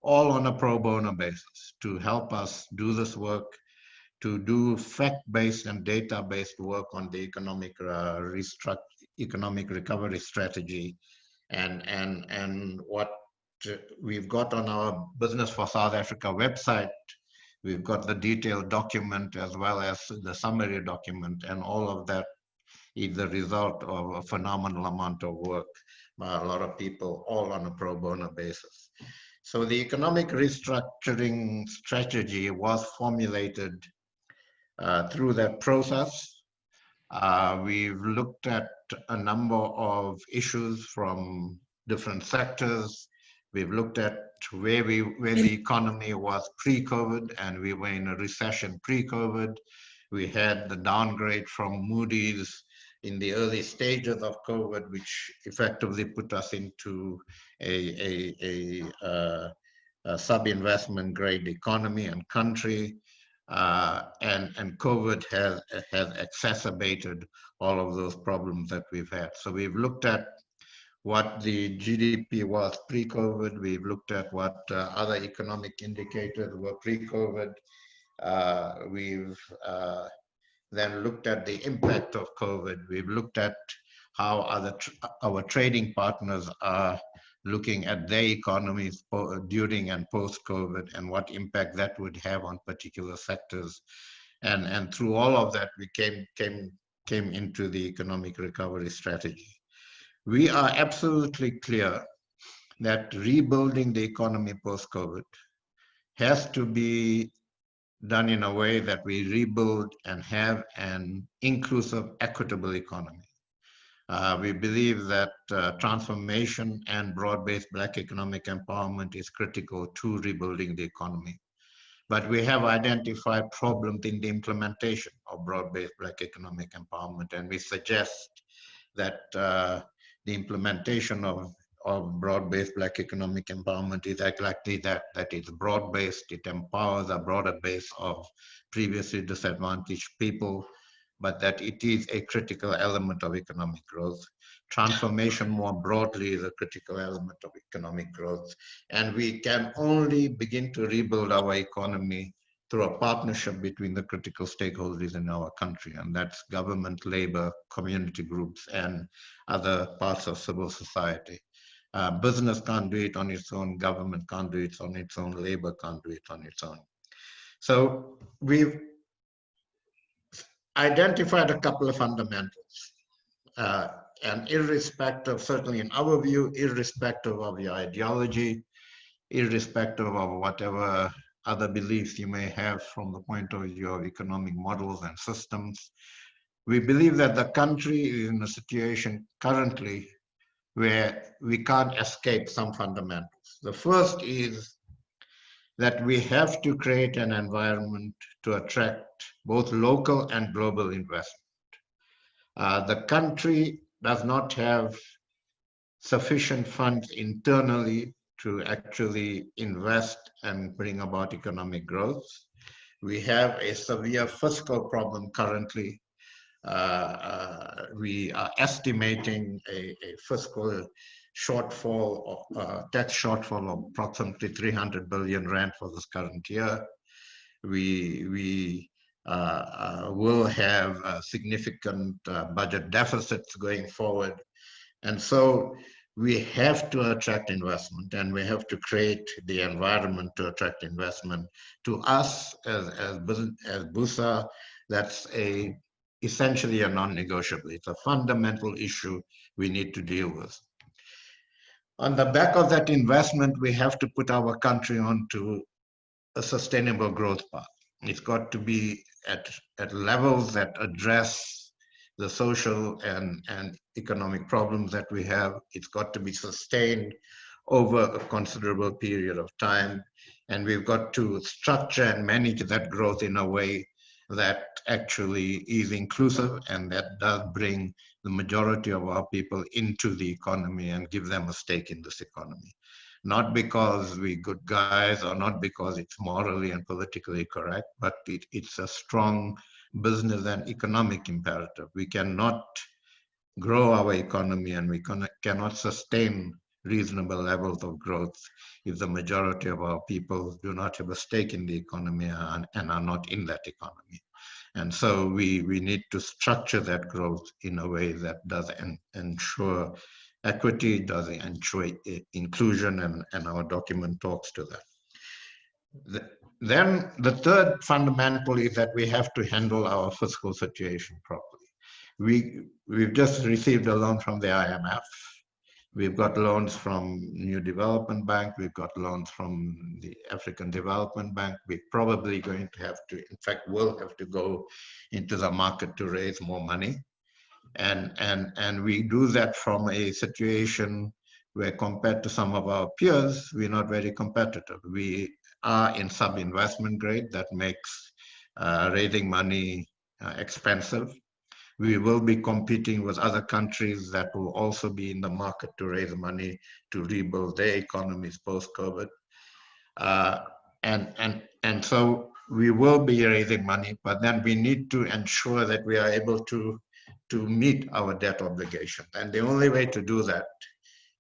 all on a pro bono basis to help us do this work, to do fact-based and data-based work on the economic recovery strategy, and what we've got on our Business for South Africa website. We've got the detailed document as well as the summary document, and all of that is the result of a phenomenal amount of work by a lot of people, all on a pro bono basis. So the economic restructuring strategy was formulated through that process. We've looked at a number of issues from different sectors. We've looked at where the economy was pre-COVID, and we were in a recession pre-COVID. We had the downgrade from Moody's in the early stages of COVID, which effectively put us into a sub-investment grade economy and country. And COVID has exacerbated all of those problems that we've had. So we've looked at what the GDP was pre-COVID. We've looked at what other economic indicators were pre-COVID. We've then looked at the impact of COVID. We've looked at how our trading partners are looking at their economies during and post-COVID, and what impact that would have on particular sectors. And through all of that, we came into the economic recovery strategy. We are absolutely clear that rebuilding the economy post-COVID has to be done in a way that we rebuild and have an inclusive, equitable economy. We believe that transformation and broad-based Black economic empowerment is critical to rebuilding the economy. But we have identified problems in the implementation of broad-based Black economic empowerment, and we suggest that the implementation of broad-based Black economic empowerment is exactly that it's broad-based. It empowers a broader base of previously disadvantaged people, but that it is a critical element of economic growth. Transformation more broadly is a critical element of economic growth. And we can only begin to rebuild our economy through a partnership between the critical stakeholders in our country, and that's government, labor, community groups, and other parts of civil society. Business can't do it on its own, government can't do it on its own, labor can't do it on its own. So we've identified a couple of fundamentals, and irrespective, certainly in our view, irrespective of your ideology, irrespective of whatever other beliefs you may have from the point of view of economic models and systems, we believe that the country is in a situation currently where we can't escape some fundamentals. The first is that we have to create an environment to attract both local and global investment. The country does not have sufficient funds internally to actually invest and bring about economic growth. We have a severe fiscal problem currently. We are estimating a fiscal shortfall, tax shortfall of approximately 300 billion rand for this current year. We will have significant budget deficits going forward. And so we have to attract investment, and we have to create the environment to attract investment. To us as BUSA, that's essentially a non-negotiable. It's a fundamental issue we need to deal with. On the back of that investment, we have to put our country onto a sustainable growth path. It's got to be at levels that address the social and economic problems that we have. It's got to be sustained over a considerable period of time. And we've got to structure and manage that growth in a way that actually is inclusive and that does bring the majority of our people into the economy and give them a stake in this economy. Not because we're good guys or not because it's morally and politically correct, but it's a strong business and economic imperative. We cannot grow our economy and we cannot sustain reasonable levels of growth if the majority of our people do not have a stake in the economy and are not in that economy. And so we need to structure that growth in a way that does ensure equity, does ensure inclusion, and our document talks to that. Then the third fundamental is that we have to handle our fiscal situation properly. We've just received a loan from the IMF. We've got loans from New Development Bank. We've got loans from the African Development Bank. We're probably going to have to, in fact, will have to go into the market to raise more money. And we do that from a situation where, compared to some of our peers, we're not very competitive. We are in sub-investment grade. That makes raising money expensive. We will be competing with other countries that will also be in the market to raise money to rebuild their economies post-COVID. And so we will be raising money, but then we need to ensure that we are able to meet our debt obligations. And the only way to do that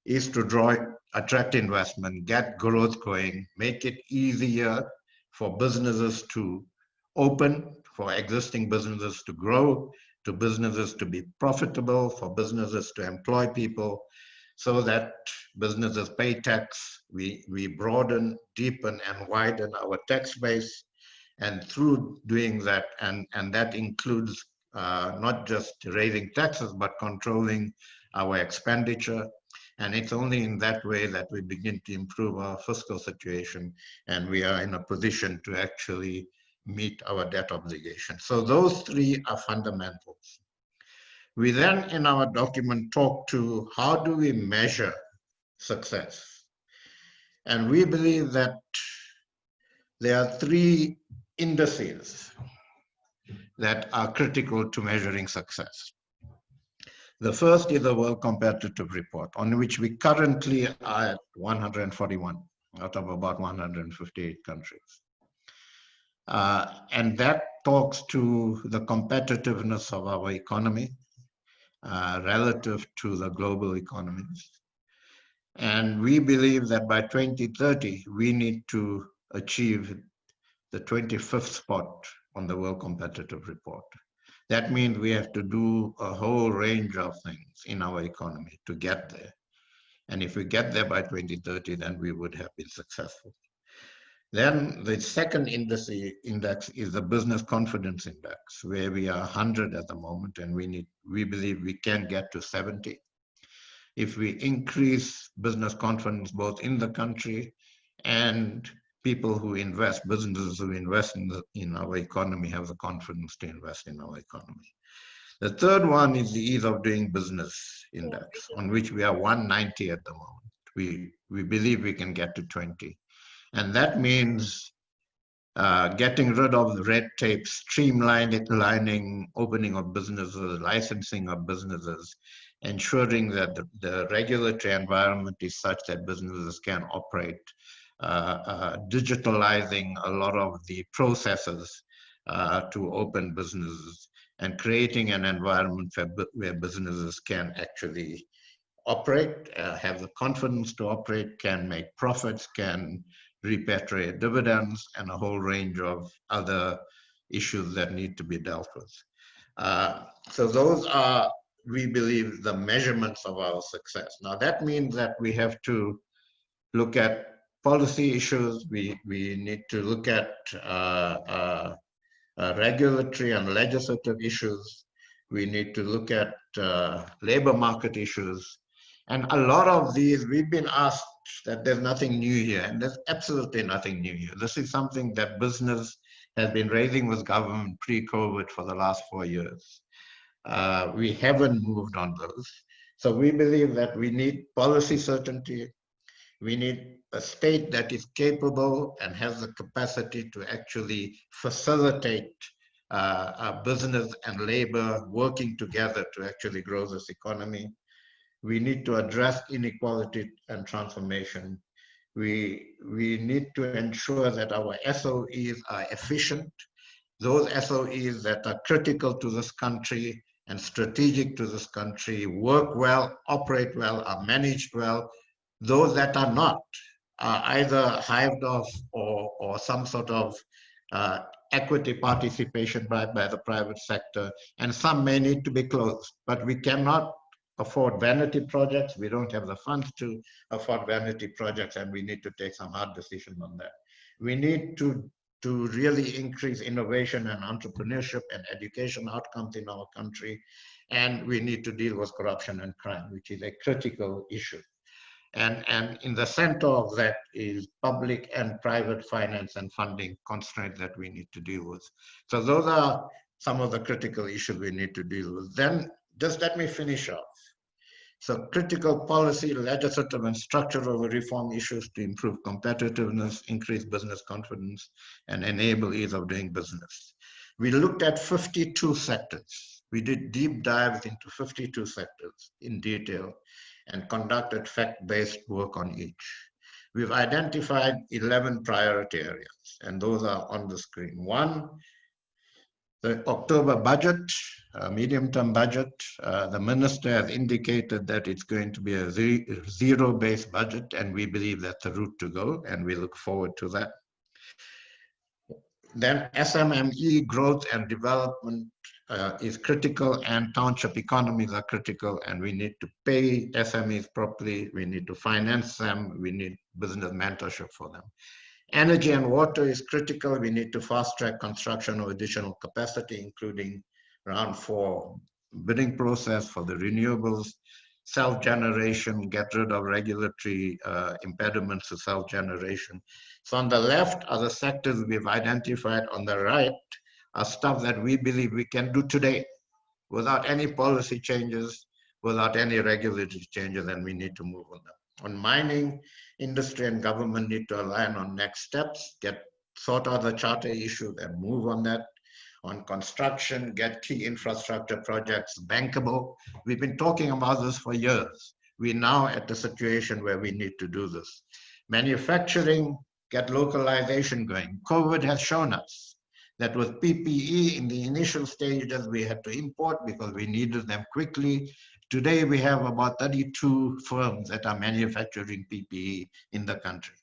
is to attract investment, get growth going, make it easier for businesses to open, for existing businesses to grow, to businesses to be profitable, for businesses to employ people, so that businesses pay tax. We broaden, deepen, and widen our tax base. And through doing that, and that includes not just raising taxes, but controlling our expenditure. And it's only in that way that we begin to improve our fiscal situation, and we are in a position to actually meet our debt obligations. So those three are fundamentals. We then, in our document, talk to how do we measure success. And we believe that there are three indices that are critical to measuring success. The first is the World Competitive Report, on which we currently are at 141 out of about 158 countries. And that talks to the competitiveness of our economy relative to the global economies. And we believe that by 2030, we need to achieve the 25th spot on the World Competitive Report. That means we have to do a whole range of things in our economy to get there. And if we get there by 2030, then we would have been successful. Then the second index is the Business Confidence Index, where we are 100 at the moment, and we believe we can get to 70. If we increase business confidence both in the country and people who invest, businesses who invest in our economy have the confidence to invest in our economy. The third one is the Ease of Doing Business Index, on which we are 190 at the moment. We believe we can get to 20. And that means getting rid of the red tape, streamlining opening of businesses, licensing of businesses, ensuring that the regulatory environment is such that businesses can operate, digitalizing a lot of the processes to open businesses, and creating an environment where businesses can actually operate, have the confidence to operate, can make profits, can repatriate dividends, and a whole range of other issues that need to be dealt with. So those are, we believe, the measurements of our success. Now that means that we have to look at policy issues. We need to look at regulatory and legislative issues. We need to look at labor market issues. And a lot of these, we've been asked that there's nothing new here, and there's absolutely nothing new here. This is something that business has been raising with government pre-COVID for the last 4 years. We haven't moved on those. So we believe that we need policy certainty. We need a state that is capable and has the capacity to actually facilitate business and labor working together to actually grow this economy. We need to address inequality and transformation. We need to ensure that our SOEs are efficient. Those SOEs that are critical to this country and strategic to this country work well, operate well, are managed well, Those that are not are either hived off or some sort of uh, equity participation by the private sector, and some may need to be closed. But we cannot afford vanity projects. We don't have the funds to afford vanity projects, and we need to take some hard decisions on that. We need to really increase innovation and entrepreneurship and education outcomes in our country. And we need to deal with corruption and crime, which is a critical issue. And in the center of that is public and private finance and funding constraints that we need to deal with. So those are some of the critical issues we need to deal with. Then just let me finish off. So critical policy, legislative and structural reform issues to improve competitiveness, increase business confidence, and enable ease of doing business. We looked at 52 sectors. We did deep dives into 52 sectors in detail and conducted fact-based work on each. We've identified 11 priority areas, and those are on the screen. One, the October budget, medium-term budget, the minister has indicated that it's going to be a zero-based budget, and we believe that's the route to go, and we look forward to that. Then SMME growth and development is critical, and township economies are critical, and we need to pay SMEs properly. We need to finance them. We need business mentorship for them. Energy and water is critical. We need to fast track construction of additional capacity, including round 4 bidding process for the renewables, self-generation, get rid of regulatory impediments to self-generation. So on the left are the sectors we've identified. On the right are stuff that we believe we can do today without any policy changes, without any regulatory changes, and we need to move on them. On mining, industry and government need to align on next steps, sort out the charter issue and move on that. On construction, get key infrastructure projects bankable. We've been talking about this for years. We're now at the situation where we need to do this. Manufacturing, get localization going. COVID has shown us that with PPE in the initial stages, we had to import because we needed them quickly. Today, we have about 32 firms that are manufacturing PPE in the country.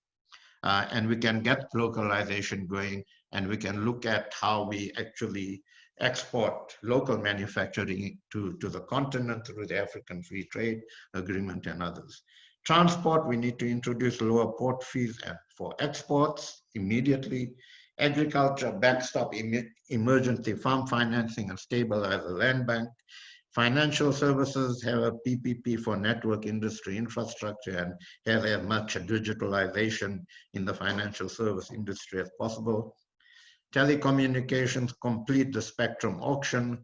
And we can get localization going, and we can look at how we actually export local manufacturing to the continent through the African Free Trade Agreement and others. Transport, we need to introduce lower port fees for exports immediately. Agriculture, backstop emergency farm financing and stabilize the land bank. Financial services have a PPP for network industry infrastructure and have as much digitalization in the financial service industry as possible. Telecommunications, complete the spectrum auction,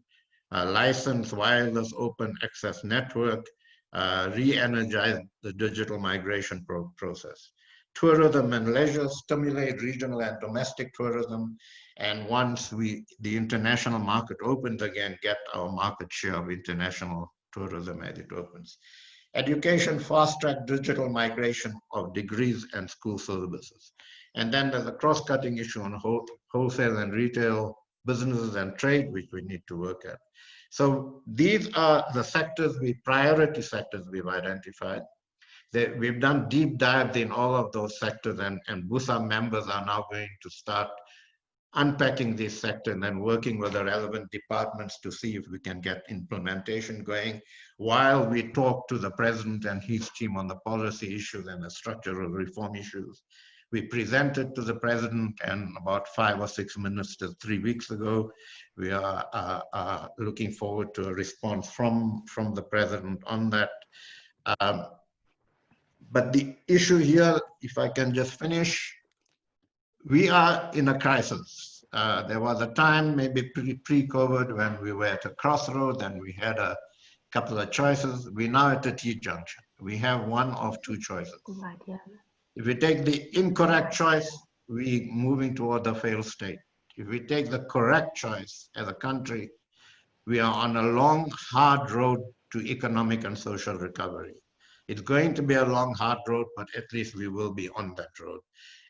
license wireless open access network, re-energize the digital migration process. Tourism and leisure, stimulate regional and domestic tourism. And once the international market opens again, get our market share of international tourism as it opens. Education, fast track digital migration of degrees and school services. And then there's a cross-cutting issue on wholesale and retail businesses and trade, which we need to work at. So these are the sectors, priority sectors we've identified. We've done deep dives in all of those sectors, and BUSA members are now going to start unpacking this sector and then working with the relevant departments to see if we can get implementation going while we talk to the president and his team on the policy issues and the structural reform issues. We presented to the president and about 5 or 6 ministers 3 weeks ago. We are looking forward to a response from the president on that. But the issue here, if I can just finish, we are in a crisis. There was a time, maybe pre-COVID, when we were at a crossroad and we had a couple of choices. We're now at a T-junction. We have one of two choices. Right, yeah. If we take the incorrect choice, we're moving toward a failed state. If we take the correct choice as a country, we are on a long, hard road to economic and social recovery. It's going to be a long, hard road, but at least we will be on that road.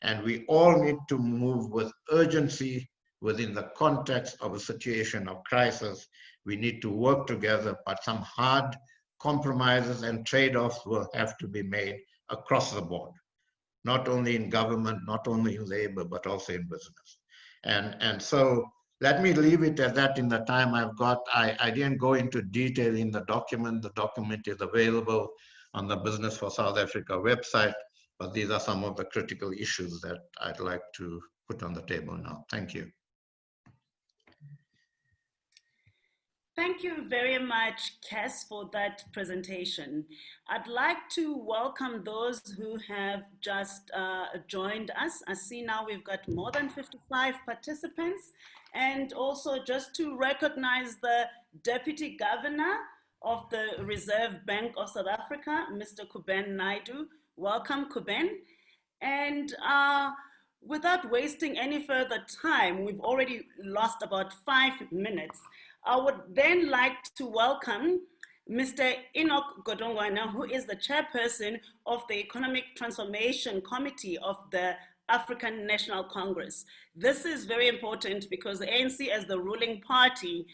And we all need to move with urgency within the context of a situation of crisis. We need to work together, but some hard compromises and trade-offs will have to be made across the board, not only in government, not only in labor, but also in business. And so let me leave it at that in the time I've got. I didn't go into detail in the document. The document is available on the Business for South Africa website, but these are some of the critical issues that I'd like to put on the table now. Thank you. Thank you very much, Kes, for that presentation. I'd like to welcome those who have just joined us. I see now we've got more than 55 participants, and also just to recognize the Deputy Governor of the Reserve Bank of South Africa, Mr. Kuben Naidu. Welcome, Kuben. And without wasting any further time, we've already lost about 5 minutes. I would then like to welcome Mr. Enoch Godongwana, who is the chairperson of the Economic Transformation Committee of the African National Congress. This is very important because the ANC, as the ruling party,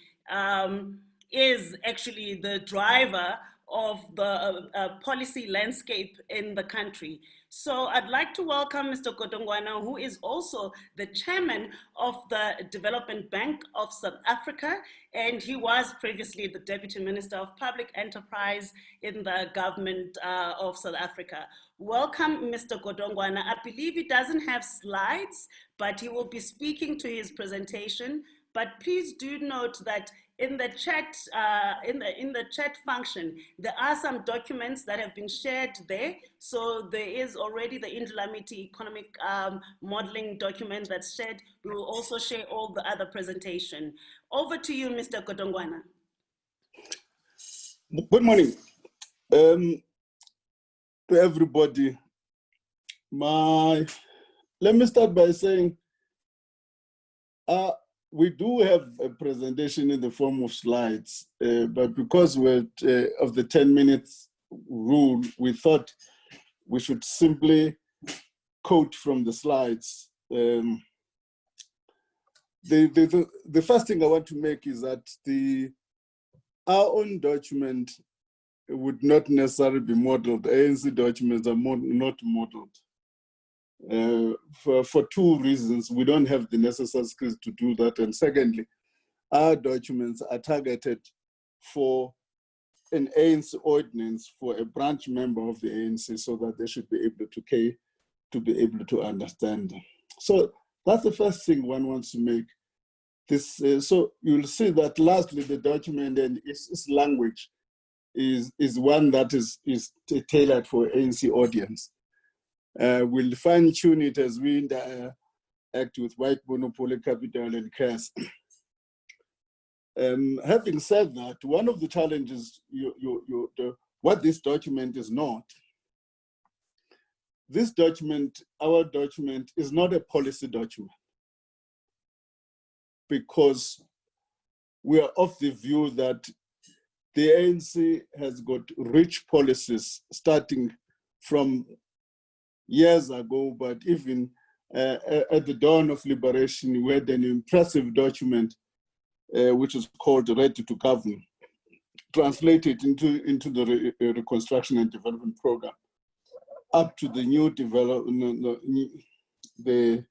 is actually the driver of the policy landscape in the country. So I'd like to welcome Mr. Godongwana, who is also the chairman of the Development Bank of South Africa, and he was previously the Deputy Minister of Public Enterprise in the government of South Africa. Welcome, Mr. Godongwana. I believe he doesn't have slides, but he will be speaking to his presentation. But please do note that in the chat, in the chat function, there are some documents that have been shared there. So there is already the Indlulamithi economic modeling document that's shared. We will also share all the other presentation. Over to you, Mr. Godongwana. Good morning to everybody. Let me start by saying, we do have a presentation in the form of slides, but because we're of the 10 minutes rule, we thought we should simply quote from the slides. The first thing I want to make is that our own document would not necessarily be modeled. ANC documents are not modeled. For two reasons. We don't have the necessary skills to do that. And secondly, our documents are targeted for an ANC ordinance for a branch member of the ANC so that they should be able to understand them. So that's the first thing one wants to make. This, so you'll see that lastly, the document and its language is one that is tailored for ANC audience. We'll fine-tune it as we interact with white monopoly capital and CRISES. Having said that, one of the challenges, what this document is not, this document, our document, is not a policy document because we are of the view that the ANC has got rich policies starting from years ago, but even at the dawn of liberation, we had an impressive document which is called Ready to Govern, translated into the Reconstruction and Development Program, up to the new development, the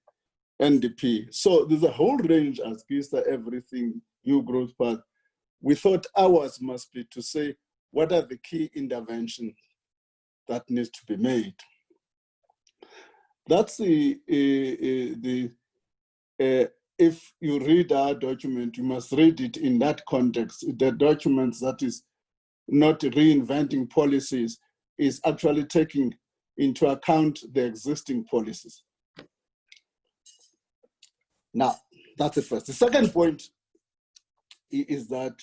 NDP. So there's a whole range, as Gista, everything, new growth path. We thought ours must be to say, what are the key interventions that needs to be made? That's if you read our document, you must read it in that context. The document that is not reinventing policies is actually taking into account the existing policies. Now, that's the first. The second point is that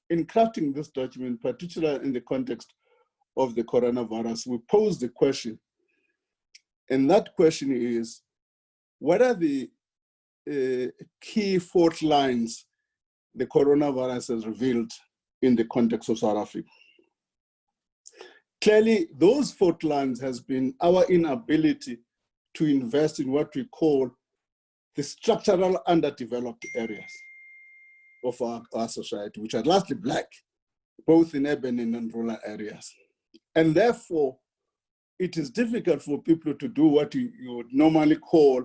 in crafting this document, particularly in the context of the coronavirus, we pose the question, and that question is, what are the key fault lines the coronavirus has revealed in the context of South Africa? Clearly, those fault lines has been our inability to invest in what we call the structural underdeveloped areas of our society, which are largely Black, both in urban and in rural areas. And therefore, it is difficult for people to do what you would normally call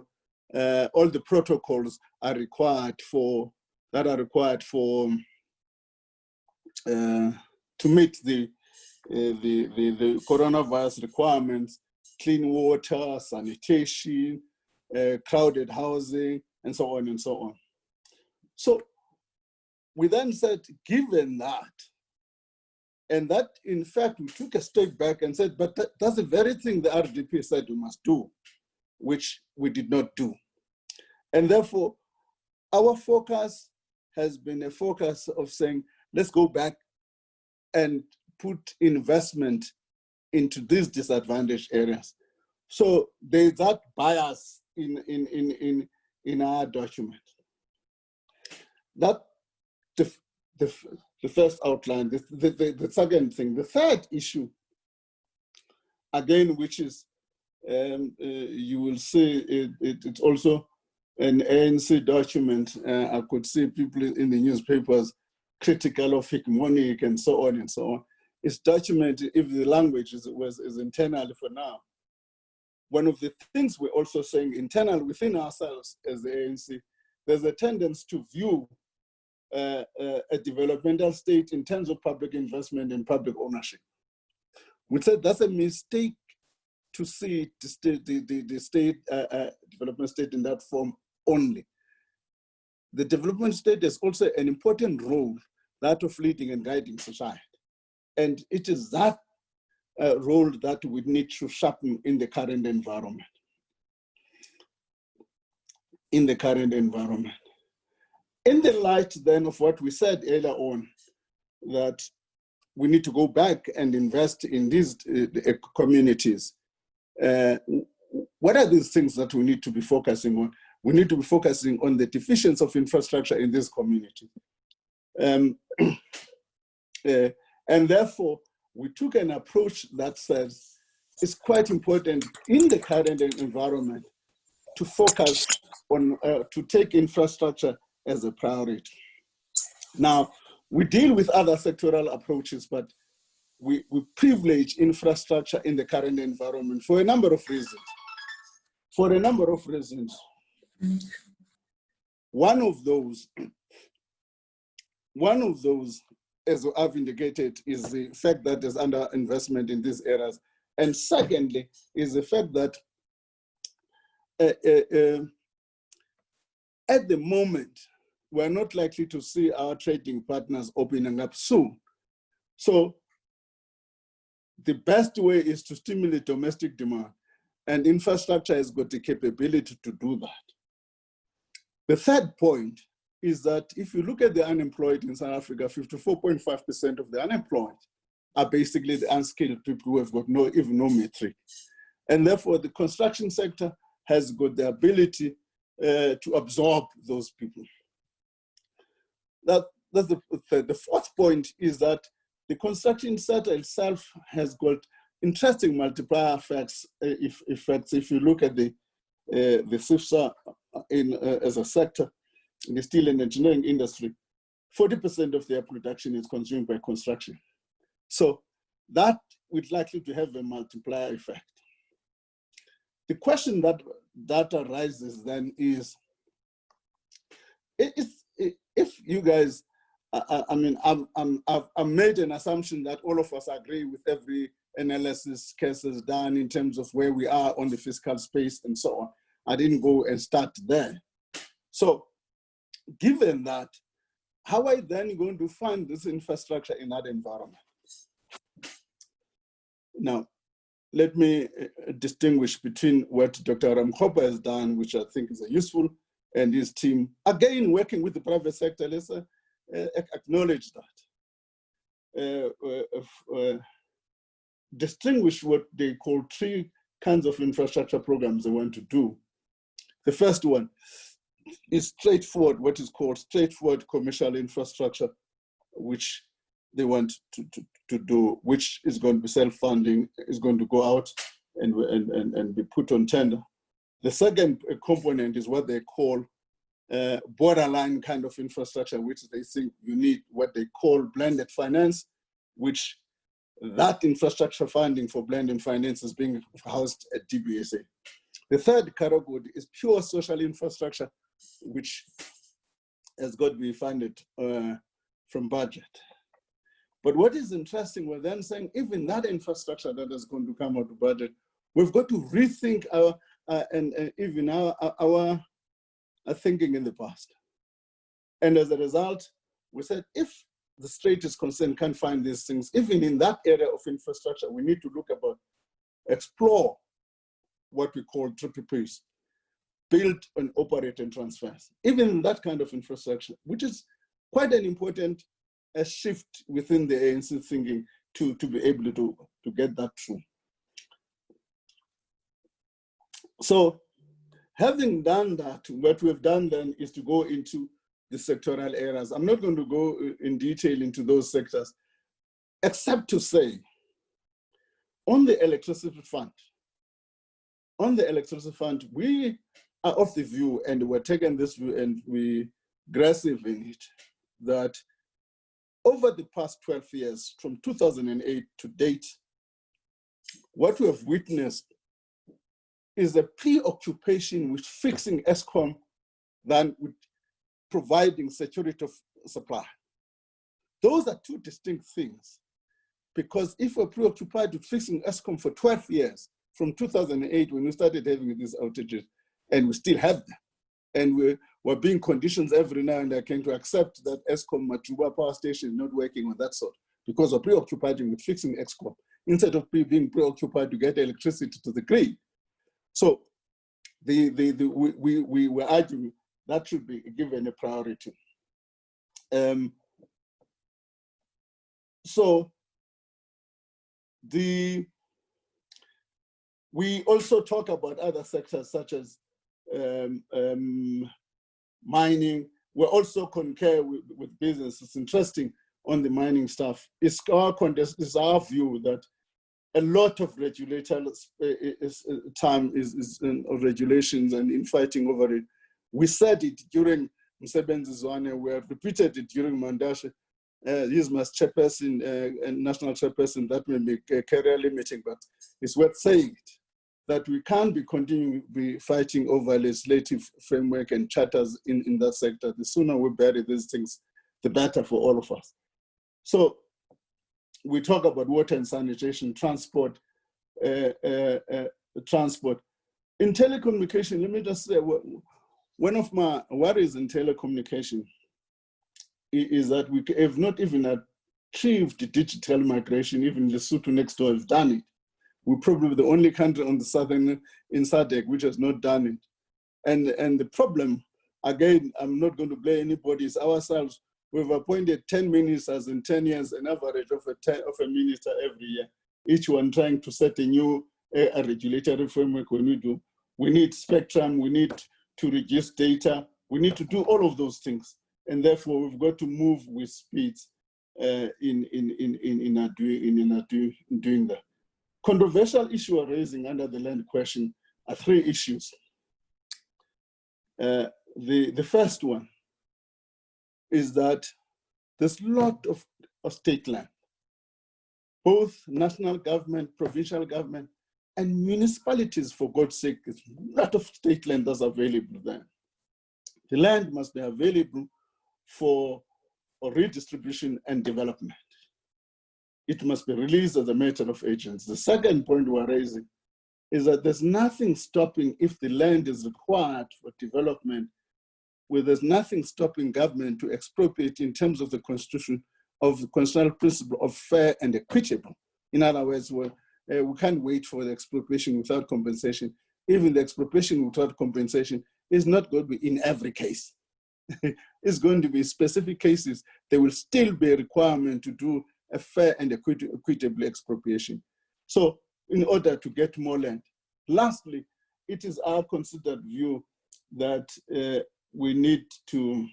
all the protocols are required for to meet the coronavirus requirements, clean water, sanitation, crowded housing, and so on and so on. So we then said, given that, and that in fact, we took a step back and said, but that's the very thing the RDP said we must do, which we did not do. And therefore, our focus has been a focus of saying, let's go back and put investment into these disadvantaged areas. So there's that bias in our document. That the first outline. The second thing, the third issue, again, which is you will see it's also an ANC document. I could see people in the newspapers critical of hegemonic and so on and so on. It's documented, if the language is internal for now. One of the things we're also saying internal within ourselves as the ANC, there's a tendency to view a developmental state in terms of public investment and public ownership. We said that's a mistake to see the state development state in that form only. The development state is also an important role, that of leading and guiding society. And it is that role that we need to sharpen in the current environment. In the light then of what we said earlier on, that we need to go back and invest in these communities. What are these things that we need to be focusing on? We need to be focusing on the deficiency of infrastructure in this community. And therefore, we took an approach that says it's quite important in the current environment to focus on, to take infrastructure as a priority. Now, we deal with other sectoral approaches, but we privilege infrastructure in the current environment for a number of reasons. One of those, as I've indicated, is the fact that there's underinvestment in these areas. And secondly, is the fact that at the moment, we're not likely to see our trading partners opening up soon. So the best way is to stimulate domestic demand, and infrastructure has got the capability to do that. The third point is that if you look at the unemployed in South Africa, 54.5% of the unemployed are basically the unskilled people who have got even no metric. And therefore the construction sector has got the ability to absorb those people. That's the fourth point, is that the construction sector itself has got interesting multiplier effects. If you look at the SIFSA as a sector, in the steel and engineering industry, 40% of their production is consumed by construction. So that would likely to have a multiplier effect. The question that arises then is, if you guys, I've made an assumption that all of us agree with every analysis cases done in terms of where we are on the fiscal space and so on. I didn't go and start there. So given that, how are I then going to fund this infrastructure in that environment? Now, let me distinguish between what Dr. Ramkhopa has done, which I think is useful, and his team, again, working with the private sector. Let's acknowledge that. Distinguish what they call three kinds of infrastructure programs they want to do. The first one is straightforward, what is called straightforward commercial infrastructure, which they want to do, which is going to be self-funding, is going to go out and be put on tender. The second component is what they call borderline kind of infrastructure, which they think you need what they call blended finance, which that infrastructure funding for blended finance is being housed at DBSA. The third category is pure social infrastructure, which has got to be funded from budget. But what is interesting, we're then saying even that infrastructure that is going to come out of budget, we've got to rethink our thinking in the past. And as a result, we said if the state is concerned, can't find these things, even in that area of infrastructure, we need to explore what we call PPPs, build and operate and transfers. Even that kind of infrastructure, which is quite an important shift within the ANC thinking to be able to get that through. So having done that, what we've done then is to go into the sectoral areas. I'm not going to go in detail into those sectors, except to say, on the electricity fund, we are of the view, and we're taking this view and we're aggressive in it, that over the past 12 years, from 2008 to date, what we have witnessed is a preoccupation with fixing Eskom than with providing security of supply. Those are two distinct things, because if we're preoccupied with fixing Eskom for 12 years, from 2008 when we started having these outages, and we still have them, and we're being conditions every now and again to accept that Eskom Majuba power station is not working on that sort, because we're preoccupied with fixing Eskom instead of being preoccupied to get electricity to the grid. So we were arguing that should be given a priority. We also talk about other sectors such as mining. We also concur with business. It's interesting on the mining stuff. It's our view that a lot of regulators time is regulations and in fighting over it. We said it during Msebenzi's one, we have repeated it during Mandashe. He's my chairperson and national chairperson, that may be career limiting, but it's worth saying it, that we can't be continuing to be fighting over legislative framework and charters in that sector. The sooner we bury these things, the better for all of us. So we talk about water and sanitation, transport. In telecommunication, let me just say, one of my worries in telecommunication is that we have not even achieved digital migration. Even Lesotho next door has done it. We're probably the only country on the southern in SADC which has not done it. And the problem, again, I'm not going to blame anybody, it's ourselves. We've appointed 10 ministers in 10 years, an average of a minister every year, each one trying to set a new regulatory framework. We need spectrum, we need to reduce data, we need to do all of those things. And therefore, we've got to move with speed in doing that. Controversial issue we're raising under the land question are three issues. The first one is that there's a lot of state land, both national government, provincial government, and municipalities, for God's sake. There's a lot of state land that's available there. The land must be available for redistribution and development. It must be released as a matter of urgency. The second point we're raising is that there's nothing stopping, if the land is required for development, where there's nothing stopping government to expropriate in terms of the constitution, of the constitutional principle of fair and equitable. In other words, we can't wait for the expropriation without compensation. Even the expropriation without compensation is not going to be in every case. It's going to be specific cases. There will still be a requirement to do a fair and equitable expropriation. So in order to get more land. Lastly, it is our considered view that we need to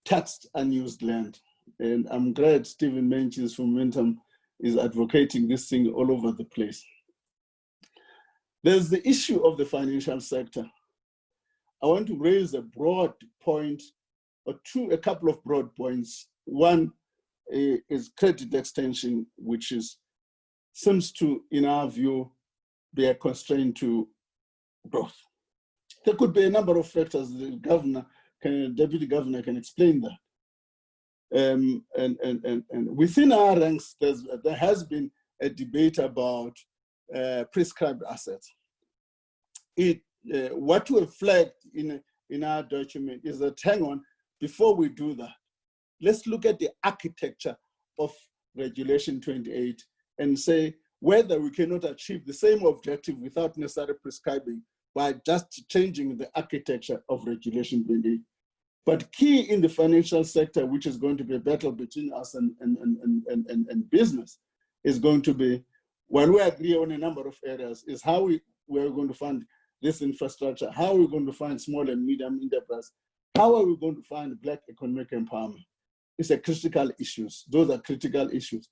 tax unused land. And I'm glad Stephen Mench's from Momentum is advocating this thing all over the place. There's the issue of the financial sector. I want to raise a broad point, or a couple of broad points. One, is credit extension, which seems to, in our view, be a constraint to growth. There could be a number of factors. The deputy governor can explain that. And within our ranks, there has been a debate about prescribed assets. What we have flagged in our document is that, hang on, before we do that, let's look at the architecture of Regulation 28 and say whether we cannot achieve the same objective without necessarily prescribing by just changing the architecture of Regulation 28. But key in the financial sector, which is going to be a battle between us and business, is going to be, while we agree on a number of areas, is how we're going to fund this infrastructure, how are we going to find small and medium enterprise, how are we going to find Black economic empowerment? It's a critical issues. Those are critical issues.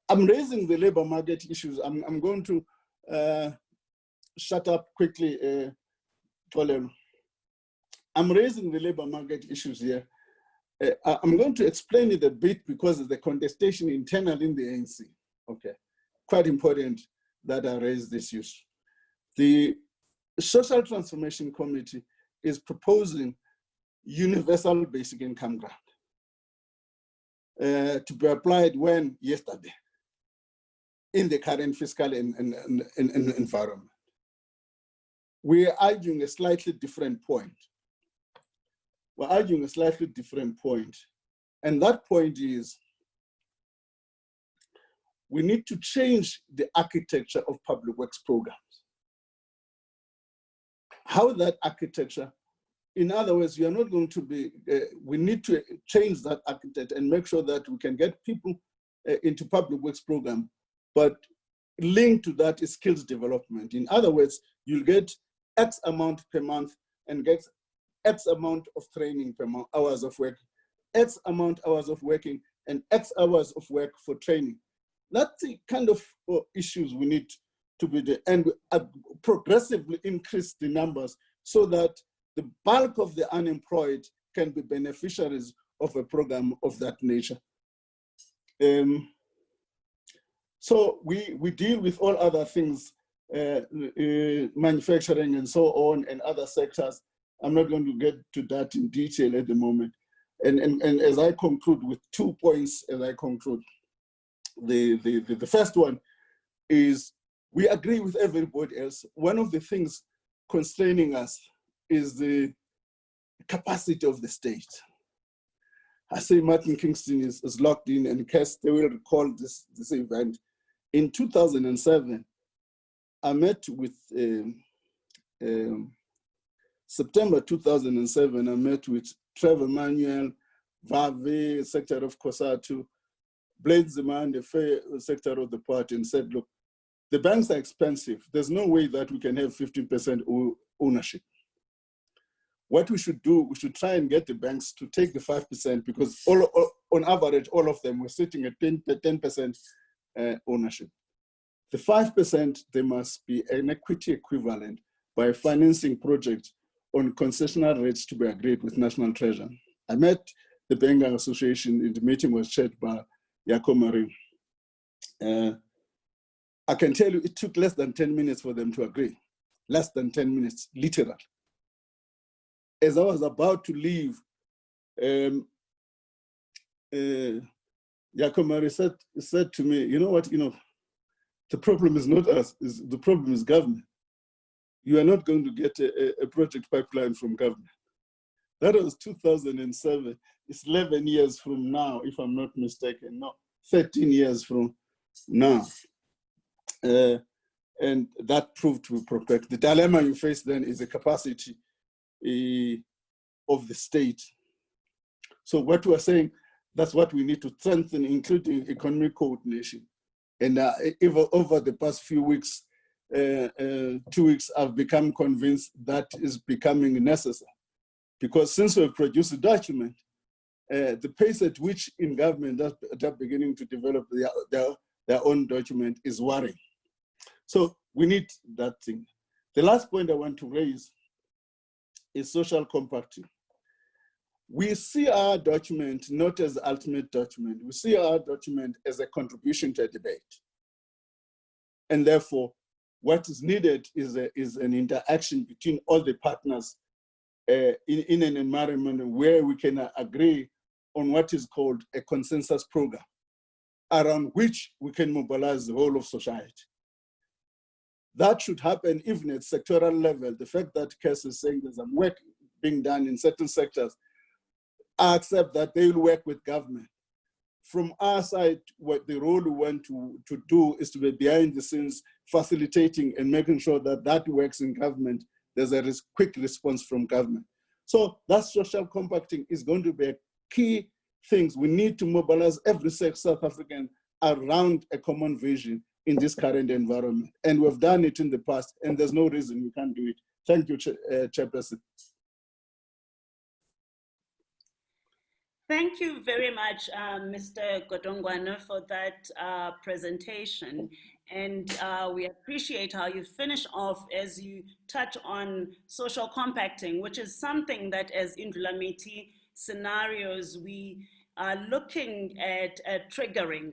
I'm raising the labor market issues. I'm going to shut up quickly, Tolem. I'm raising the labor market issues here. I'm going to explain it a bit because of the contestation internal in the ANC. Okay, quite important that I raise this issue. The Social Transformation Committee is proposing universal basic income grant to be applied yesterday in the current fiscal environment. We are arguing a slightly different point. We're arguing a slightly different point. And that point is, we need to change the architecture of public works programs. How that architecture, in other words, we are not going to be, we need to change that architecture and make sure that we can get people into public works program, but linked to that is skills development. In other words, you'll get X amount per month and get X amount of training per month, hours of work, X amount hours of working, and X hours of work for training. That's the kind of issues we need to be there, and progressively increase the numbers so that the bulk of the unemployed can be beneficiaries of a program of that nature. So we deal with all other things, manufacturing and so on, and other sectors. I'm not going to get to that in detail at the moment. And as I conclude with 2 points, as I conclude, the first one is we agree with everybody else. One of the things constraining us is the capacity of the state. I say Martin Kingston is locked in, and Cass, they will recall this event. In 2007, I met with, September 2007, I met with Trevor Manuel, Vave, Secretary of COSATU, Blade Zeman, the fair sector of the party, and said, look, the banks are expensive. There's no way that we can have 15% ownership. What we should do, we should try and get the banks to take the 5% because on average, all of them were sitting at 10% ownership. The 5%, there must be an equity equivalent by a financing project on concessional rates to be agreed with National Treasury. I met the Banking Association, and the meeting was chaired by Yakomari. I can tell you it took less than 10 minutes for them to agree. Less than 10 minutes, literally. As I was about to leave, Yakomari said to me, you know what, the problem is not us, the problem is government. You are not going to get a project pipeline from government. That was 2007. It's 11 years from now, if I'm not mistaken. No, 13 years from now. And that proved to be perfect. The dilemma you face then is the capacity of the state. So what we're saying, that's what we need to strengthen, including economic coordination. And over the past few weeks, 2 weeks, I've become convinced that is becoming necessary. Because since we've produced a document, the pace at which in government they're beginning to develop their own document is worrying. So we need that thing. The last point I want to raise is social compacting. we see our document not as the ultimate document. We see our document as a contribution to a debate. And therefore, what is needed is an interaction between all the partners in an environment where we can agree on what is called a consensus program, around which we can mobilize the whole of society. That should happen even at sectoral level. The fact that CAS is saying there's some work being done in certain sectors, I accept that they will work with government. From our side, what the role we want to do is to be behind the scenes, facilitating and making sure that that works in government. There's a quick response from government. So that social compacting is going to be a key things. We need to mobilize every South African around a common vision in this current environment. And we've done it in the past, and there's no reason we can't do it. Thank you, Chairperson. Thank you very much, Mr. Godongwana, for that presentation. And we appreciate how you finish off as you touch on social compacting, which is something that as Indlulamithi scenarios, we are looking at triggering.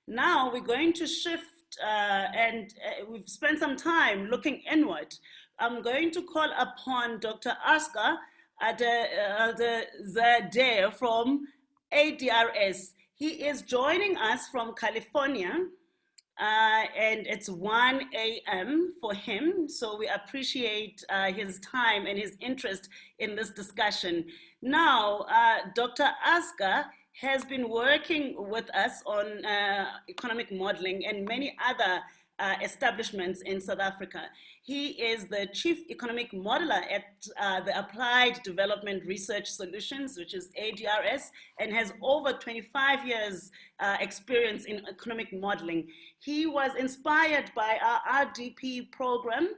Now we're going to shift and we've spent some time looking inward. I'm going to call upon Dr. Aska Zadeh from ADRS. He is joining us from California, and it's 1 a.m. for him. So we appreciate his time and his interest in this discussion. Now, Dr. Aska has been working with us on economic modeling and many other establishments in South Africa. He is the Chief Economic Modeler at the Applied Development Research Solutions, which is ADRS, and has over 25 years experience in economic modeling. He was inspired by our RDP program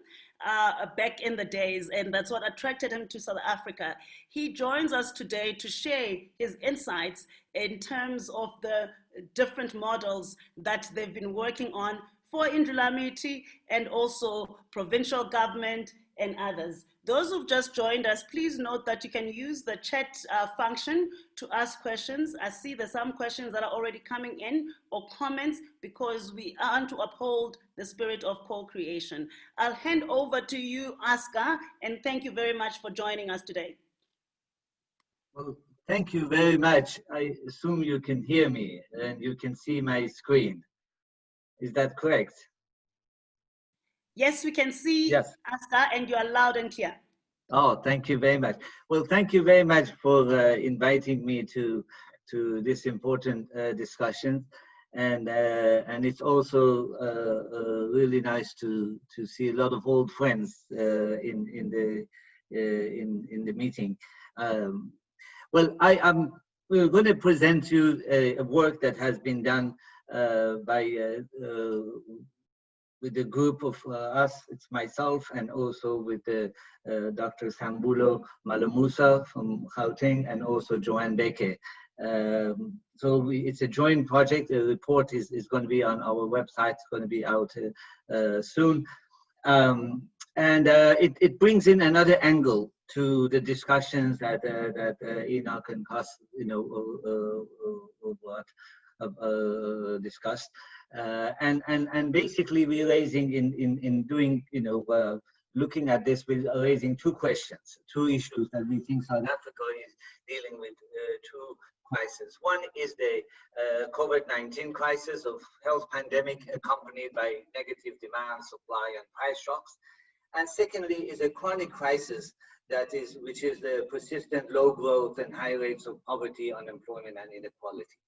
back in the days, and that's what attracted him to South Africa. He joins us today to share his insights in terms of the different models that they've been working on for Indlulamithi and also provincial government and others. Those who've just joined us, please note that you can use the chat function to ask questions. I see there's some questions that are already coming in or comments because we want to uphold the spirit of co-creation. I'll hand over to you, Aska, and thank you very much for joining us today. Well, thank you very much. I assume you can hear me and you can see my screen. Is that correct? Yes, we can see yes. Aska, and you are loud and clear. Oh, thank you very much. Well, thank you very much for inviting me to this important discussion, and it's also really nice to see a lot of old friends in the meeting. Well, we're going to present you a work that has been done with a group of us. It's myself and also with Dr. Sambulo Malamusa from Gauteng and also Joanne Beke. So it's a joint project. The report is going to be on our website. It's going to be out soon. It brings in another angle to the discussions that Enoch and Cass, discussed, and basically we're raising in doing looking at this, we're raising two questions, two issues that we think South Africa is dealing with, two crises. One is the COVID-19 crisis of health pandemic accompanied by negative demand, supply, and price shocks, and secondly is a chronic crisis which is the persistent low growth and high rates of poverty, unemployment, and inequality.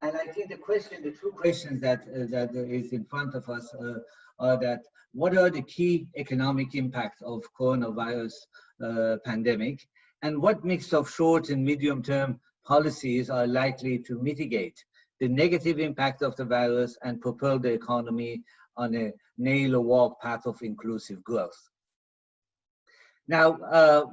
And I think the two questions that is in front of us are that what are the key economic impacts of coronavirus pandemic, and what mix of short and medium term policies are likely to mitigate the negative impact of the virus and propel the economy on a nail or walk path of inclusive growth. Now,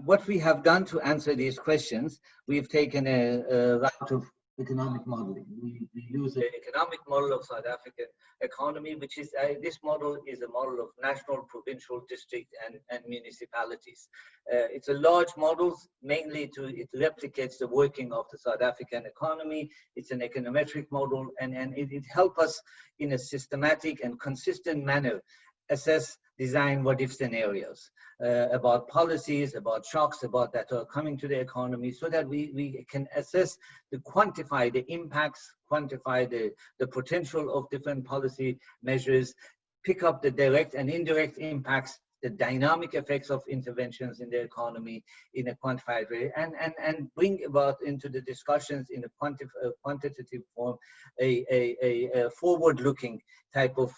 what we have done to answer these questions, we've taken a route of economic modeling. We use the economic model of South African economy, which is, this model is a model of national, provincial, district, and municipalities. It's a large model, mainly it replicates the working of the South African economy. It's an econometric model, and it helps us in a systematic and consistent manner assess, design what-if scenarios about policies, about shocks, about that are coming to the economy, so that we can assess, quantify the impacts, quantify the potential of different policy measures, pick up the direct and indirect impacts, the dynamic effects of interventions in the economy in a quantified way, and bring about into the discussions in a quantitative form a forward-looking type of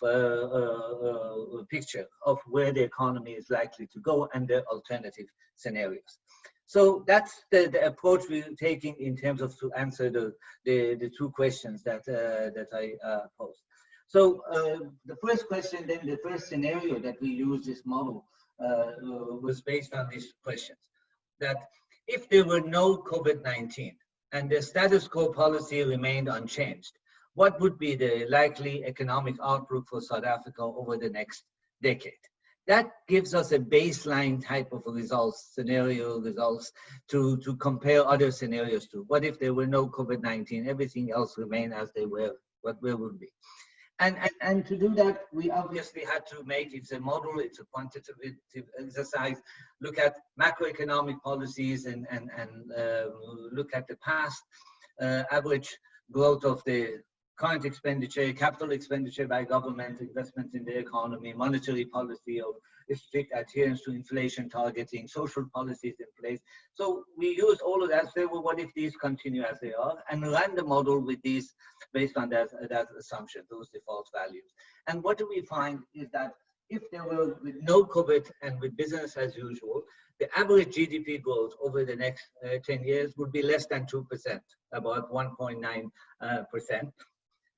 picture of where the economy is likely to go and the alternative scenarios. So that's the approach we're taking in terms of to answer the two questions that I posed. So the first question, then the first scenario that we use this model was based on these questions. That if there were no COVID-19 and the status quo policy remained unchanged, what would be the likely economic outlook for South Africa over the next decade? That gives us a baseline type of results, scenario results, to compare other scenarios to. What if there were no COVID-19, everything else remained as they were, where would be? And to do that, we obviously had to make, it's a model, it's a quantitative exercise, look at macroeconomic policies and look at the past average growth of the current expenditure, capital expenditure by government, investments in the economy, monetary policy of strict adherence to inflation targeting, social policies in place. So we use all of that, say, well, what if these continue as they are, and run the model with these based on that assumption, those default values. And what do we find is that if there were, with no COVID and with business as usual, the average GDP growth over the next 10 years would be less than 2%, about 1.9%.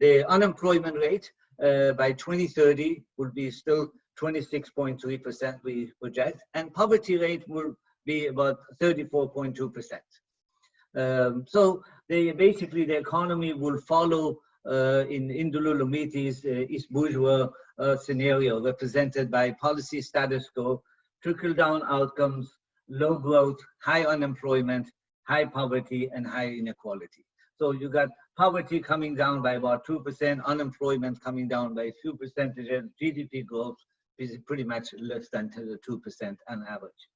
The unemployment rate by 2030 will be still 26.3%, we project, and poverty rate will be about 34.2%. So basically the economy will follow in Indlulamithi's East Bourgeois scenario, represented by policy status quo, trickle-down outcomes, low growth, high unemployment, high poverty, and high inequality. So you got poverty coming down by about 2%, unemployment coming down by a few percentages, GDP growth is pretty much less than 2% on average.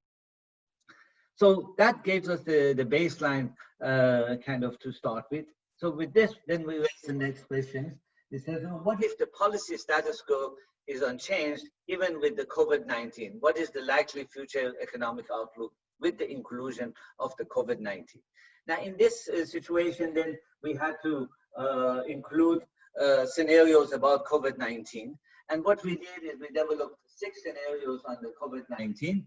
So that gives us the baseline kind of to start with. So with this, then we raise the next question. It says, what if the policy status quo is unchanged, even with the COVID-19? What is the likely future economic outlook with the inclusion of the COVID-19? Now, in this situation, then we had to include scenarios about COVID-19. And what we did is we developed 6 scenarios on the COVID-19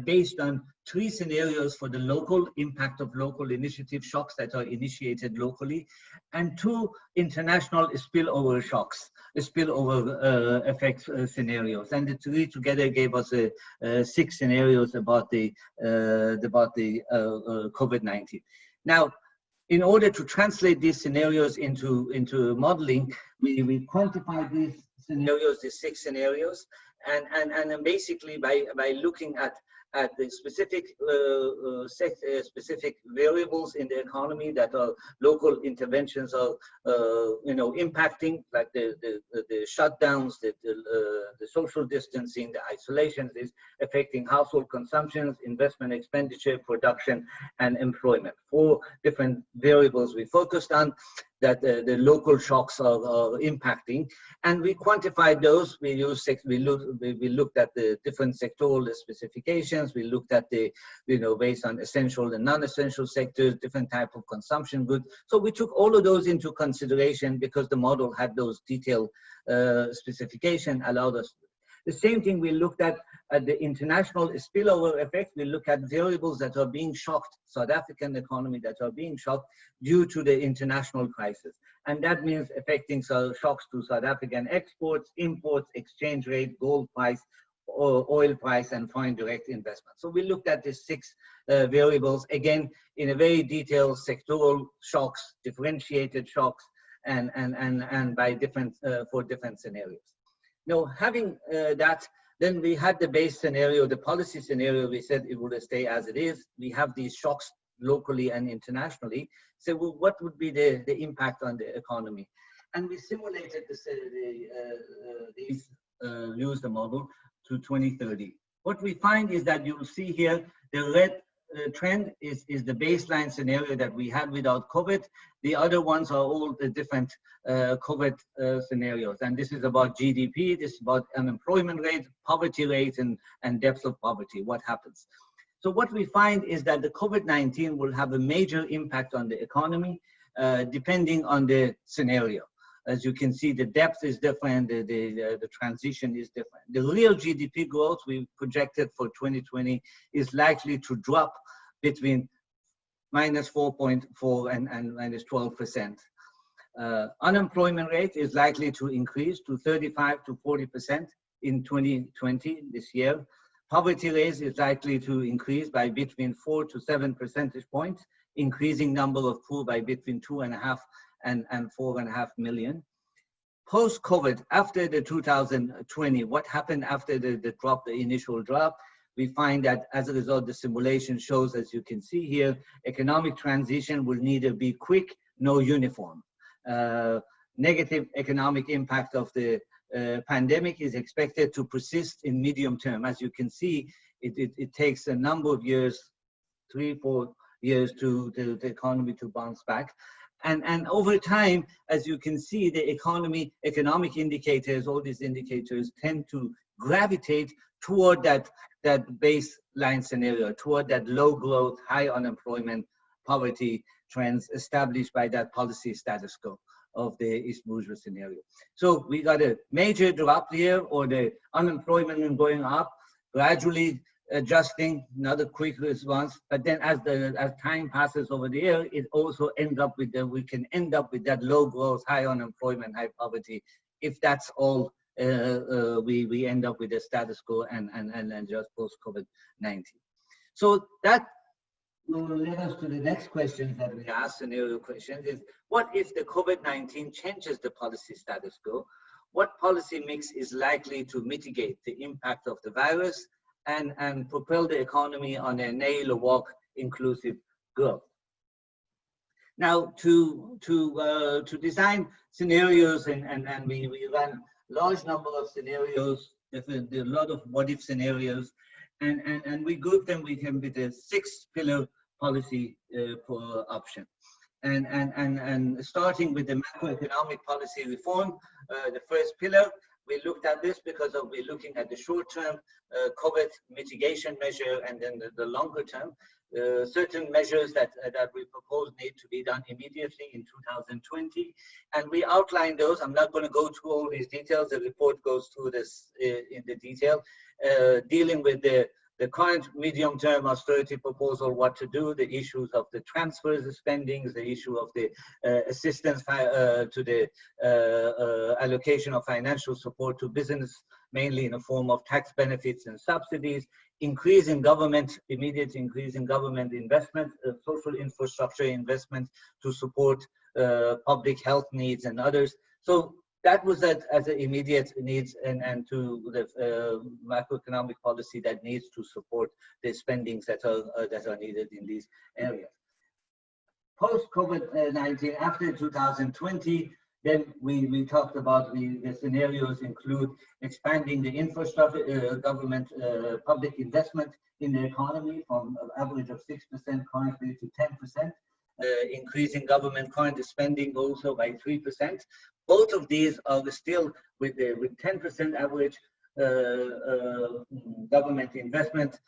based on 3 scenarios for the local impact of local initiative shocks that are initiated locally, and 2 international spillover shocks, spillover effects scenarios. And the 3 together gave us 6 scenarios about the COVID-19. Now, in order to translate these scenarios into modeling, we quantified these scenarios, these 6 scenarios, and basically by looking at the specific specific variables in the economy that are local interventions are impacting, like the shutdowns, the social distancing, the isolations is affecting household consumptions, investment expenditure, production, and employment. 4 different variables we focused on that the local shocks are impacting, and we quantified those. We looked at the different sectoral specifications. We looked at the based on essential and non-essential sectors, different type of consumption goods. So we took all of those into consideration because the model had those detailed specification allowed us. The same thing we looked at the international spillover effect. We look at variables that are being shocked, South African economy that are being shocked due to the international crisis. And that means affecting shocks to South African exports, imports, exchange rate, gold price, oil price, and foreign direct investment. So we looked at these 6 variables, again, in a very detailed sectoral shocks, differentiated shocks, and by different, for different scenarios. Now, having that, then we had the base scenario, the policy scenario. We said it would stay as it is. We have these shocks locally and internationally. So well, what would be the impact on the economy? And we simulated use the model to 2030. What we find is that you'll see here, the red trend is the baseline scenario that we had without COVID. The other ones are all the different COVID scenarios. And this is about GDP, this is about unemployment rate, poverty rate, and depth of poverty, what happens. So what we find is that the COVID-19 will have a major impact on the economy, depending on the scenario. As you can see, the depth is different, the transition is different. The real GDP growth we projected for 2020 is likely to drop between -4.4 and -12%. Unemployment rate is likely to increase to 35 to 40% in 2020, this year. Poverty rate is likely to increase by between 4 to 7 percentage points, increasing number of poor by between 2.5 and 4.5 million. Post-COVID, after the 2020, what happened after the drop, the initial drop? We find that as a result, the simulation shows, as you can see here, economic transition will neither be quick nor uniform. Negative economic impact of the pandemic is expected to persist in medium term. As you can see, it takes a number of years, 3-4 years to the economy to bounce back. And over time, as you can see, the economic indicators, all these indicators tend to gravitate toward that baseline scenario, toward that low growth, high unemployment, poverty trends established by that policy status quo of the East Bourgeois scenario. So we got a major drop here, or the unemployment going up, gradually adjusting, not a quick response, but then as time passes over the year, it also ends up with we can end up with that low growth, high unemployment, high poverty. If that's all, we end up with a status quo and just post COVID-19. So that will lead us to the next question that we ask, scenario questions, is what if the COVID-19 changes the policy status quo? What policy mix is likely to mitigate the impact of the virus and propel the economy on a nail or walk inclusive growth? Now, to design scenarios, and we ran large number of scenarios, a lot of what if scenarios, and we group them with a 6-pillar policy for option. And starting with the macroeconomic policy reform, the first pillar, we looked at this because we're looking at the short-term COVID mitigation measure, and then the longer term. Certain measures that we propose need to be done immediately in 2020. And we outlined those. I'm not going to go through all these details. The report goes through this in the detail, dealing with the current medium-term austerity proposal, what to do, the issues of the transfers of spendings, the issue of the assistance to the allocation of financial support to business, mainly in the form of tax benefits and subsidies, increase in government, immediate increase in government investment, social infrastructure investment to support public health needs and others. So that was as an immediate needs, and to the macroeconomic policy that needs to support the spendings that are needed in these areas. Post COVID-19, after 2020, then we talked about the scenarios include expanding the infrastructure, government public investment in the economy from an average of 6% currently to 10%. Increasing government current spending also by 3%. Both of these are still with 10% average government investment,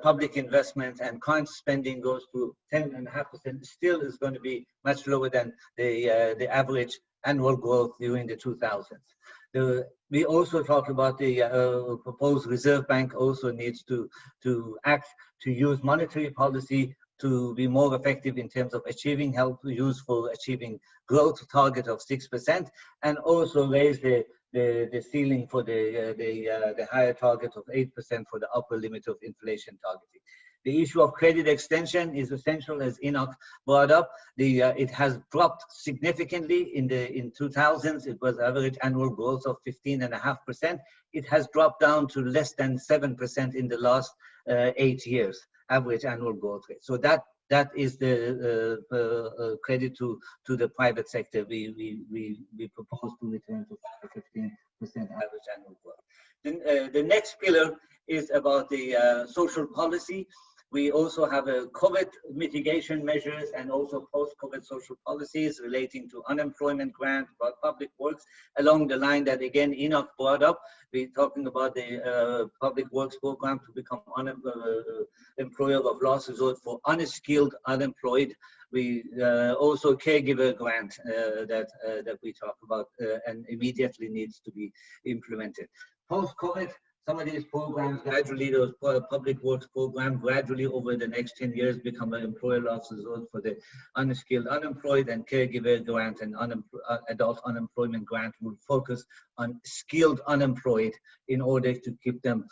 public investment, and current spending goes to 10.5%. Still is going to be much lower than the average annual growth during the 2000s. We also talked about the proposed Reserve Bank also needs to act to use monetary policy to be more effective in terms of achieving achieving growth target of 6%, and also raise the the ceiling for the higher target of 8% for the upper limit of inflation targeting. The issue of credit extension is essential, as Enoch brought up. It has dropped significantly in 2000s. It was average annual growth of 15.5%. It has dropped down to less than 7% in the last 8 years, average annual growth rate. So that is the credit to the private sector. We propose to return to 15% average annual growth. The next pillar is about the social policy. We also have a COVID mitigation measures and also post-COVID social policies relating to unemployment grant, about public works, along the line that again Enoch brought up. We're talking about the public works program to become employer of last resort for unskilled unemployed. We also caregiver grant that we talk about and immediately needs to be implemented. Post-COVID, some of these programs gradually, those public works programs gradually over the next 10 years become an employer last resort for the unskilled unemployed, and caregiver grant and adult unemployment grant will focus on skilled unemployed in order to keep them,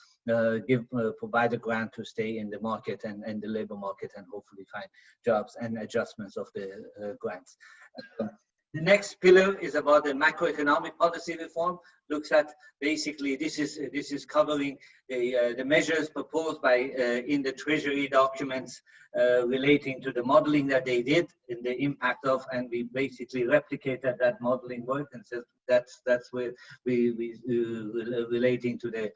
provide a grant to stay in the market and the labor market and hopefully find jobs and adjustments of the grants. The next pillar is about the macroeconomic policy reform. Looks at basically this is covering the measures proposed by in the Treasury documents relating to the modeling that they did in the impact of, and we basically replicated that modeling work and says that's where we relating to the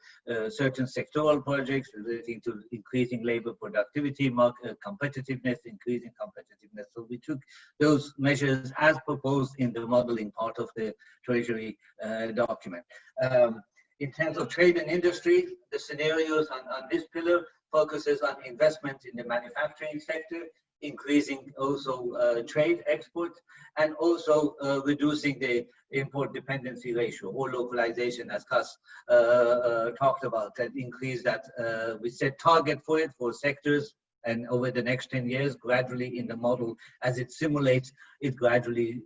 certain sectoral projects relating to increasing labor productivity, market competitiveness, increasing competitiveness. So we took those measures as proposed in the modeling part of the Treasury document. In terms of trade and industry, the scenarios on this pillar focuses on investment in the manufacturing sector, increasing also trade exports, and also reducing the import dependency ratio or localization, as Cas talked about, that increase that we set target for it for sectors, and over the next 10 years, gradually in the model, as it simulates, it gradually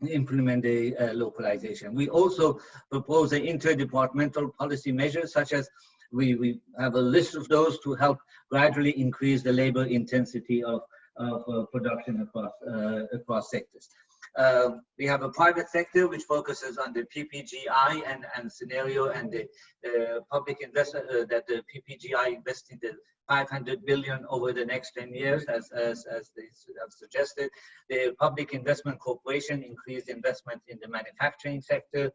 implement the localization. We also propose an interdepartmental policy measures, such as we have a list of those to help gradually increase the labor intensity of production across sectors. We have a private sector which focuses on the PPGI and scenario and the public investment that the PPGI invested the 500 billion over the next 10 years, as they have suggested. The Public Investment Corporation increased investment in the manufacturing sector,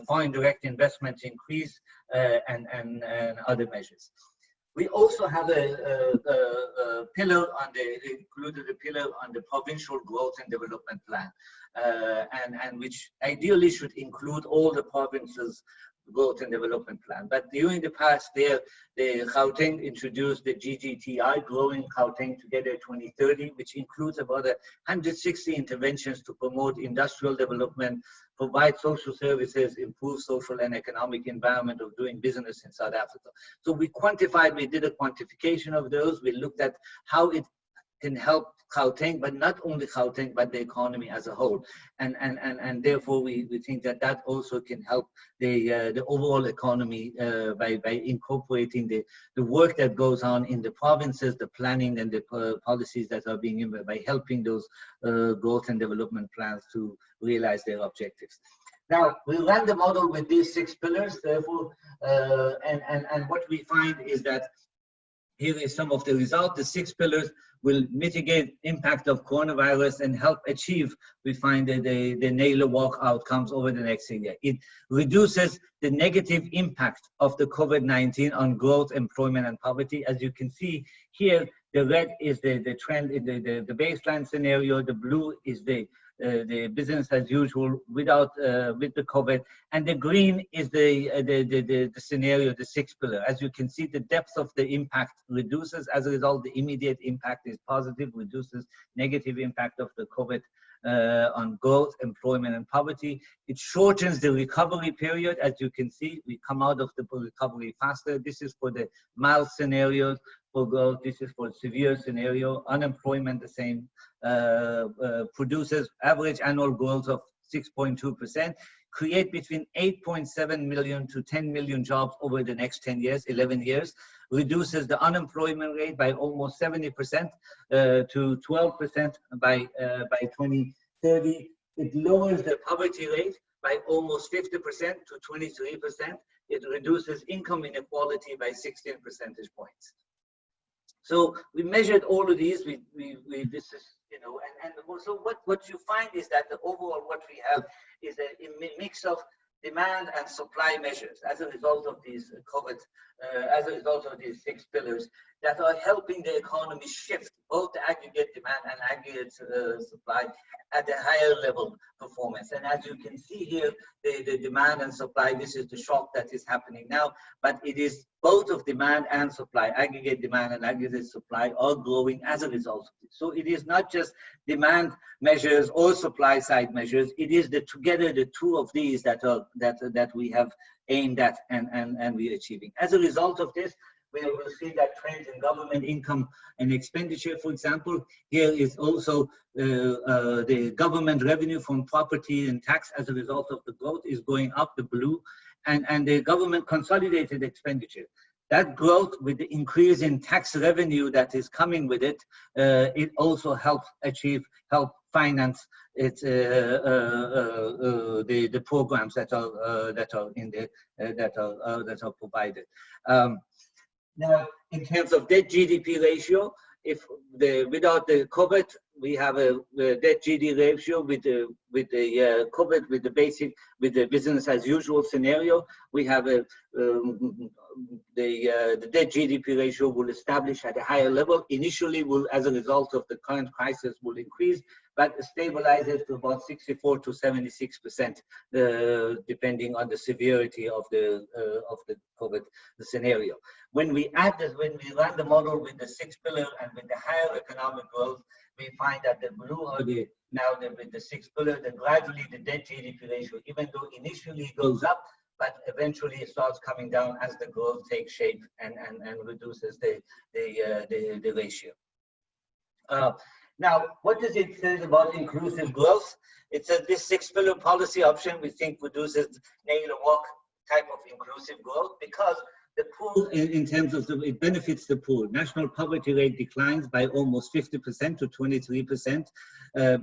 foreign direct investments increase, and other measures. We also have a pillar on included a pillar on the Provincial Growth and Development Plan, and which ideally should include all the provinces' growth and development plan. But during the past year, the Gauteng introduced the GGTI, Growing Gauteng Together 2030, which includes about 160 interventions to promote industrial development, provide social services, improve social and economic environment of doing business in South Africa. So we did a quantification of those. We looked at how it can help Gauteng, but not only Gauteng, but the economy as a whole. And therefore we think that also can help the overall economy by incorporating the work that goes on in the provinces, the planning and the policies that are being implemented, by helping those growth and development plans to realize their objectives. Now, we ran the model with these 6 pillars, therefore, and what we find is that here is some of the results. The 6 pillars will mitigate impact of coronavirus and help achieve, we find, the nail walk outcomes over the next year. It reduces the negative impact of the COVID-19 on growth, employment, and poverty. As you can see here, the red is the trend in the baseline scenario, the blue is the business as usual without with the COVID, and the green is the scenario, the 6th pillar. As you can see, the depth of the impact reduces. As a result, the immediate impact is positive, reduces negative impact of the COVID on growth, employment, and poverty. It shortens the recovery period. As you can see, we come out of the recovery faster. This is for the mild scenarios. For growth, this is for severe scenario. Unemployment, the same, produces average annual growth of 6.2%. create between 8.7 million to 10 million jobs over the next 10 years, 11 years, reduces the unemployment rate by almost 70% to 12% by 2030. It lowers the poverty rate by almost 50% to 23%. It reduces income inequality by 16 percentage points. So we measured all of these. This is, you know, and so what you find is that the overall what we have is a mix of demand and supply measures as a result of these COVID, as a result of these 6 pillars that are helping the economy shift both the aggregate demand and aggregate supply at a higher level performance. And as you can see here, the demand and supply, this is the shock that is happening now, but it is both of demand and supply, aggregate demand and aggregate supply are growing as a result of it. So it is not just demand measures or supply side measures, it is together the two of these that we have aimed at and we are achieving. As a result of this, we will see that trends in government income and expenditure, for example. Here is also the government revenue from property and tax as a result of the growth is going up, the blue, and the government consolidated expenditure. That growth with the increase in tax revenue that is coming with it, it also helps finance it, the programs that are provided. Now, in terms of debt GDP ratio, without the COVID, we have a debt GDP ratio with the COVID, with the business as usual scenario. We have the debt GDP ratio will establish at a higher level. Initially, will as a result of the current crisis will increase, but stabilizes to about 64 to 76%, depending on the severity of the COVID scenario. When we run the model with the 6 pillar and with the higher economic growth, we find that the blue are with the 6 pillar, then gradually the debt GDP ratio, even though initially goes up, but eventually it starts coming down as the growth takes shape and reduces the ratio. Now, what does it say about inclusive growth? It says this 6 pillar policy option we think produces Naylor-Walk type of inclusive growth because the pool, in terms of it benefits the pool. National poverty rate declines by almost 50% to 23%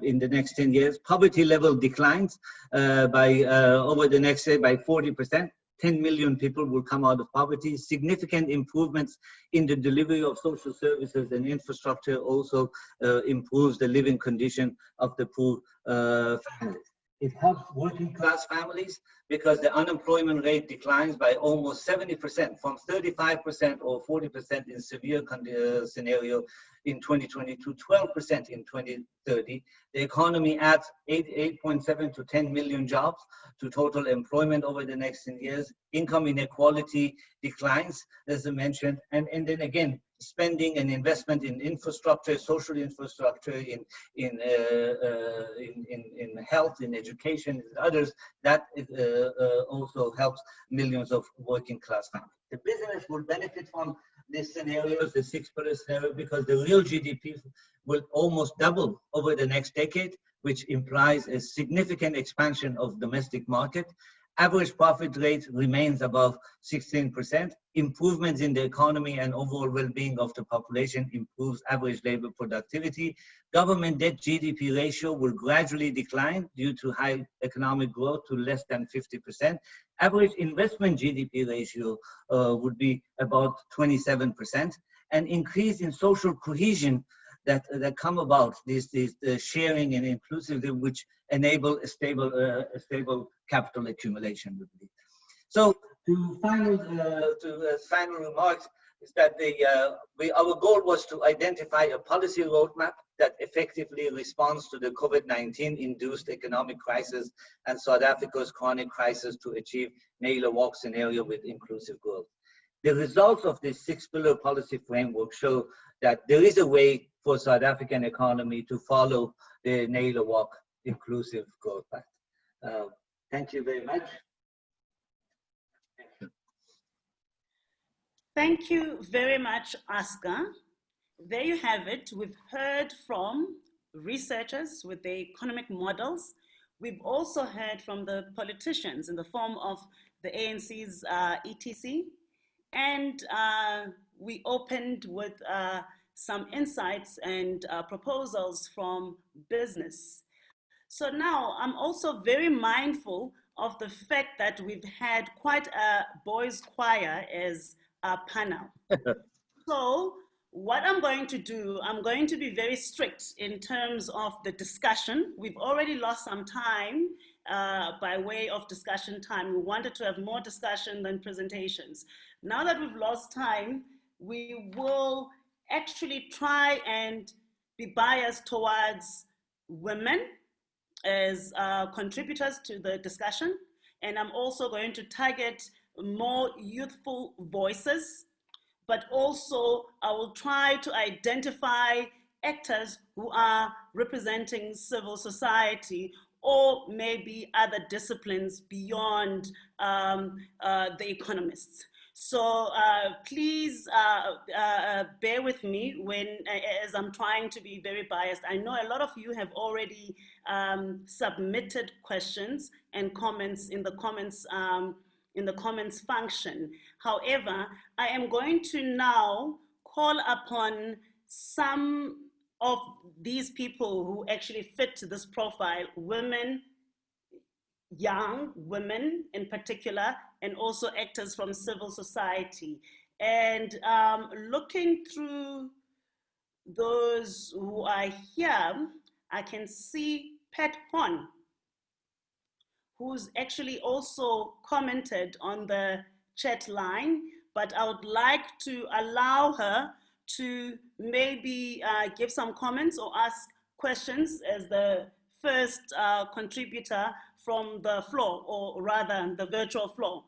in the next 10 years. Poverty level declines over the next year by 40%. 10 million people will come out of poverty. Significant improvements in the delivery of social services and infrastructure also improves the living condition of the poor families. It helps working class families because the unemployment rate declines by almost 70% from 35% or 40% in severe scenario in 2020 to 12% in 2030. The economy adds 8.7 to 10 million jobs to total employment over the next 10 years. Income inequality declines, as I mentioned, and then again, spending and investment in infrastructure, social infrastructure, in health, in education, and others, that also helps millions of working class families. The business will benefit from these scenarios, the 6 pillar scenario, because the real GDP will almost double over the next decade, which implies a significant expansion of domestic market. Average profit rate remains above 16%. Improvements in the economy and overall well-being of the population improves average labor productivity. Government debt GDP ratio will gradually decline due to high economic growth to less than 50%. Average investment GDP ratio would be about 27%. An increase in social cohesion that come about, this sharing and inclusivity, which enable a stable capital accumulation. So final remarks is that our goal was to identify a policy roadmap that effectively responds to the COVID-19 induced economic crisis and South Africa's chronic crisis to achieve Naylor-Walk scenario with inclusive growth. The results of this 6 pillar policy framework show that there is a way for South African economy to follow the Naylor-Walk inclusive growth path. Thank you very much. Thank you very much, Oscar. There you have it. We've heard from researchers with their economic models. We've also heard from the politicians in the form of the ANC's ETC, and we opened with some insights and proposals from business. So now I'm also very mindful of the fact that we've had quite a boys' choir as a panel. So what I'm going to do, I'm going to be very strict in terms of the discussion. We've already lost some time by way of discussion time. We wanted to have more discussion than presentations. Now that we've lost time, we will actually try and be biased towards women as contributors to the discussion. And I'm also going to target more youthful voices, but also I will try to identify actors who are representing civil society or maybe other disciplines beyond the economists. So please bear with me as I'm trying to be very biased. I know a lot of you have already submitted questions and comments in the comments function. However, I am going to now call upon some of these people who actually fit this profile, women, young women in particular, and also actors from civil society. And looking through those who are here, I can see Pat Hon, who's actually also commented on the chat line, but I would like to allow her to maybe give some comments or ask questions as the first contributor from the floor, or rather the virtual floor.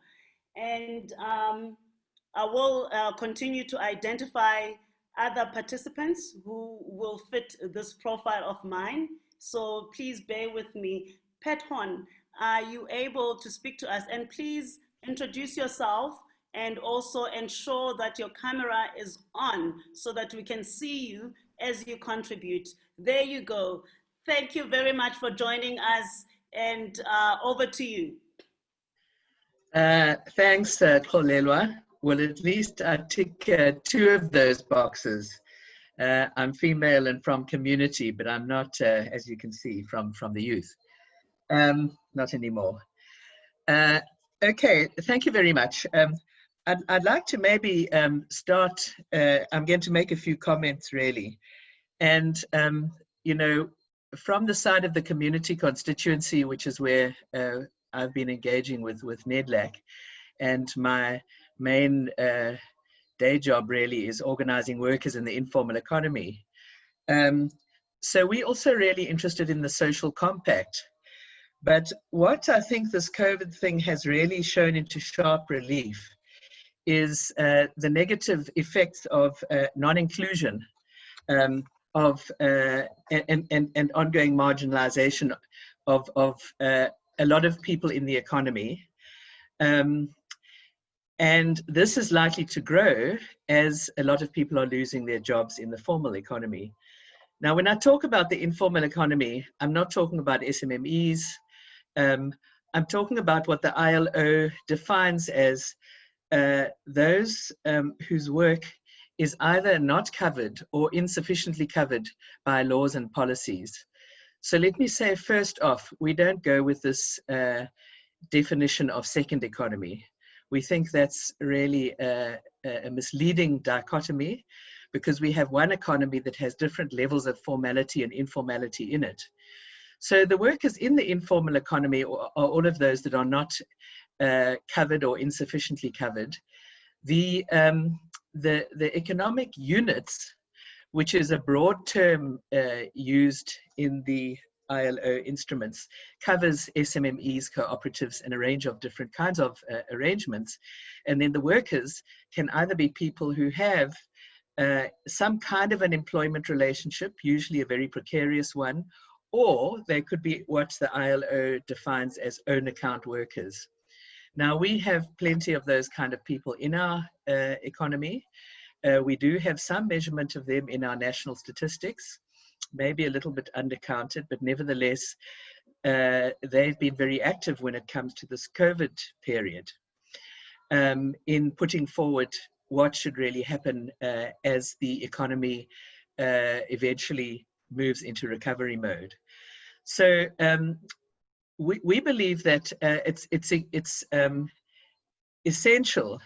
And I will continue to identify other participants who will fit this profile of mine. So please bear with me. Pat Hon, are you able to speak to us? And please introduce yourself and also ensure that your camera is on so that we can see you as you contribute. There you go. Thank you very much for joining us, and over to you. Thanks, Xolelwa. Well, at least I tick 2 of those boxes. I'm female and from community, but I'm not, as you can see, from the youth. Not anymore. Okay, thank you very much. I'd like to maybe start, I'm going to make a few comments really. And, you know, from the side of the community constituency, which is where I've been engaging with NEDLAC, and my main day job really is organizing workers in the informal economy. So we're also really interested in the social compact. But what I think this COVID thing has really shown into sharp relief is the negative effects of non-inclusion, and ongoing marginalization of a lot of people in the economy. And this is likely to grow as a lot of people are losing their jobs in the formal economy. Now, when I talk about the informal economy, I'm not talking about SMMEs. I'm talking about what the ILO defines as those whose work is either not covered or insufficiently covered by laws and policies. So let me say first off, we don't go with this definition of second economy. We think that's really a misleading dichotomy, because we have one economy that has different levels of formality and informality in it. So the workers in the informal economy are all of those that are not covered or insufficiently covered. The economic units, which is a broad term used in the ILO instruments, covers SMMEs, cooperatives, and a range of different kinds of arrangements. And then the workers can either be people who have some kind of an employment relationship, usually a very precarious one, or they could be what the ILO defines as own account workers. Now, we have plenty of those kind of people in our economy. We do have some measurement of them in our national statistics, maybe a little bit undercounted, but nevertheless, they've been very active when it comes to this COVID period in putting forward what should really happen as the economy eventually moves into recovery mode. So we believe that it's essential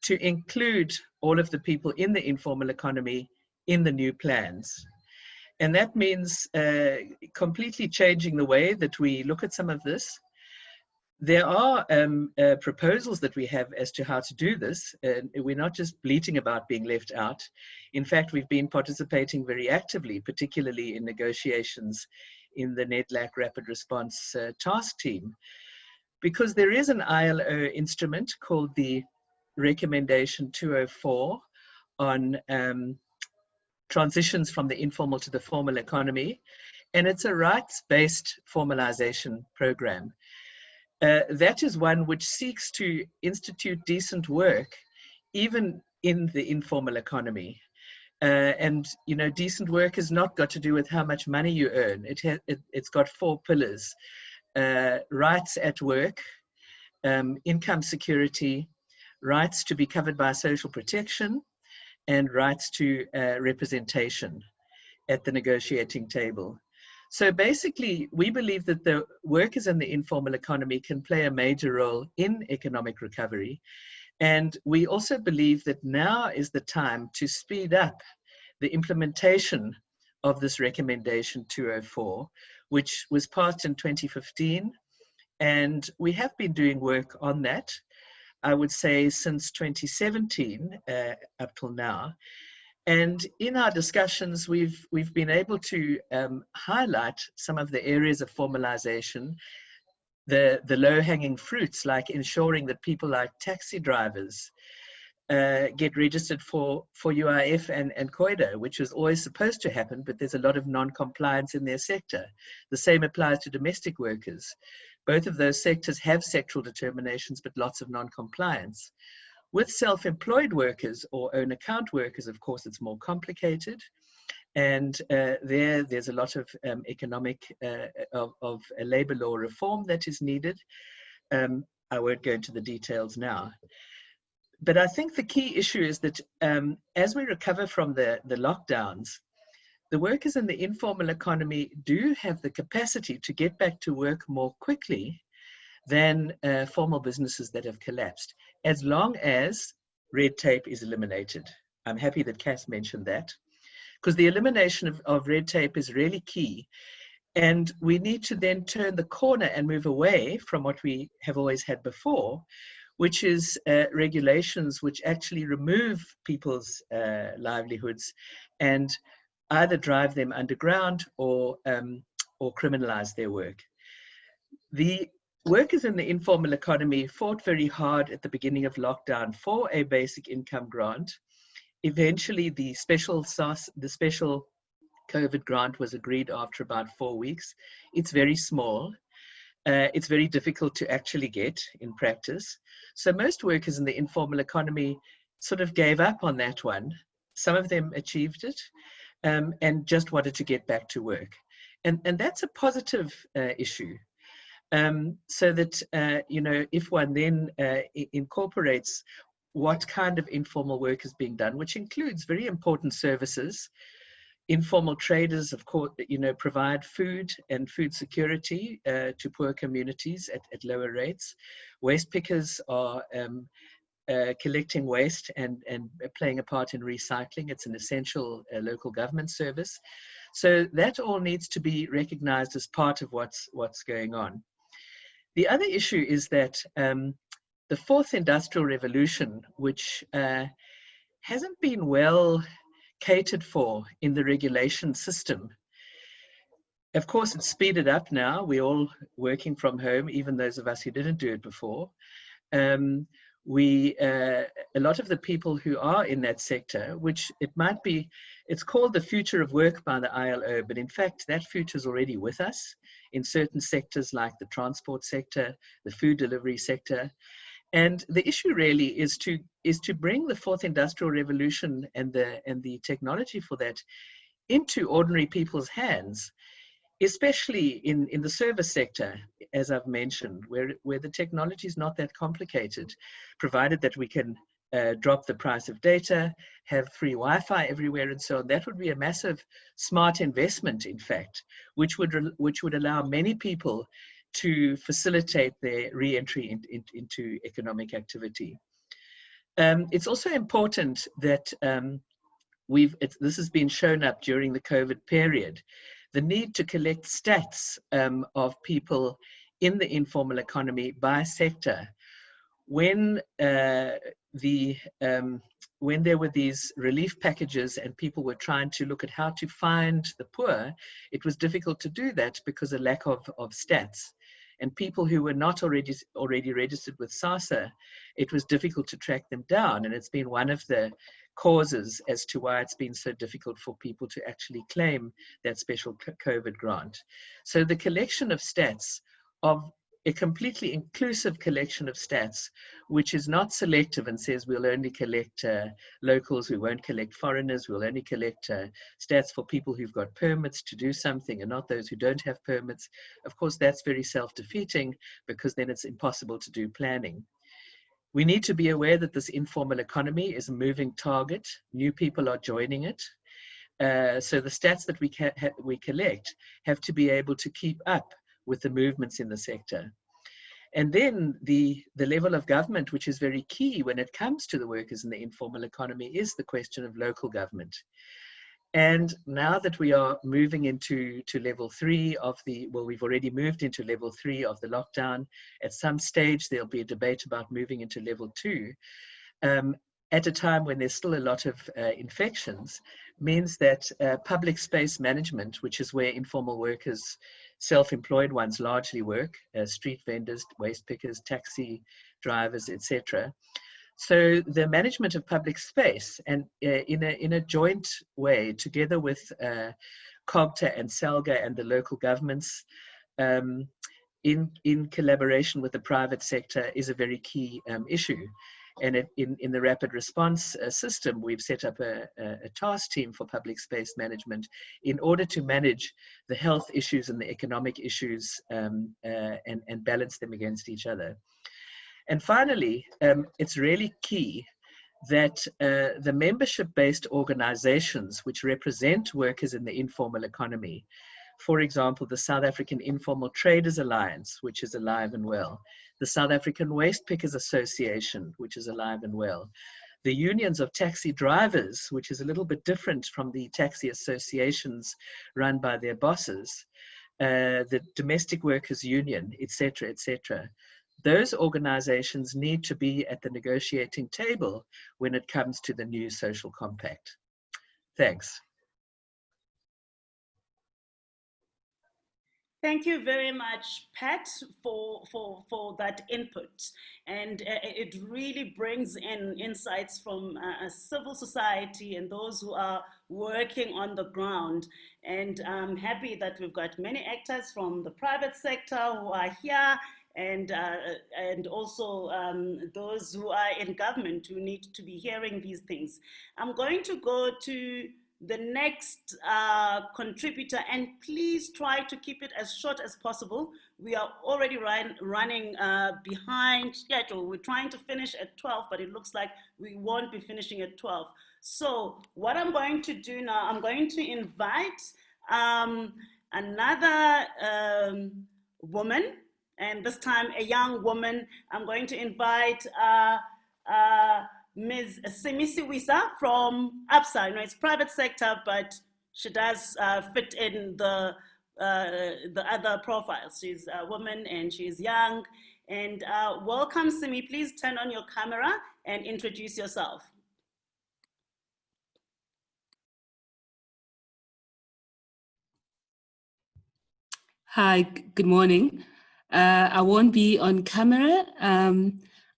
to include all of the people in the informal economy in the new plans. And that means completely changing the way that we look at some of this. There are proposals that we have as to how to do this. We're not just bleating about being left out. In fact, we've been participating very actively, particularly in negotiations in the NEDLAC Rapid Response Task Team, because there is an ILO instrument called the Recommendation 204 on transitions from the informal to the formal economy, and it's a rights-based formalization program. That is one which seeks to institute decent work even in the informal economy. And you know, decent work has not got to do with how much money you earn. It's got 4 pillars: rights at work, income security, rights to be covered by social protection, and rights to representation at the negotiating table. So basically, we believe that the workers in the informal economy can play a major role in economic recovery. And we also believe that now is the time to speed up the implementation of this Recommendation 204, which was passed in 2015. And we have been doing work on that, I would say, since 2017 up till now. And in our discussions, we've been able to highlight some of the areas of formalization, the low-hanging fruits, like ensuring that people like taxi drivers get registered for UIF and COIDA, which was always supposed to happen, but there's a lot of non-compliance in their sector. The same applies to domestic workers. Both of those sectors have sectoral determinations, but lots of non-compliance. With self-employed workers or own account workers, of course, it's more complicated. And there's a lot of economic, of labor law reform that is needed. I won't go into the details now. But I think the key issue is that as we recover from the lockdowns, the workers in the informal economy do have the capacity to get back to work more quickly than formal businesses that have collapsed, as long as red tape is eliminated. I'm happy that Cass mentioned that, because the elimination of red tape is really key. And we need to then turn the corner and move away from what we have always had before, which is regulations which actually remove people's livelihoods and either drive them underground or criminalize their work. The workers in the informal economy fought very hard at the beginning of lockdown for a basic income grant. Eventually, the special COVID grant was agreed after about 4 weeks. It's very small. It's very difficult to actually get in practice. So most workers in the informal economy sort of gave up on that one. Some of them achieved it and just wanted to get back to work. And that's a positive issue. So that, you know, if one then incorporates what kind of informal work is being done, which includes very important services. Informal traders, of course, you know, provide food and food security to poor communities at lower rates. Waste pickers are collecting waste and playing a part in recycling. It's an essential local government service. So that all needs to be recognized as part of what's going on. The other issue is that the fourth industrial revolution, which hasn't been well catered for in the regulation system. Of course, it's speeded up now. We're all working from home, even those of us who didn't do it before. A lot of the people who are in that sector, which it's called the future of work by the ILO, but in fact, that future is already with us in certain sectors like the transport sector, the food delivery sector. And the issue really is to bring the fourth industrial revolution and the technology for that into ordinary people's hands especially in the service sector, as I've mentioned, where the technology is not that complicated, provided that we can drop the price of data, have free Wi-Fi everywhere and so on. That would be a massive smart investment, in fact, which would allow many people to facilitate their re-entry into economic activity. It's also important that this has been shown up during the COVID period, the need to collect stats of people in the informal economy by sector. When when there were these relief packages and people were trying to look at how to find the poor, it was difficult to do that because of lack of stats. And people who were not already registered with SASSA, it was difficult to track them down. And it's been one of the causes as to why it's been so difficult for people to actually claim that special COVID grant. So the collection of stats, of a completely inclusive collection of stats, which is not selective and says we'll only collect locals, we won't collect foreigners, we'll only collect stats for people who've got permits to do something and not those who don't have permits. Of course, that's very self-defeating because then it's impossible to do planning. We need to be aware that this informal economy is a moving target. New people are joining it. So the stats that we collect have to be able to keep up with the movements in the sector. And then the level of government, which is very key when it comes to the workers in the informal economy, is the question of local government. And now that we are moving into level 3 of we've already moved into level 3 of the lockdown. At some stage, there'll be a debate about moving into level 2. At a time when there's still a lot of infections, means that public space management, which is where informal workers, self-employed ones largely work, street vendors, waste pickers, taxi drivers, etc. So the management of public space, and in a joint way, together with COGTA and SALGA and the local governments, in collaboration with the private sector, is a very key issue. And in the rapid response system, we've set up a task team for public space management in order to manage the health issues and the economic issues and balance them against each other. And finally, it's really key that the membership-based organizations which represent workers in the informal economy, for example, the South African Informal Traders Alliance, which is alive and well, the South African Waste Pickers Association, which is alive and well, the unions of taxi drivers, which is a little bit different from the taxi associations run by their bosses, the Domestic Workers Union, etc., etc. Those organizations need to be at the negotiating table when it comes to the new social compact. Thanks. Thank you very much, Pat, for that input. And it really brings in insights from civil society and those who are working on the ground. And I'm happy that we've got many actors from the private sector who are here, and also those who are in government who need to be hearing these things. I'm going to go to the next contributor, and please try to keep it as short as possible. We are already running behind schedule. We're trying to finish at 12, but it looks like we won't be finishing at 12. So what I'm going to do now, I'm going to invite another woman, and this time a young woman. I'm going to invite Ms. Simisiwisa from ABSA. I know it's private sector, but she does fit in the other profiles. She's a woman and she's young. And welcome, Simi. Please turn on your camera and introduce yourself. Hi, good morning. I won't be on camera.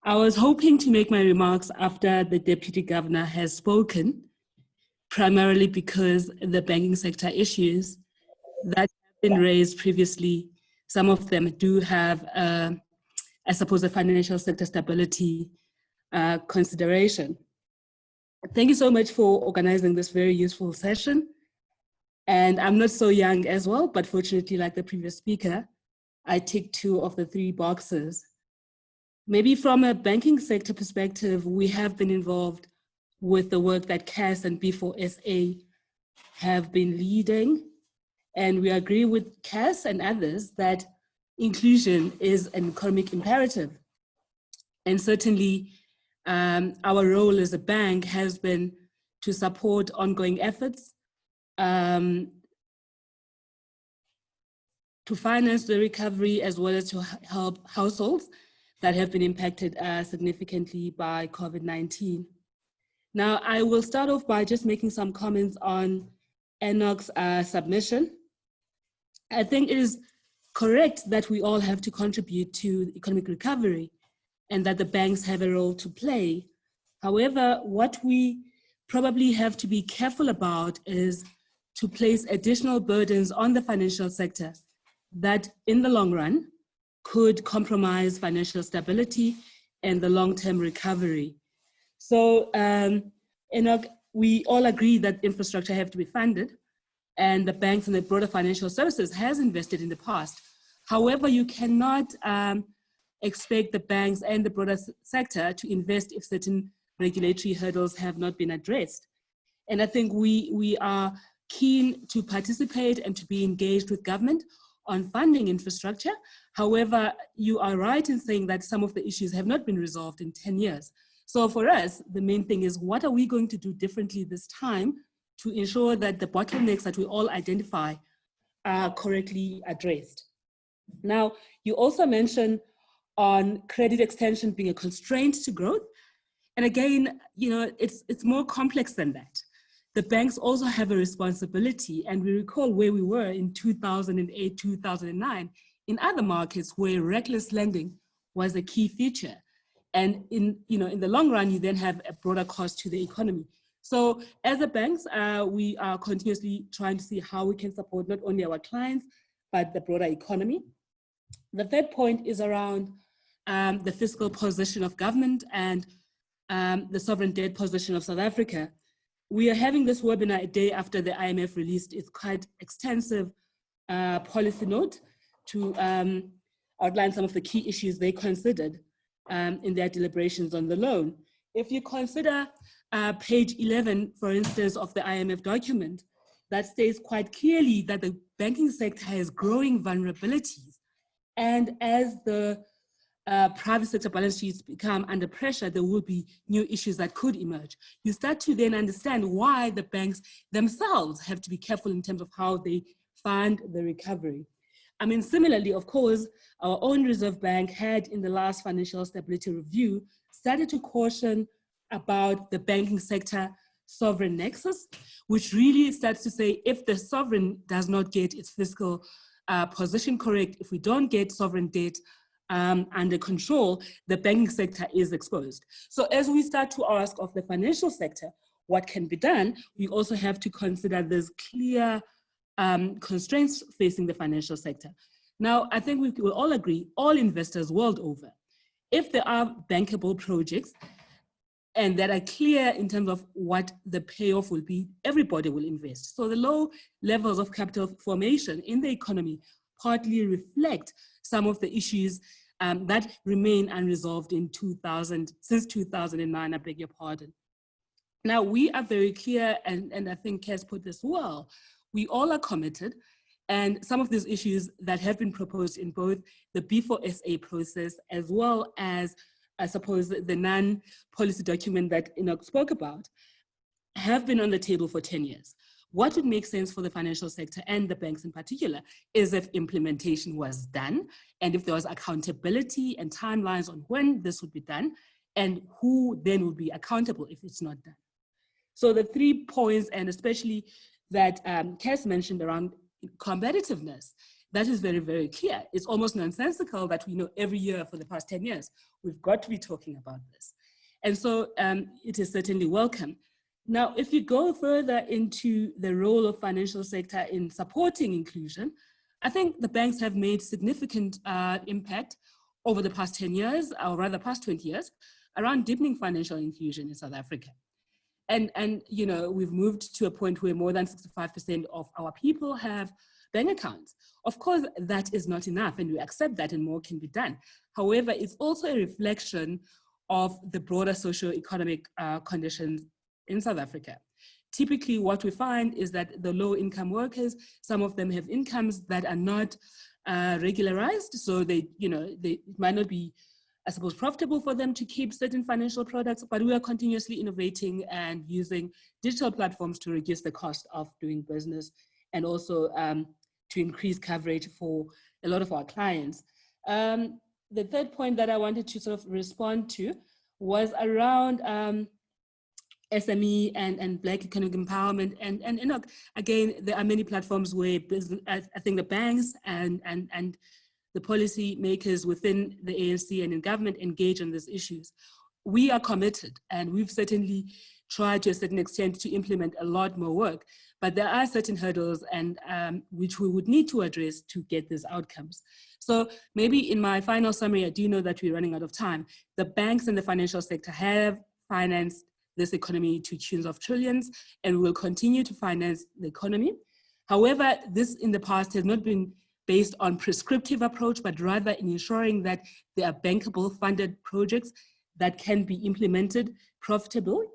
I was hoping to make my remarks after the Deputy Governor has spoken, primarily because the banking sector issues that have been raised previously, some of them do have, I suppose, a financial sector stability consideration. Thank you so much for organizing this very useful session. And I'm not so young as well, but fortunately, like the previous speaker, I tick 2 of the 3 boxes. Maybe from a banking sector perspective, we have been involved with the work that CAS and B4SA have been leading. And we agree with CAS and others that inclusion is an economic imperative. And certainly our role as a bank has been to support ongoing efforts to finance the recovery, as well as to help households that have been impacted significantly by COVID-19. Now, I will start off by just making some comments on Enoch's submission. I think it is correct that we all have to contribute to economic recovery and that the banks have a role to play. However, what we probably have to be careful about is to place additional burdens on the financial sector that in the long run could compromise financial stability and the long-term recovery. So, Enoch, we all agree that infrastructure have to be funded, and the banks and the broader financial services has invested in the past. However, you cannot expect the banks and the broader sector to invest if certain regulatory hurdles have not been addressed. And I think we are keen to participate and to be engaged with government on funding infrastructure. However, you are right in saying that some of the issues have not been resolved in 10 years. So for us, the main thing is, what are we going to do differently this time to ensure that the bottlenecks that we all identify are correctly addressed? Now, you also mentioned on credit extension being a constraint to growth. And again, it's more complex than that. The banks also have a responsibility, and we recall where we were in 2008, 2009, in other markets where reckless lending was a key feature. And in the long run, you then have a broader cost to the economy. So as a banks, we are continuously trying to see how we can support not only our clients, but the broader economy. The third point is around the fiscal position of government and the sovereign debt position of South Africa. We are having this webinar a day after the IMF released its quite extensive policy note to outline some of the key issues they considered in their deliberations on the loan. If you consider page 11, for instance, of the IMF document, that states quite clearly that the banking sector has growing vulnerabilities. And as the private sector balance sheets become under pressure, there will be new issues that could emerge. You start to then understand why the banks themselves have to be careful in terms of how they fund the recovery. I mean, similarly, of course, our own Reserve Bank had in the last financial stability review started to caution about the banking sector sovereign nexus, which really starts to say if the sovereign does not get its fiscal position correct, if we don't get sovereign debt under control, the banking sector is exposed. So as we start to ask of the financial sector what can be done, we also have to consider there's clear constraints facing the financial sector. Now, I think we will all agree, all investors world over, if there are bankable projects and that are clear in terms of what the payoff will be, everybody will invest. So the low levels of capital formation in the economy partly reflect some of the issues that remain unresolved since 2009, I beg your pardon. Now, we are very clear, and I think Kes put this well, we all are committed, and some of these issues that have been proposed in both the B4SA process as well as, I suppose, the non-policy document that Enoch spoke about, have been on the table for 10 years. What would make sense for the financial sector and the banks in particular is if implementation was done, and if there was accountability and timelines on when this would be done, and who then would be accountable if it's not done. So the 3 points, and especially that Kes mentioned around competitiveness, that is very, very clear. It's almost nonsensical that we know every year for the past 10 years, we've got to be talking about this. And so it is certainly welcome. Now, if you go further into the role of financial sector in supporting inclusion, I think the banks have made significant impact over the past 10 years, or rather past 20 years, around deepening financial inclusion in South Africa. And you know, we've moved to a point where more than 65% of our people have bank accounts. Of course, that is not enough, and we accept that, and more can be done. However, it's also a reflection of the broader socio-economic conditions in South Africa. Typically, what we find is that the low-income workers, some of them have incomes that are not regularized, so they it might not be, I suppose, profitable for them to keep certain financial products, but we are continuously innovating and using digital platforms to reduce the cost of doing business, and also to increase coverage for a lot of our clients. The third point that I wanted to sort of respond to was around SME and Black economic empowerment. And you know, again, there are many platforms where business, I think the banks and the policy makers within the ANC and in government engage on these issues. We are committed, and we've certainly tried to a certain extent to implement a lot more work, but there are certain hurdles and which we would need to address to get these outcomes. So maybe in my final summary, I do know that we're running out of time. The banks and the financial sector have financed this economy to tunes of trillions, and we will continue to finance the economy. However, this in the past has not been based on prescriptive approach, but rather in ensuring that there are bankable funded projects that can be implemented profitably.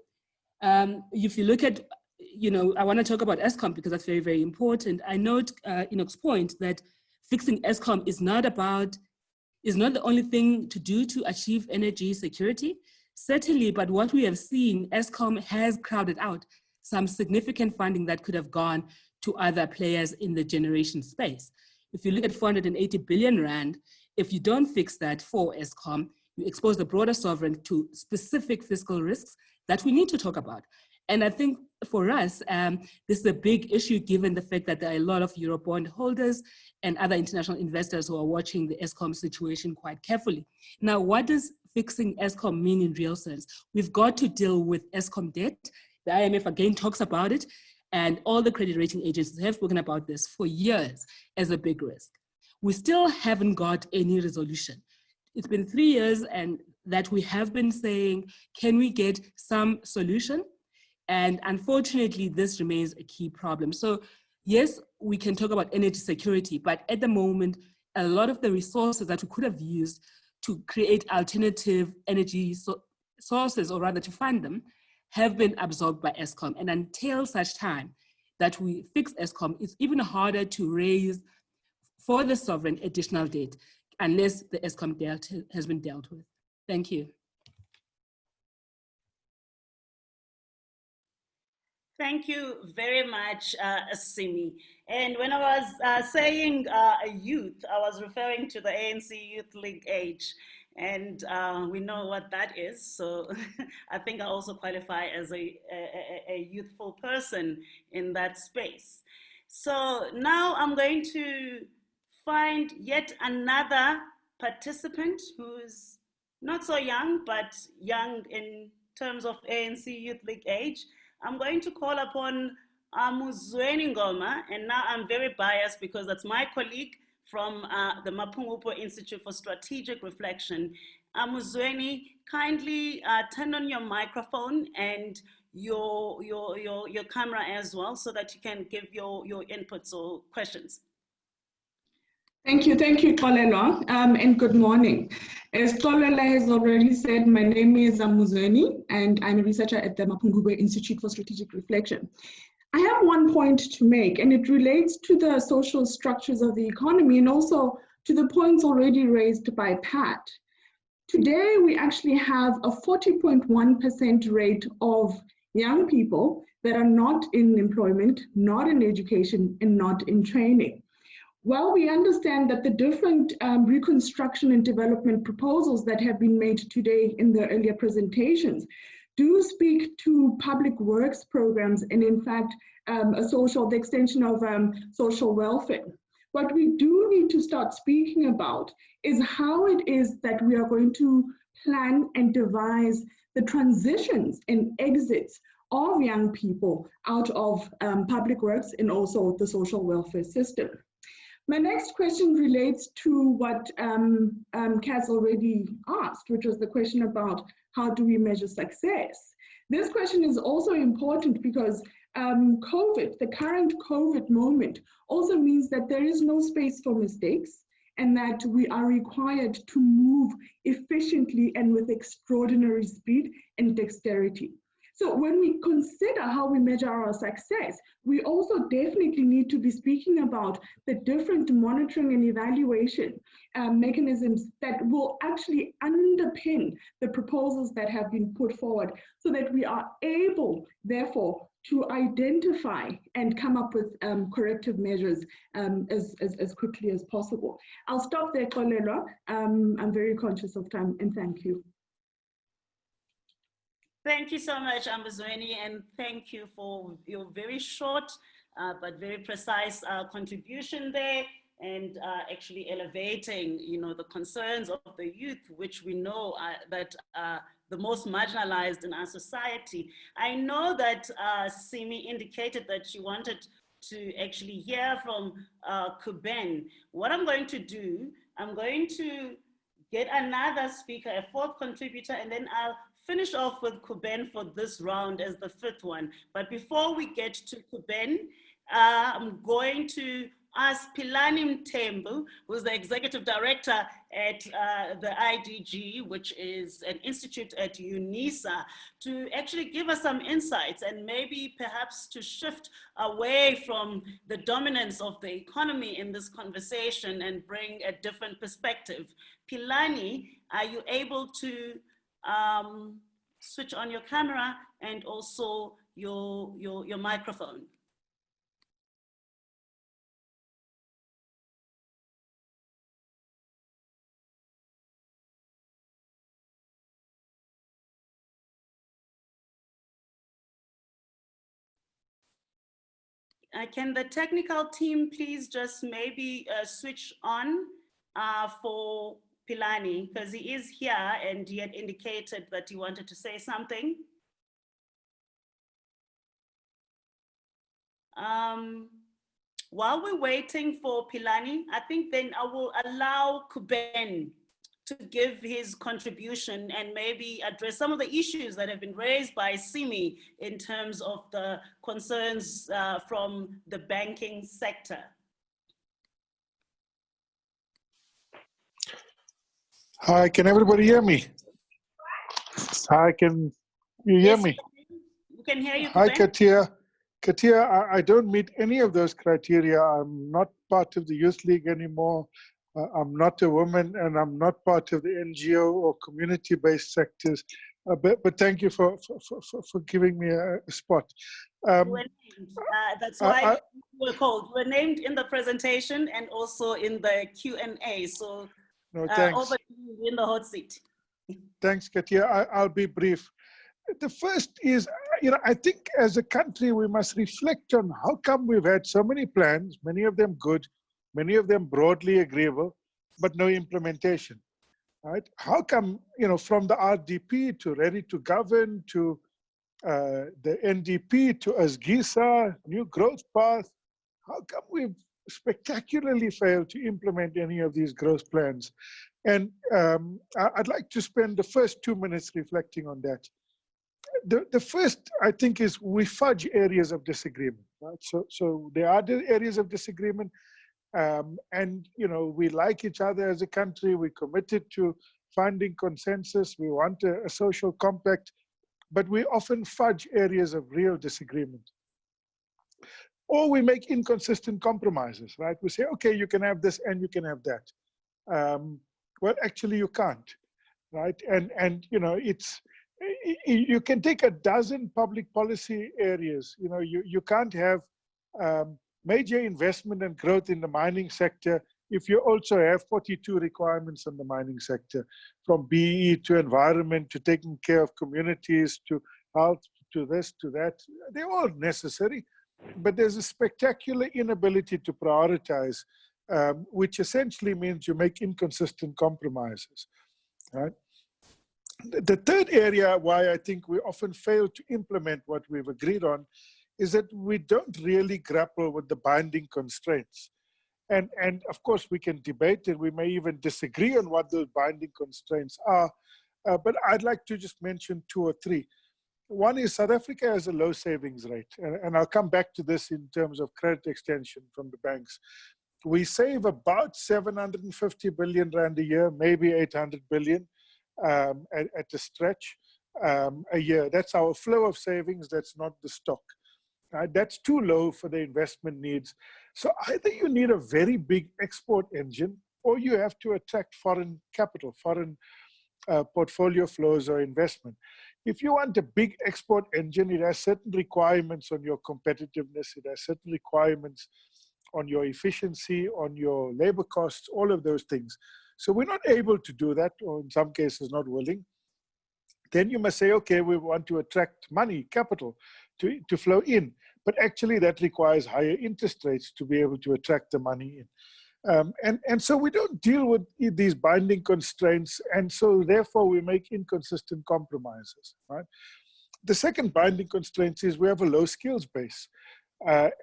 If you look at, you know, I want to talk about Eskom because that's very, very important. I note Enoch's point that fixing Eskom is not the only thing to do to achieve energy security, certainly, but what we have seen, Eskom has crowded out some significant funding that could have gone to other players in the generation space. If you look at 480 billion Rand, if you don't fix that for Eskom, you expose the broader sovereign to specific fiscal risks that we need to talk about. And I think for us, this is a big issue given the fact that there are a lot of Eurobond holders and other international investors who are watching the Eskom situation quite carefully. Now, what does fixing Eskom mean in real sense? We've got to deal with Eskom debt. The IMF again talks about it, and all the credit rating agencies have spoken about this for years as a big risk. We still haven't got any resolution. It's been 3 years and that we have been saying, can we get some solution? And unfortunately, this remains a key problem. So yes, we can talk about energy security, but at the moment, a lot of the resources that we could have used to create alternative energy sources, or rather to fund them, have been absorbed by Eskom. And until such time that we fix Eskom, it's even harder to raise for the sovereign additional debt unless the Eskom debt has been dealt with. Thank you. Thank you very much, Simi. And when I was saying youth, I was referring to the ANC Youth League age. And we know what that is. So I think I also qualify as a youthful person in that space. So now I'm going to find yet another participant who's not so young, but young in terms of ANC Youth League age. I'm going to call upon Muzweni Ngoma, and now I'm very biased because that's my colleague from the Mapungupo Institute for Strategic Reflection. Muzweni, kindly turn on your microphone and your camera as well so that you can give your inputs or questions. Thank you, Xolelwa, and good morning. As Xolelwa has already said, my name is Muzweni, and I'm a researcher at the Mapungupo Institute for Strategic Reflection. I have one point to make, and it relates to the social structures of the economy and also to the points already raised by Pat. Today, we actually have a 40.1% rate of young people that are not in employment, not in education, and not in training. While we understand that the different reconstruction and development proposals that have been made today in the earlier presentations do speak to public works programs and in fact, the extension of social welfare. What we do need to start speaking about is how it is that we are going to plan and devise the transitions and exits of young people out of public works and also the social welfare system. My next question relates to what Kaz already asked, which was the question about how do we measure success? This question is also important because COVID, the current COVID moment, also means that there is no space for mistakes and that we are required to move efficiently and with extraordinary speed and dexterity. So when we consider how we measure our success, we also definitely need to be speaking about the different monitoring and evaluation mechanisms that will actually underpin the proposals that have been put forward so that we are able, therefore, to identify and come up with corrective measures as quickly as possible. I'll stop there, Kolelwa. I'm very conscious of time, and thank you. Thank you so much, Ambuzweni, and thank you for your very short but very precise contribution there, and actually elevating, the concerns of the youth, which we know that are the most marginalized in our society. I know that Simi indicated that she wanted to actually hear from Kuben. What I'm going to do, I'm going to get another speaker, a fourth contributor, and then I'll finish off with Kuben for this round as the fifth one. But before we get to Kuben, I'm going to ask Philani Mthembu, who's the executive director at the IDG, which is an institute at UNISA, to actually give us some insights and maybe perhaps to shift away from the dominance of the economy in this conversation and bring a different perspective. Philani, are you able to switch on your camera and also your microphone? Can the technical team please just maybe switch on for Philani, because he is here and he had indicated that he wanted to say something. While we're waiting for Philani, I think then I will allow Kuben to give his contribution and maybe address some of the issues that have been raised by Simi in terms of the concerns from the banking sector. Hi, can everybody hear me? Hi, can you hear me? We can hear you, Hi, Kuben. Katia. Katia, I don't meet any of those criteria. I'm not part of the Youth League anymore. I'm not a woman, and I'm not part of the NGO or community-based sectors. But thank you for giving me a spot. That's why you were called. You were named in the presentation and also in the Q&A. So no, thanks. over to you in the hot seat. Thanks, Katia. I'll be brief. The first is, I think as a country, we must reflect on how come we've had so many plans, many of them good, many of them broadly agreeable, but no implementation, right? How come, from the RDP to Ready to Govern to the NDP to ASGISA, New Growth Path, how come we've spectacularly failed to implement any of these growth plans? And I'd like to spend the first 2 minutes reflecting on that. The first, I think, is we fudge areas of disagreement, right? So there are areas of disagreement, and we like each other as a country. We're committed to finding consensus. We want a social compact, but we often fudge areas of real disagreement. Or we make inconsistent compromises, right? We say, okay, you can have this and you can have that. Well, actually, you can't, right? And it's, you can take a dozen public policy areas. You can't have major investment and growth in the mining sector if you also have 42 requirements on the mining sector, from BE to environment to taking care of communities to health to this to that. They're all necessary, but there's a spectacular inability to prioritize, which essentially means you make inconsistent compromises, right? The third area why I think we often fail to implement what we've agreed on is that we don't really grapple with the binding constraints. And of course, we can debate and we may even disagree on what those binding constraints are, but I'd like to just mention 2 or 3. One is South Africa has a low savings rate. And I'll come back to this in terms of credit extension from the banks. We save about 750 billion Rand a year, maybe 800 billion at a stretch a year. That's our flow of savings. That's not the stock. That's too low for the investment needs. So either you need a very big export engine, or you have to attract foreign capital, foreign portfolio flows or investment. If you want a big export engine, it has certain requirements on your competitiveness. It has certain requirements on your efficiency, on your labor costs, all of those things. So we're not able to do that, or in some cases not willing. Then you must say, okay, we want to attract money, capital to flow in. But actually that requires higher interest rates to be able to attract the money in. And so we don't deal with these binding constraints, and so therefore we make inconsistent compromises, right? The second binding constraint is we have a low skills base,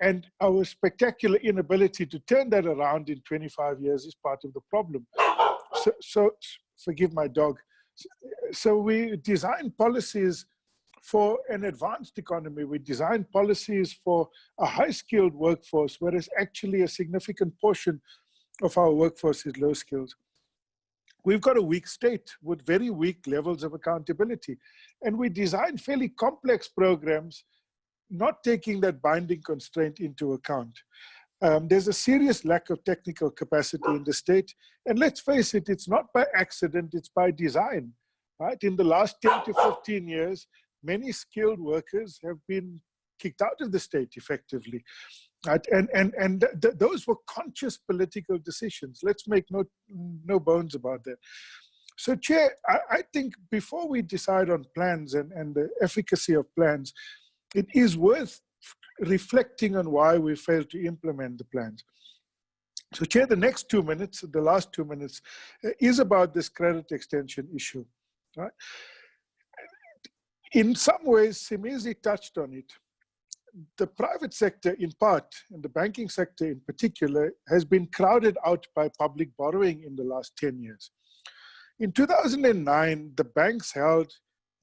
and our spectacular inability to turn that around in 25 years is part of the problem. So forgive my dog. So we design policies for an advanced economy. We design policies for a high-skilled workforce, whereas actually a significant portion of our workforce is low skills. We've got a weak state with very weak levels of accountability. And we design fairly complex programs, not taking that binding constraint into account. There's a serious lack of technical capacity in the state. And let's face it, it's not by accident, it's by design. Right? In the last 10 to 15 years, many skilled workers have been kicked out of the state effectively. Right? And those were conscious political decisions. Let's make no bones about that. So, Chair, I think before we decide on plans and the efficacy of plans, it is worth reflecting on why we failed to implement the plans. So, Chair, the next 2 minutes, the last 2 minutes, is about this credit extension issue. Right? In some ways, Simizi touched on it. The private sector in part, and the banking sector in particular, has been crowded out by public borrowing in the last 10 years. In 2009, the banks held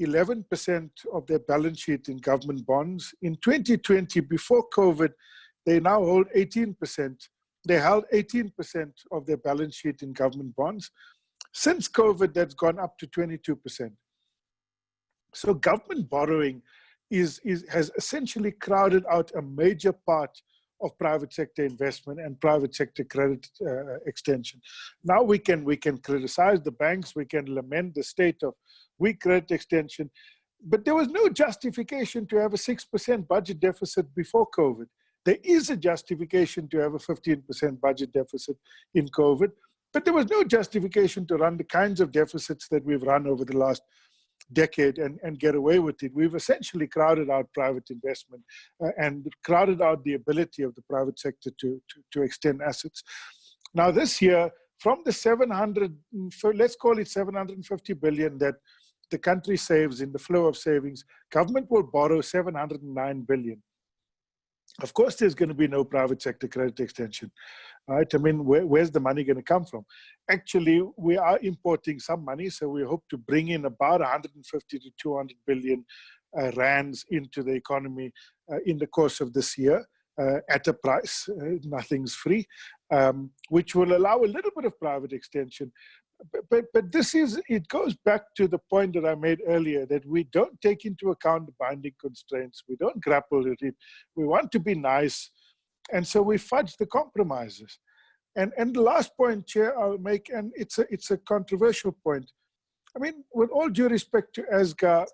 11% of their balance sheet in government bonds. In 2020, before COVID, they now hold 18%. They held 18% of their balance sheet in government bonds. Since COVID, that's gone up to 22%. So government borrowing has essentially crowded out a major part of private sector investment and private sector credit extension. Now we can criticize the banks, we can lament the state of weak credit extension, but there was no justification to have a 6% budget deficit before COVID. There is a justification to have a 15% budget deficit in COVID, but there was no justification to run the kinds of deficits that we've run over the last decade and get away with it. We've essentially crowded out private investment and crowded out the ability of the private sector to extend assets. Now this year, from the let's call it 750 billion that the country saves in the flow of savings, government will borrow 709 billion. Of course, there's going to be no private sector credit extension, right? I mean, where's the money going to come from? Actually, we are importing some money, so we hope to bring in about 150 to 200 billion rands into the economy in the course of this year at a price. Nothing's free, which will allow a little bit of private extension. But it goes back to the point that I made earlier, that we don't take into account the binding constraints. We don't grapple with it. We want to be nice. And so we fudge the compromises. And the last point, Chair, I'll make, and it's a controversial point. I mean, with all due respect to ASGA,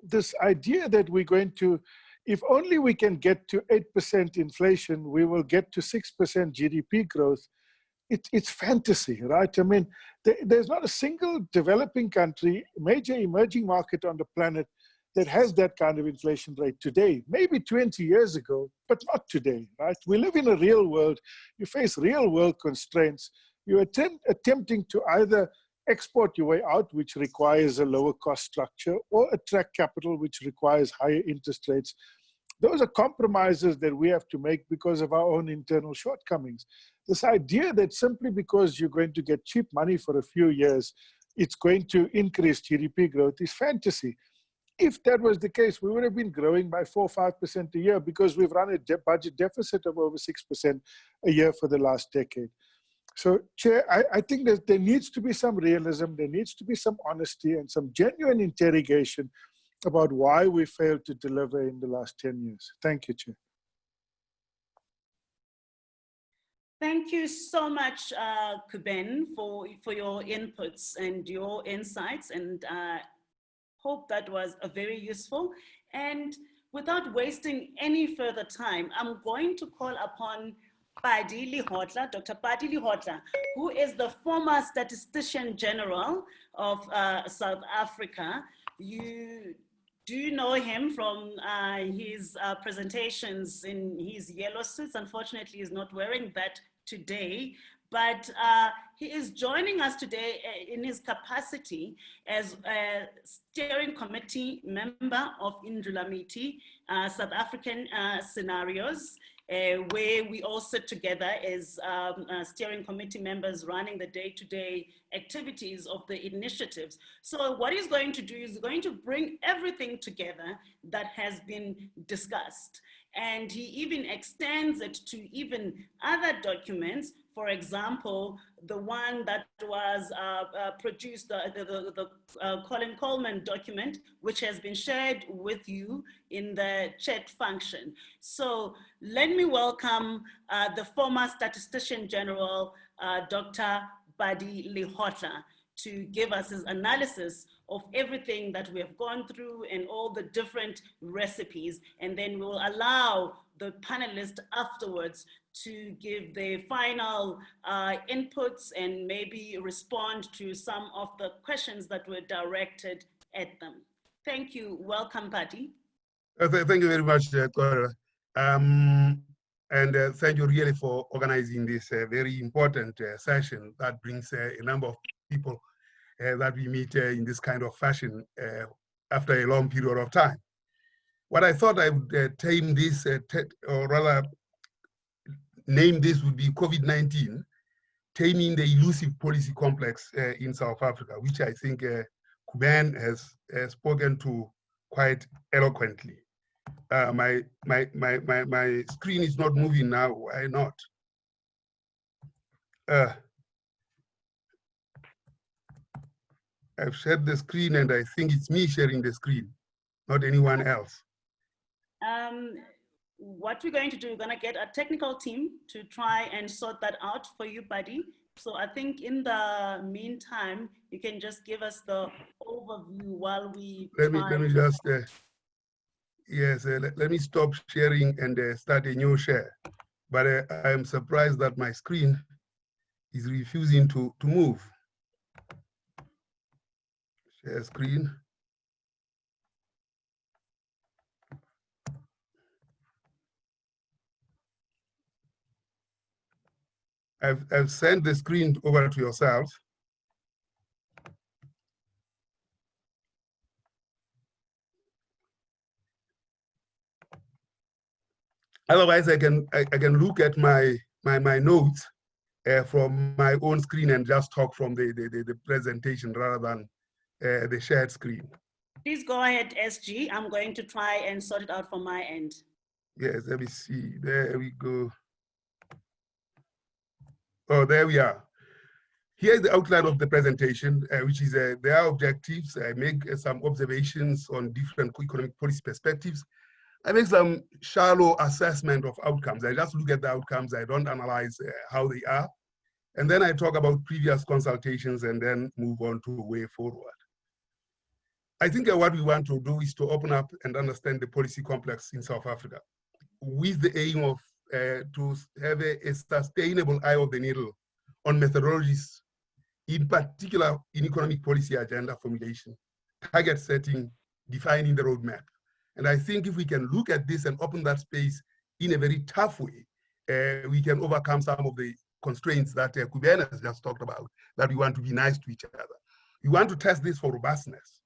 this idea that we're going to, if only we can get to 8% inflation, we will get to 6% GDP growth. It's fantasy, right? I mean, there's not a single developing country, major emerging market on the planet that has that kind of inflation rate today. Maybe 20 years ago, but not today, right? We live in a real world. You face real world constraints. You're attempting to either export your way out, which requires a lower cost structure, or attract capital, which requires higher interest rates. Those are compromises that we have to make because of our own internal shortcomings. This idea that simply because you're going to get cheap money for a few years, it's going to increase GDP growth is fantasy. if that was the case, we would have been growing by 4 or 5% a year, because we've run a budget deficit of over 6% a year for the last decade. So, Chair, I think that there needs to be some realism, there needs to be some honesty and some genuine interrogation about why we failed to deliver in the last 10 years. Thank you, Chair. Thank you so much, Kuben, for your inputs and your insights, and hope that was very useful. And without wasting any further time, I'm going to call upon Padi Lihotla, Dr. Padi Lihotla, who is the former Statistician General of South Africa. You do know him from his presentations in his yellow suits. Unfortunately, he's not wearing that today, but he is joining us today in his capacity as a steering committee member of Indlulamithi, South African scenarios, where we all sit together as steering committee members running the day-to-day activities of the initiatives. So what he's going to do is going to bring everything together that has been discussed. And he even extends it to even other documents. For example, the one that was produced, the Colin Coleman document, which has been shared with you in the chat function. So let me welcome the former Statistician General, Dr. Padi Lihotla, to give us his analysis of everything that we have gone through and all the different recipes. And then we'll allow the panelists afterwards to give their final inputs and maybe respond to some of the questions that were directed at them. Thank you. Welcome, Padi. Thank you very much, Cora. And thank you really for organizing this very important session that brings a number of people that we meet in this kind of fashion after a long period of time. What I thought I would tame this, or rather name this, would be COVID-19, taming the elusive policy complex in South Africa, which I think Kuben has spoken to quite eloquently. My screen is not moving now. Why not? I've shared the screen, and I think it's me sharing the screen, not anyone else. What we're going to do, we're going to get a technical team to try and sort that out for you, Buddy. So I think in the meantime, you can just give us the overview while we let me just let me stop sharing and start a new share. But I am surprised that my screen is refusing to move. Share screen. I've sent the screen over to yourself. Otherwise, I can look at my notes from my own screen and just talk from the presentation rather than the shared screen. Please go ahead, SG. I'm going to try and sort it out from my end. Yes, let me see. There we go. Oh, there we are. Here's the outline of the presentation, which is their objectives. I make some observations on different economic policy perspectives. I make some shallow assessment of outcomes. I just look at the outcomes. I don't analyze how they are. And then I talk about previous consultations and then move on to a way forward. I think what we want to do is to open up and understand the policy complex in South Africa with the aim of to have a sustainable eye of the needle on methodologies, in particular in economic policy agenda formulation, target setting, defining the roadmap. And I think if we can look at this and open that space in a very tough way, we can overcome some of the constraints that Kuben has just talked about, that we want to be nice to each other. We want to test this for robustness.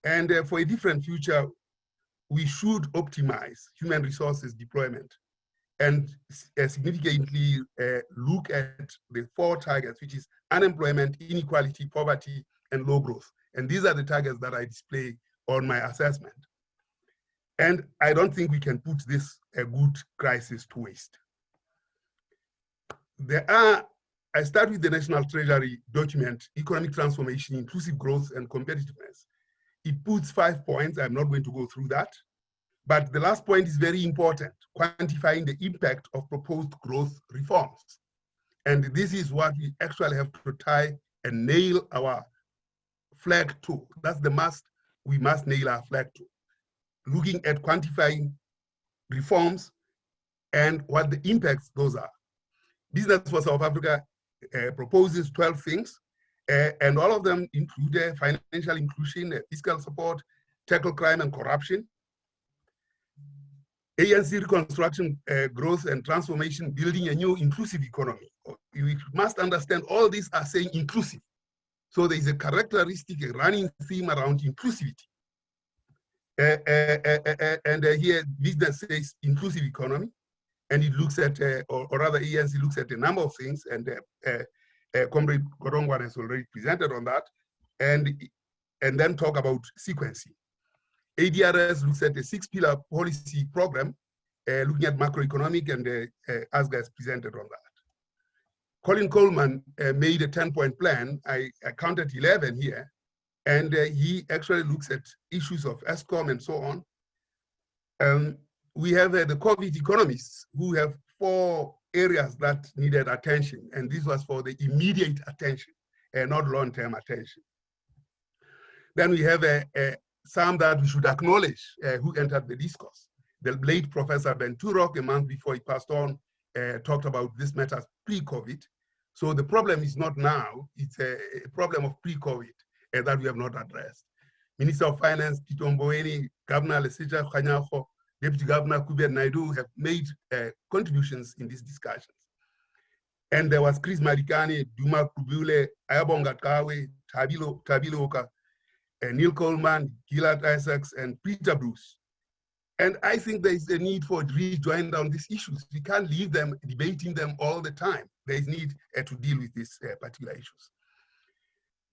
And for a different future, we should optimize human resources deployment and significantly look at the 4 targets, which is unemployment, inequality, poverty, and low growth. And these are the targets that I display on my assessment. And I don't think we can put this a good crisis to waste. I start with the National Treasury document, Economic Transformation, Inclusive Growth and Competitiveness. It puts 5 points. I'm not going to go through that. But the last point is very important, quantifying the impact of proposed growth reforms. And this is what we actually have to tie and nail our flag to. That's the must, we must nail our flag to. Looking at quantifying reforms and what the impacts those are. Business for South Africa proposes 12 things, and all of them include financial inclusion, fiscal support, tackle crime and corruption, ANC reconstruction, growth and transformation, building a new inclusive economy. We must understand all these are saying inclusive. So there is a characteristic, a running theme around inclusivity. And here business says inclusive economy, and it looks at, or rather ANC looks at a number of things, and Comrade Korongwan has already presented on that, and then talk about sequencing. ADRS looks at a 6-pillar policy program, looking at macroeconomic, and Asga has presented on that. Colin Coleman made a 10-point plan. I counted 11 here, and he actually looks at issues of ESCOM and so on. We have the COVID economists who have 4 areas that needed attention, and this was for the immediate attention and not long-term attention. Then we have some that we should acknowledge who entered the discourse. The late Professor Ben Turok, a month before he passed on, talked about this matter pre-COVID. So the problem is not now, it's a problem of pre-COVID that we have not addressed. Minister of Finance, Tito Mboweni, Governor Lesija Khanyaho, Deputy Governor Kubier Naidu have made contributions in these discussions. And there was Chris Marikani, Duma Kubule, Ayabonga Kawe, Tabilo Oka, Neil Coleman, Gilad Isaacs, and Peter Bruce. And I think there is a need for rejoin on these issues. We can't leave them debating them all the time. There is need to deal with these particular issues.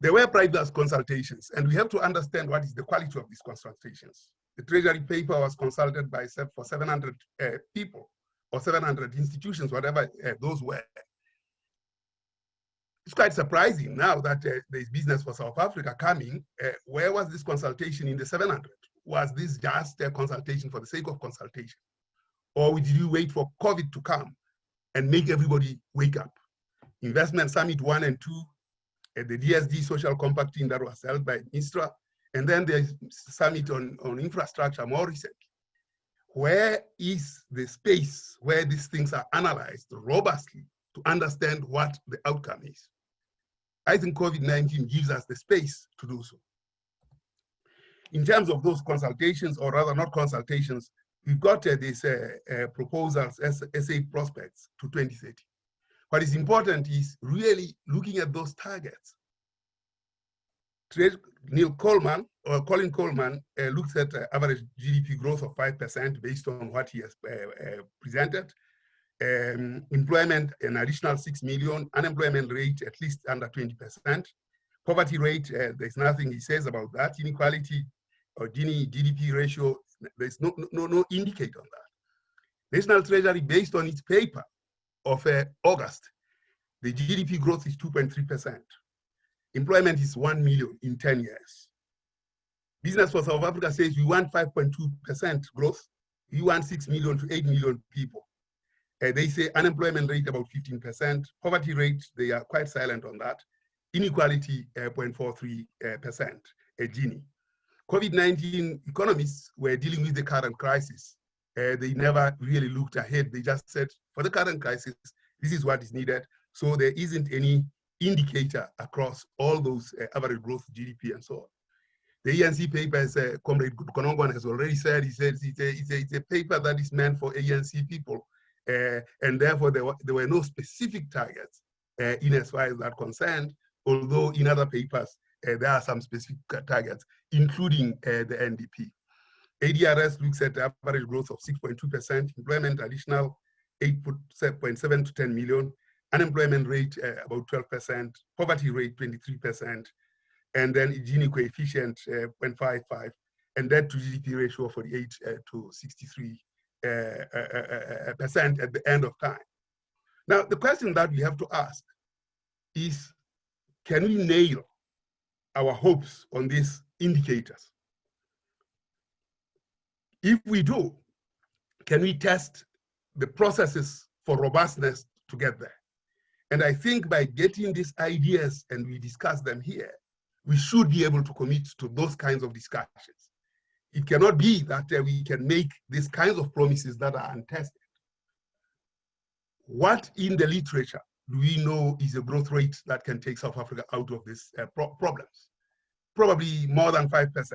There were private consultations, and we have to understand what is the quality of these consultations. The Treasury paper was consulted by for 700 people or 700 institutions, whatever those were. It's quite surprising now that there is Business for South Africa coming. Where was this consultation in the 700? Was this just a consultation for the sake of consultation? Or did you wait for COVID to come and make everybody wake up? Investment Summit 1 and 2, the DSD Social Compacting that was held by MISTRA, and then there's summit on infrastructure more recently. Where is the space where these things are analyzed robustly to understand what the outcome is? I think COVID-19 gives us the space to do so. In terms of those consultations, or rather not consultations, we've got these proposals as SA prospects to 2030. What is important is really looking at those targets. Colin Coleman looks at average GDP growth of 5% based on what he has presented. Employment, an additional 6 million, unemployment rate at least under 20%. Poverty rate, there's nothing he says about that. Inequality or Gini GDP ratio, there's no indicator on that. National Treasury, based on its paper of August, the GDP growth is 2.3%. Employment is 1 million in 10 years. Business for South Africa says we want 5.2% growth. We want 6 million to 8 million people. They say unemployment rate about 15%. Poverty rate, they are quite silent on that. Inequality, 0.43%, Gini. COVID-19 economists were dealing with the current crisis. They never really looked ahead. They just said, for the current crisis, this is what is needed. So there isn't any indicator across all those average growth GDP and so on. The ANC paper, as Comrade Konongwan has already said, he says it's a paper that is meant for ANC people. And therefore there were no specific targets in as far as that concerned, although in other papers, there are some specific targets, including the NDP. ADRS looks at the average growth of 6.2%, employment additional 8.7 to 10 million, unemployment rate about 12%, poverty rate 23%, and then Gini coefficient 0.55. and debt to GDP ratio of 48 to 63% at the end of time. Now, the question that we have to ask is, can we nail our hopes on these indicators? If we do, can we test the processes for robustness to get there? And I think by getting these ideas and we discuss them here, we should be able to commit to those kinds of discussions. It cannot be that we can make these kinds of promises that are untested. What in the literature do we know is a growth rate that can take South Africa out of these problems? Probably more than 5%.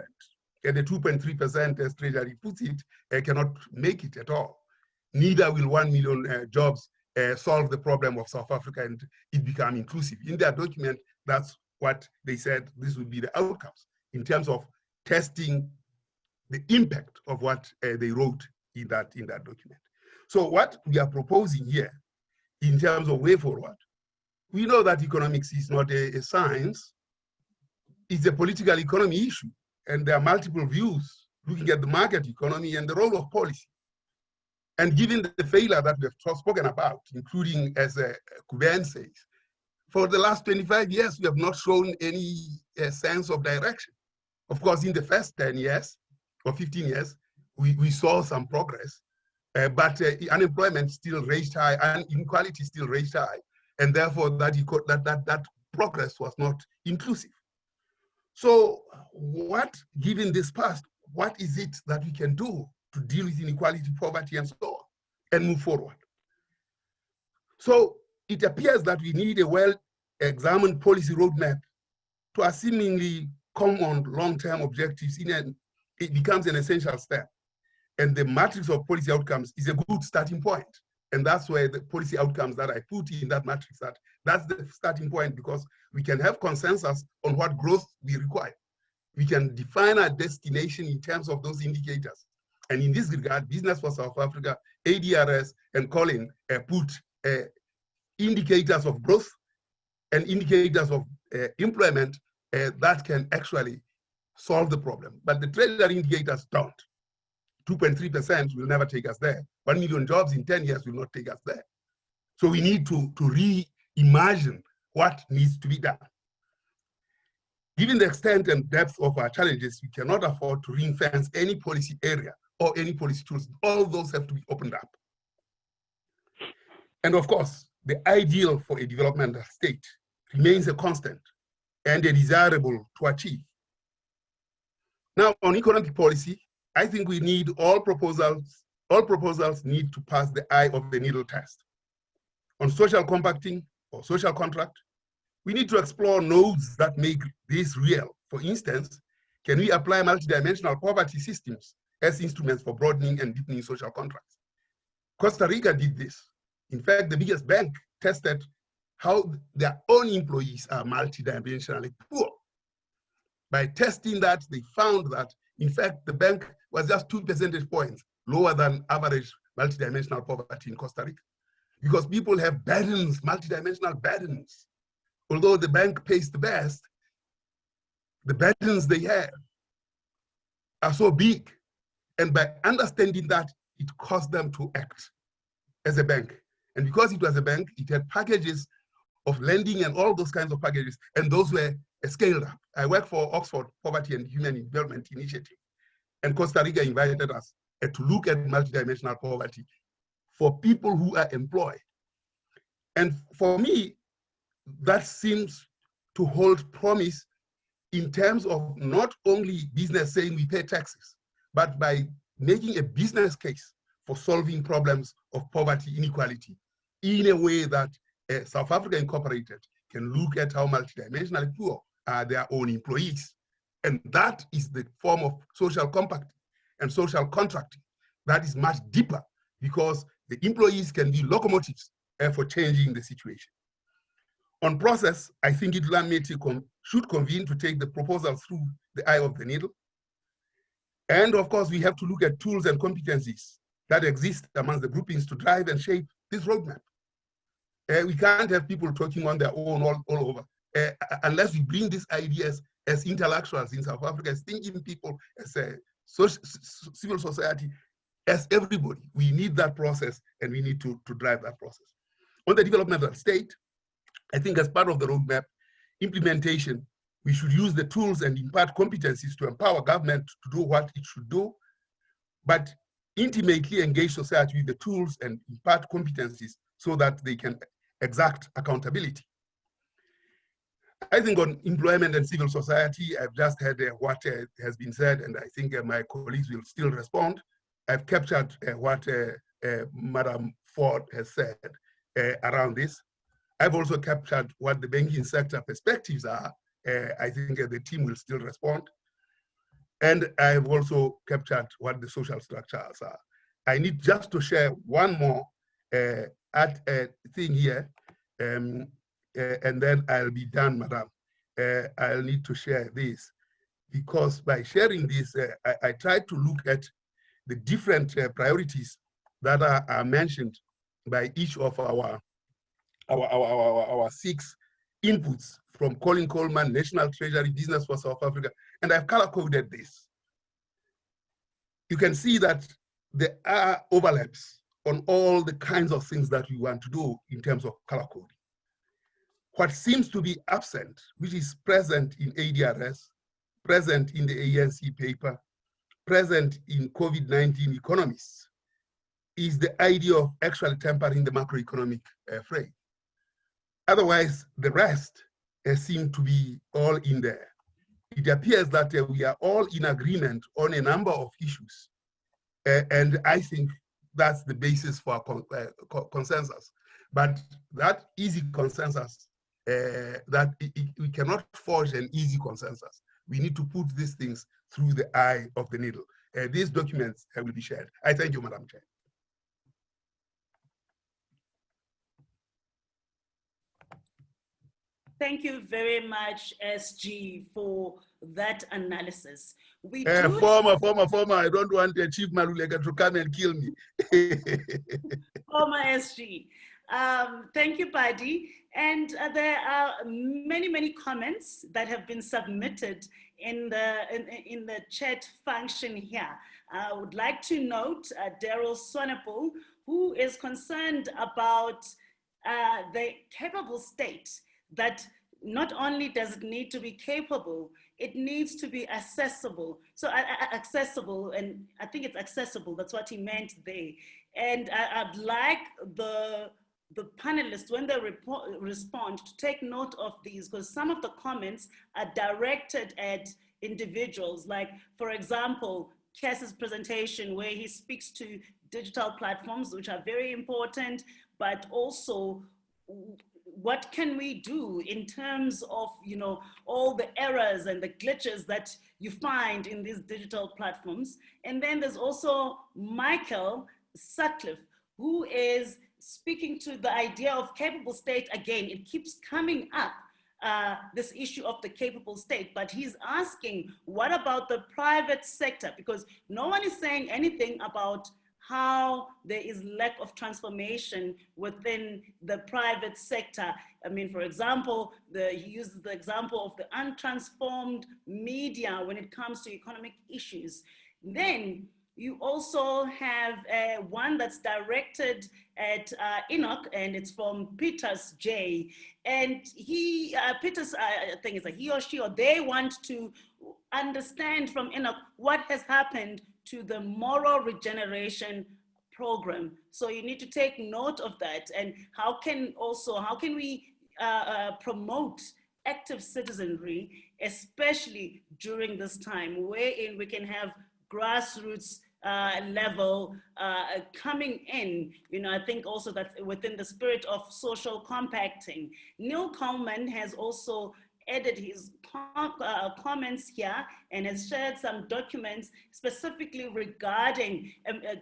And the 2.3%, as Treasury puts it, cannot make it at all. Neither will 1 million jobs solve the problem of South Africa and it become inclusive. In their document, that's what they said this would be the outcomes in terms of testing the impact of what they wrote in that document. So what we are proposing here in terms of way forward, we know that economics is not a science, it's a political economy issue. And there are multiple views looking at the market economy and the role of policy. And given the failure that we have spoken about, including, as Kuben says, for the last 25 years, we have not shown any sense of direction. Of course, in the first 10 years or 15 years, we saw some progress, but unemployment still raged high and inequality still raged high. And therefore, that progress was not inclusive. So given this past, what is it that we can do to deal with inequality, poverty, and so on, and move forward? So it appears that we need a well-examined policy roadmap to our seemingly common long-term objectives. It becomes an essential step. And the matrix of policy outcomes is a good starting point. And that's where the policy outcomes that I put in that matrix, that's the starting point, because we can have consensus on what growth we require. We can define our destination in terms of those indicators. And in this regard, Business for South Africa, ADRS, and Colin put indicators of growth and indicators of employment that can actually solve the problem. But the Treasury indicators don't. 2.3% will never take us there. 1 million jobs in 10 years will not take us there. So we need to reimagine what needs to be done. Given the extent and depth of our challenges, we cannot afford to ring-fence any policy area or any policy tools. All those have to be opened up. And of course, the ideal for a developmental state remains a constant and a desirable to achieve. Now, on economic policy, I think we need all proposals need to pass the eye of the needle test. On social compacting or social contract, we need to explore nodes that make this real. For instance, can we apply multidimensional poverty systems as instruments for broadening and deepening social contracts? Costa Rica did this. In fact, the biggest bank tested how their own employees are multidimensionally poor. By testing that, they found that, in fact, the bank was just 2 percentage points lower than average multidimensional poverty in Costa Rica. Because people have burdens, multidimensional burdens. Although the bank pays the best, the burdens they have are so big. And by understanding that, it caused them to act as a bank. And because it was a bank, it had packages of lending and all those kinds of packages, and those were scaled up. I work for Oxford Poverty and Human Development Initiative, and Costa Rica invited us to look at multidimensional poverty for people who are employed. And for me, that seems to hold promise in terms of not only business saying we pay taxes, but by making a business case for solving problems of poverty, inequality, in a way that South Africa Incorporated can look at how multidimensionally poor are their own employees. And that is the form of social compacting and social contracting that is much deeper, because the employees can be locomotives for changing the situation. On process, I think Indlulamithi should convene to take the proposal through the eye of the needle. And of course, we have to look at tools and competencies that exist amongst the groupings to drive and shape this roadmap. We can't have people talking on their own all over, unless we bring these ideas as intellectuals in South Africa, as thinking people, as civil society, as everybody. We need that process, and we need to drive that process. On the developmental state, I think as part of the roadmap implementation, we should use the tools and impart competencies to empower government to do what it should do, but intimately engage society with the tools and impart competencies so that they can exact accountability. I think on employment and civil society, I've just heard what has been said, and I think my colleagues will still respond. I've captured what Madam Ford has said around this. I've also captured what the banking sector perspectives are. I think the team will still respond. And I've also captured what the social structures are. I need just to share one more thing here, and then I'll be done, Madam. I'll need to share this, because by sharing this, I tried to look at the different priorities that are mentioned by each of our 6 inputs from Colin Coleman, National Treasury, Business for South Africa, and I've color-coded this. You can see that there are overlaps on all the kinds of things that we want to do in terms of color coding. What seems to be absent, which is present in ADRS, present in the ANC paper, present in COVID-19 economists, is the idea of actually tempering the macroeconomic frame. Otherwise, the rest seem to be all in there. It appears that we are all in agreement on a number of issues. And I think that's the basis for consensus. But that easy consensus, we cannot forge an easy consensus. We need to put these things through the eye of the needle. These documents will be shared. I thank you, Madam Chair. Thank you very much, SG, for that analysis. We former, I don't want Chief Malulega to come and kill me. Former SG. Thank you, Buddy. And there are many comments that have been submitted in the chat function here. I would like to note Daryl Sonapul, who is concerned about the capable state, that not only does it need to be capable, it needs to be accessible. So accessible, and I think it's accessible, that's what he meant there. And I'd like the panelists, when they respond, to take note of these, because some of the comments are directed at individuals, like, for example, Cass's presentation, where he speaks to digital platforms, which are very important, but also what can we do in terms of, all the errors and the glitches that you find in these digital platforms. And then there's also Michael Sutcliffe, who is speaking to the idea of capable state. Again, it keeps coming up, this issue of the capable state, but he's asking, what about the private sector? Because no one is saying anything about how there is lack of transformation within the private sector. I mean, for example, he uses the example of the untransformed media when it comes to economic issues. Then you also have one that's directed at Enoch, and it's from Peters J. And Peters, I think it's a he or she, or they want to understand from Enoch what has happened to the moral regeneration program. So you need to take note of that. And how can we promote active citizenry, especially during this time, wherein we can have grassroots level coming in. I think also that within the spirit of social compacting. Neil Coleman has also added his comments here and has shared some documents specifically regarding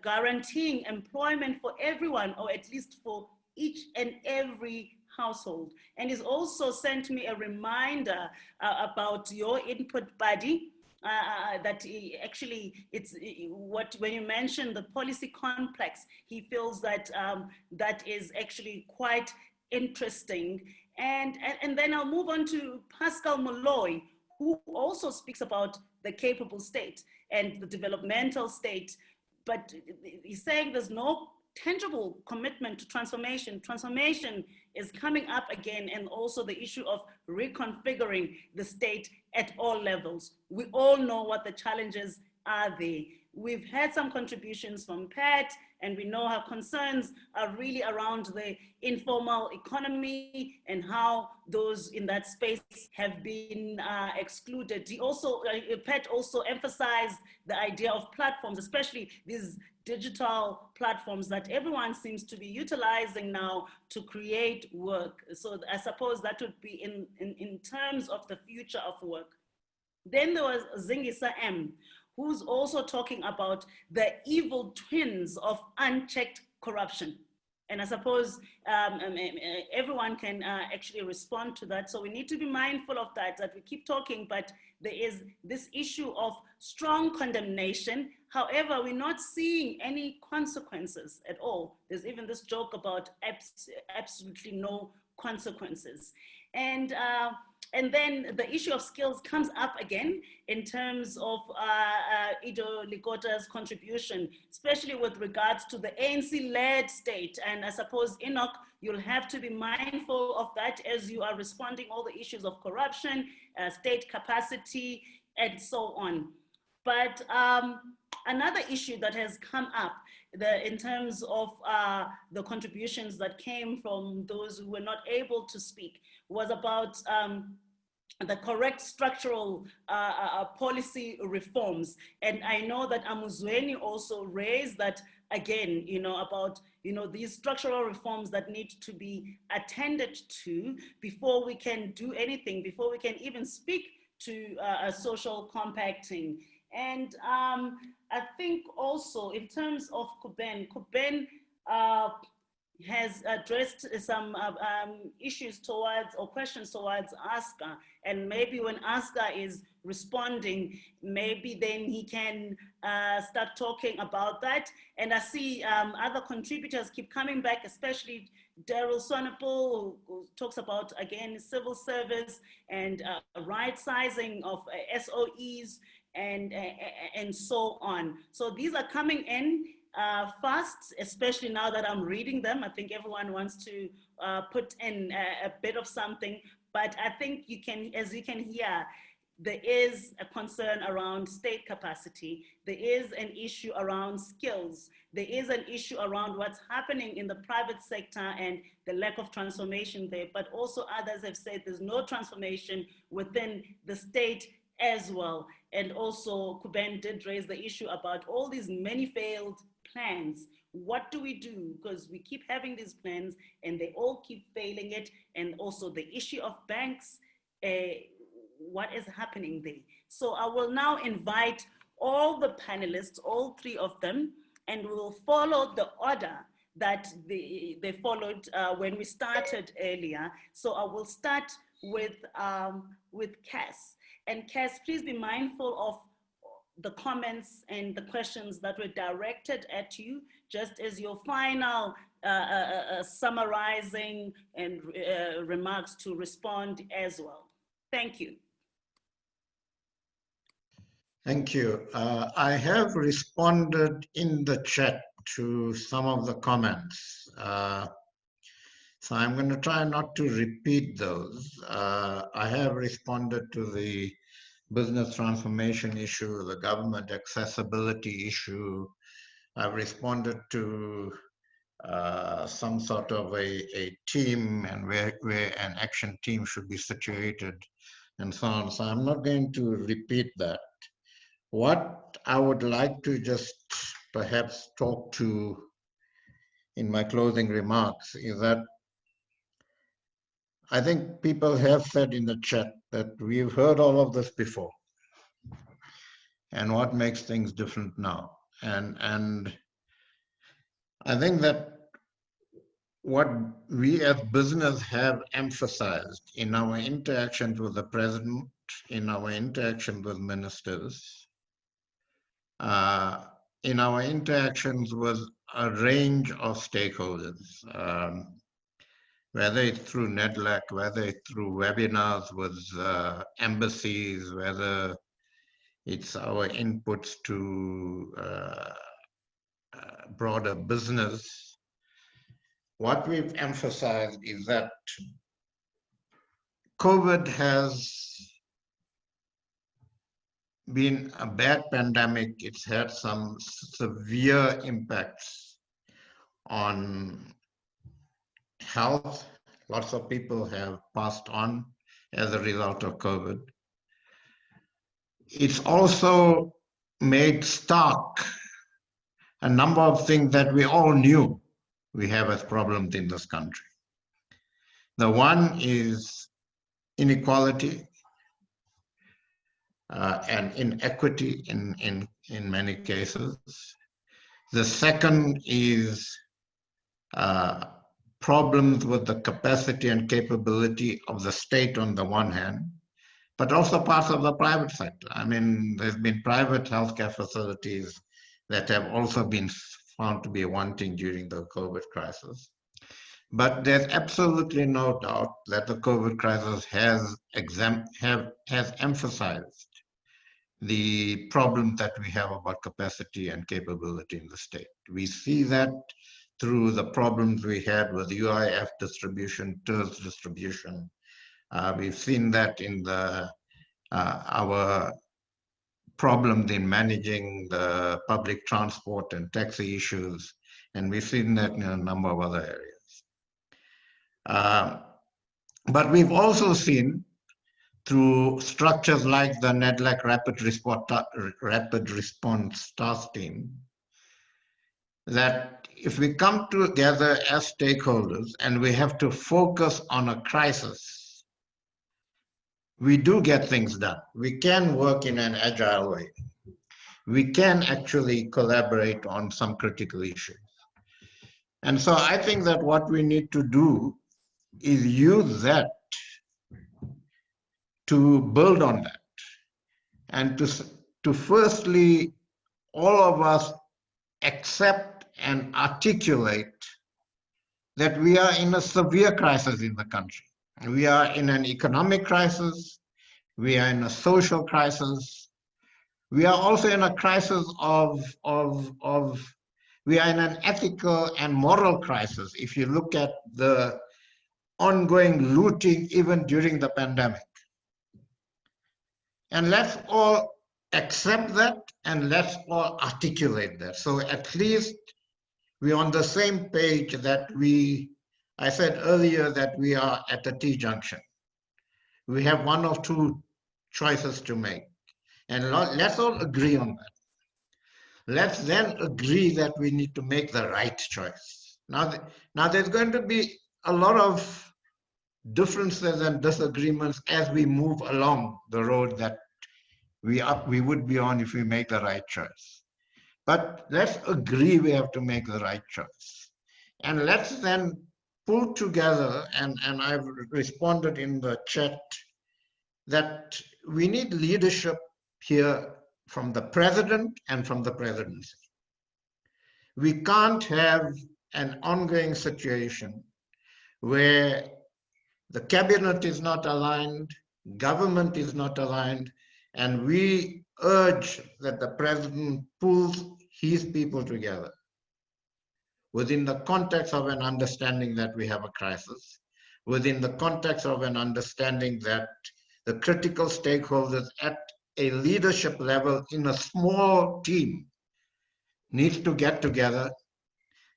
guaranteeing employment for everyone, or at least for each and every household. And he's also sent me a reminder about your input, Buddy, that when you mentioned the policy complex, he feels that that is actually quite interesting. And then I'll move on to Pascal Molloy, who also speaks about the capable state. and the developmental state. But he's saying there's no tangible commitment to transformation. Transformation is coming up again, and also the issue of reconfiguring the state at all levels. We all know what the challenges are there. We've had some contributions from Pat, and we know her concerns are really around the informal economy and how those in that space have been excluded. Pat also emphasized the idea of platforms, especially these digital platforms that everyone seems to be utilizing now to create work. So I suppose that would be in terms of the future of work. Then there was Zingisa M, who's also talking about the evil twins of unchecked corruption. And I suppose everyone can actually respond to that. So we need to be mindful of that we keep talking, but there is this issue of strong condemnation. However, we're not seeing any consequences at all. There's even this joke about absolutely no consequences. And then the issue of skills comes up again in terms of Ido Likota's contribution, especially with regards to the ANC-led state. And I suppose, Enoch, you'll have to be mindful of that as you are responding all the issues of corruption, state capacity, and so on. But another issue that has come up in terms of the contributions that came from those who were not able to speak was about the correct structural policy reforms. And I know that Amuzweni also raised that again, about, these structural reforms that need to be attended to before we can do anything, before we can even speak to social compacting. And I think also in terms of Kuben has addressed some issues towards or questions towards Aska, and maybe when Aska is responding, maybe then he can start talking about that. And I see other contributors keep coming back, especially Daryl Sonapol, who talks about, again, civil service and right sizing of SOEs and so on. So these are coming in fast, especially now that I'm reading them. I think everyone wants to put in a bit of something, but I think you can, as you can hear, there is a concern around state capacity. There is an issue around skills. There is an issue around what's happening in the private sector and the lack of transformation there, but also others have said there's no transformation within the state as well. And also Kuben did raise the issue about all these many failed plans. What do we do? Because we keep having these plans and they all keep failing it. And also the issue of banks, what is happening there? So I will now invite all the panelists, all three of them, and we will follow the order that they followed when we started earlier. So I will start with Cass. And Cass, please be mindful of the comments and the questions that were directed at you, just as your final summarizing and remarks to respond as well. Thank you. Thank you. I have responded in the chat to some of the comments. So I'm going to try not to repeat those. I have responded to the business transformation issue, the government accessibility issue. I've responded to some sort of a team and where an action team should be situated and so on. So I'm not going to repeat that. What I would like to just perhaps talk to in my closing remarks is that I think people have said in the chat that we've heard all of this before. And what makes things different now? And I think that what we as business have emphasized in our interactions with the president, in our interactions with ministers, in our interactions with a range of stakeholders, whether it's through NEDLAC, whether it's through webinars with embassies, whether it's our inputs to broader business. What we've emphasized is that COVID has been a bad pandemic. It's had some severe impacts on health. Lots of people have passed on as a result of COVID. It's also made stark a number of things that we all knew we have as problems in this country. The one is inequality and inequity in many cases. The second is problems with the capacity and capability of the state on the one hand, but also parts of the private sector. I mean, there's been private healthcare facilities that have also been found to be wanting during the COVID crisis. But there's absolutely no doubt that the COVID crisis has emphasized the problems that we have about capacity and capability in the state. We see that through the problems we had with UIF distribution, TERS distribution. We've seen that in our problems in managing the public transport and taxi issues, and we've seen that in a number of other areas. But we've also seen through structures like the NEDLAC Rapid Response Task Team, that if we come together as stakeholders and we have to focus on a crisis, we do get things done. We can work in an agile way. We can actually collaborate on some critical issues. And so I think that what we need to do is use that to build on that, and to firstly, all of us accept and articulate that we are in a severe crisis in the country. We are in an economic crisis, we are in a social crisis, we are also in a crisis we are in an ethical and moral crisis if you look at the ongoing looting even during the pandemic. And let's all accept that and let's all articulate that. So at least we're on the same page that I said earlier that we are at a T-junction. We have one of two choices to make. And let's all agree on that. Let's then agree that we need to make the right choice. Now there's going to be a lot of differences and disagreements as we move along the road that we would be on if we make the right choice. But let's agree we have to make the right choice. And let's then pull together, and I've responded in the chat, that we need leadership here from the president and from the presidency. We can't have an ongoing situation where the cabinet is not aligned, government is not aligned, and we urge that the president pulls his people together within the context of an understanding that we have a crisis, within the context of an understanding that the critical stakeholders at a leadership level in a small team needs to get together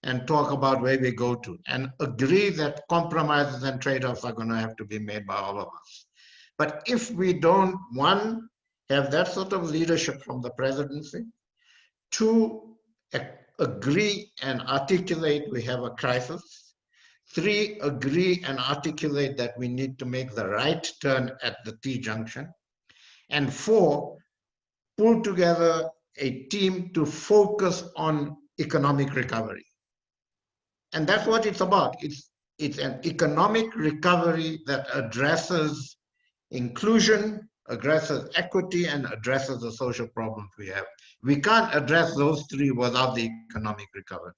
and talk about where we go to and agree that compromises and trade-offs are going to have to be made by all of us. But if we don't, one, have that sort of leadership from the presidency, two, agree and articulate we have a crisis, three, agree and articulate that we need to make the right turn at the T-junction, and four, pull together a team to focus on economic recovery. And that's what it's about. It's an economic recovery that addresses inclusion, addresses equity, and addresses the social problems we have. We can't address those three without the economic recovery.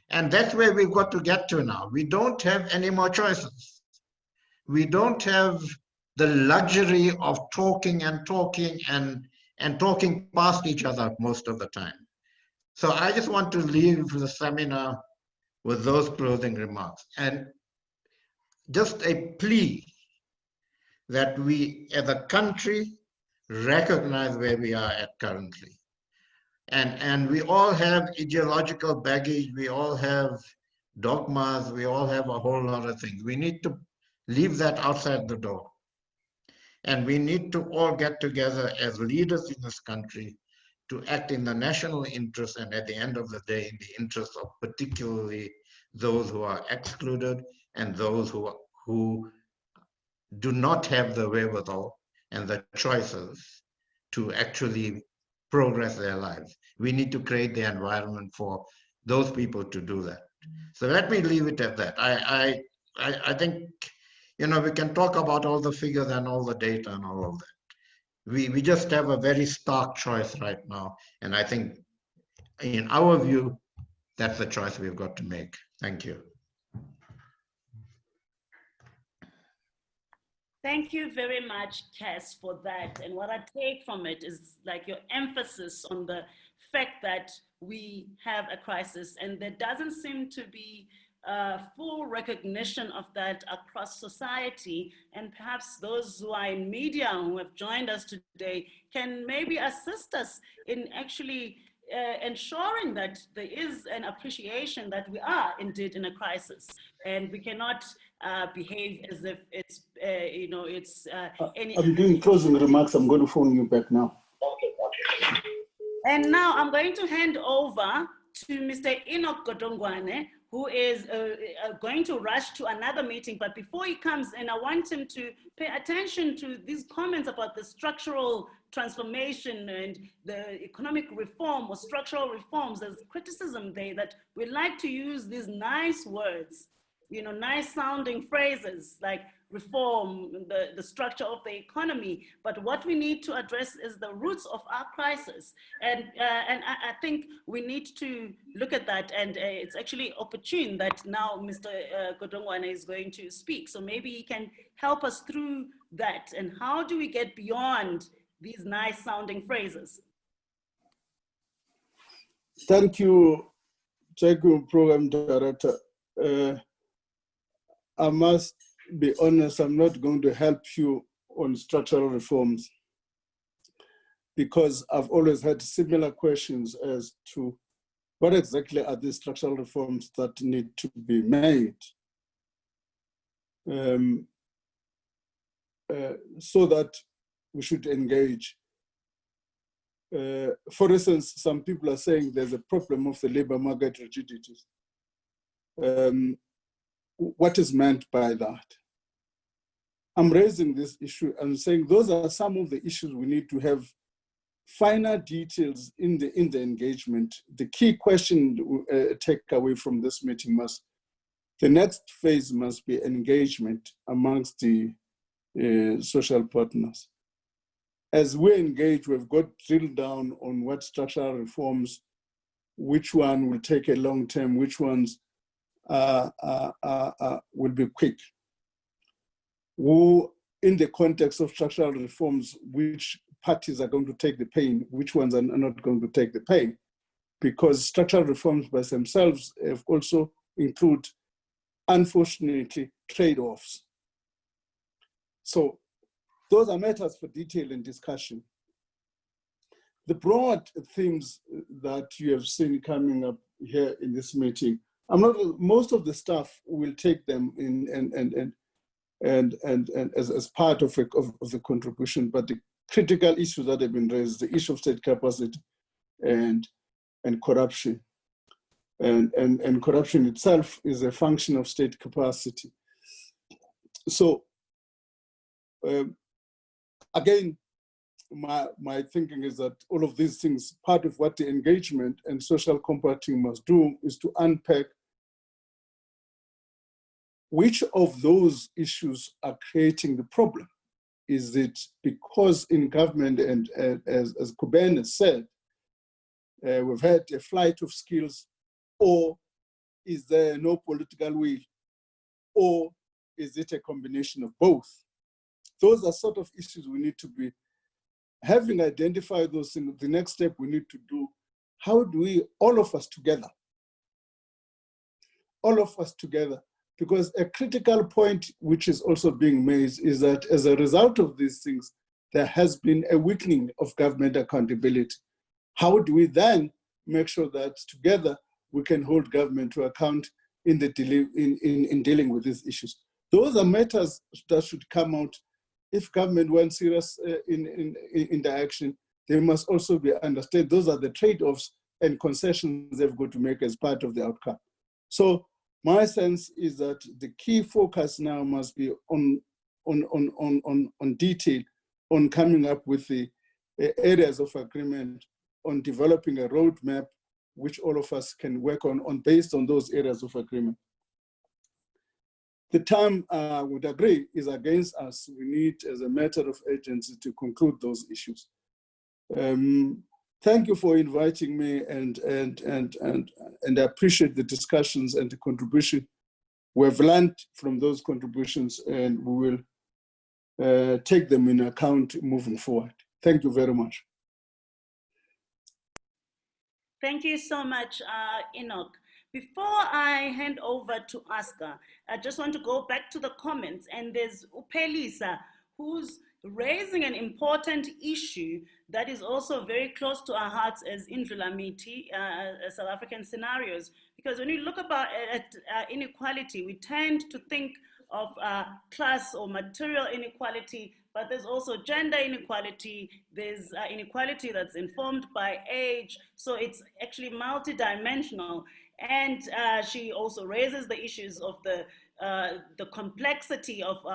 And that's where we've got to get to now. We don't have any more choices. We don't have the luxury of talking and and talking past each other most of the time. So I just want to leave the seminar with those closing remarks and just a plea that we as a country recognize where we are at currently. And we all have ideological baggage, we all have dogmas, we all have a whole lot of things. We need to leave that outside the door. And we need to all get together as leaders in this country to act in the national interest and at the end of the day in the interest of particularly those who are excluded and those who do not have the wherewithal and the choices to actually progress their lives. We need to create the environment for those people to do that. So let me leave it at that. I think, you know, we can talk about all the figures and all the data and all of that. We just have a very stark choice right now. And I think in our view, that's the choice we've got to make. Thank you. Thank you very much, Cass, for that. And what I take from it is like your emphasis on the fact that we have a crisis, and there doesn't seem to be full recognition of that across society. And perhaps those who are in media who have joined us today can maybe assist us in actually ensuring that there is an appreciation that we are indeed in a crisis, and we cannot behave as if it's, you know, it's any. I'm doing closing remarks. I'm going to phone you back now. Okay. And now I'm going to hand over to Mr. Enoch Godongwane, who is going to rush to another meeting. But before he comes in, I want him to pay attention to these comments about the structural transformation and the economic reform or structural reforms. There's criticism there that we like to use these nice words, you know, nice sounding phrases like reform, the structure of the economy. But what we need to address is the roots of our crisis. And I think we need to look at that. And it's actually opportune that now Mr. Godongwane is going to speak. So maybe he can help us through that. And how do we get beyond these nice sounding phrases? Thank you, Program Director. I must be honest, I'm not going to help you on structural reforms because I've always had similar questions as to what exactly are the structural reforms that need to be made so that we should engage. For instance, some people are saying there's a problem of the labor market rigidities. What is meant by that? I'm raising this issue and saying those are some of the issues we need to have finer details in the engagement. The key question take away from this meeting the next phase must be engagement amongst the social partners. As we engage, we've got drilled down on what structural reforms, which one will take a long term, which ones will be quick. Who, in the context of structural reforms, which parties are going to take the pain, which ones are not going to take the pain, because structural reforms by themselves have also include, unfortunately, trade-offs. So those are matters for detail and discussion. The broad themes that you have seen coming up here in this meeting, most of the staff will take them in and as part of the contribution, but the critical issues that have been raised, the issue of state capacity and corruption. And corruption itself is a function of state capacity. So again, my thinking is that all of these things, part of what the engagement and social compact team must do is to unpack which of those issues are creating the problem. Is it because in government, and as Kuben has said, we've had a flight of skills, or is there no political will, or is it a combination of both? Those are sort of issues we need to be having identified those things, the next step we need to do, how do we, all of us together, because a critical point which is also being made is that as a result of these things, there has been a weakening of government accountability. How do we then make sure that together we can hold government to account in dealing with these issues? Those are matters that should come out. If government wants serious in the action, they must also be understood. Those are the trade-offs and concessions they've got to make as part of the outcome. So my sense is that the key focus now must be on detail, on coming up with the areas of agreement, on developing a roadmap which all of us can work on based on those areas of agreement. The time, I would agree, is against us. We need, as a matter of urgency, to conclude those issues. Thank you for inviting me, and I appreciate the discussions and the contribution. We've learned from those contributions, and we will take them in account moving forward. Thank you very much. Thank you so much, Enoch. Before I hand over to Oscar, I just want to go back to the comments, and there's Upelisa, who's raising an important issue that is also very close to our hearts as Indlulamithi, South African scenarios. Because when you look at inequality, we tend to think of class or material inequality, but there's also gender inequality, there's inequality that's informed by age, so it's actually multidimensional. And she also raises the issues of the complexity of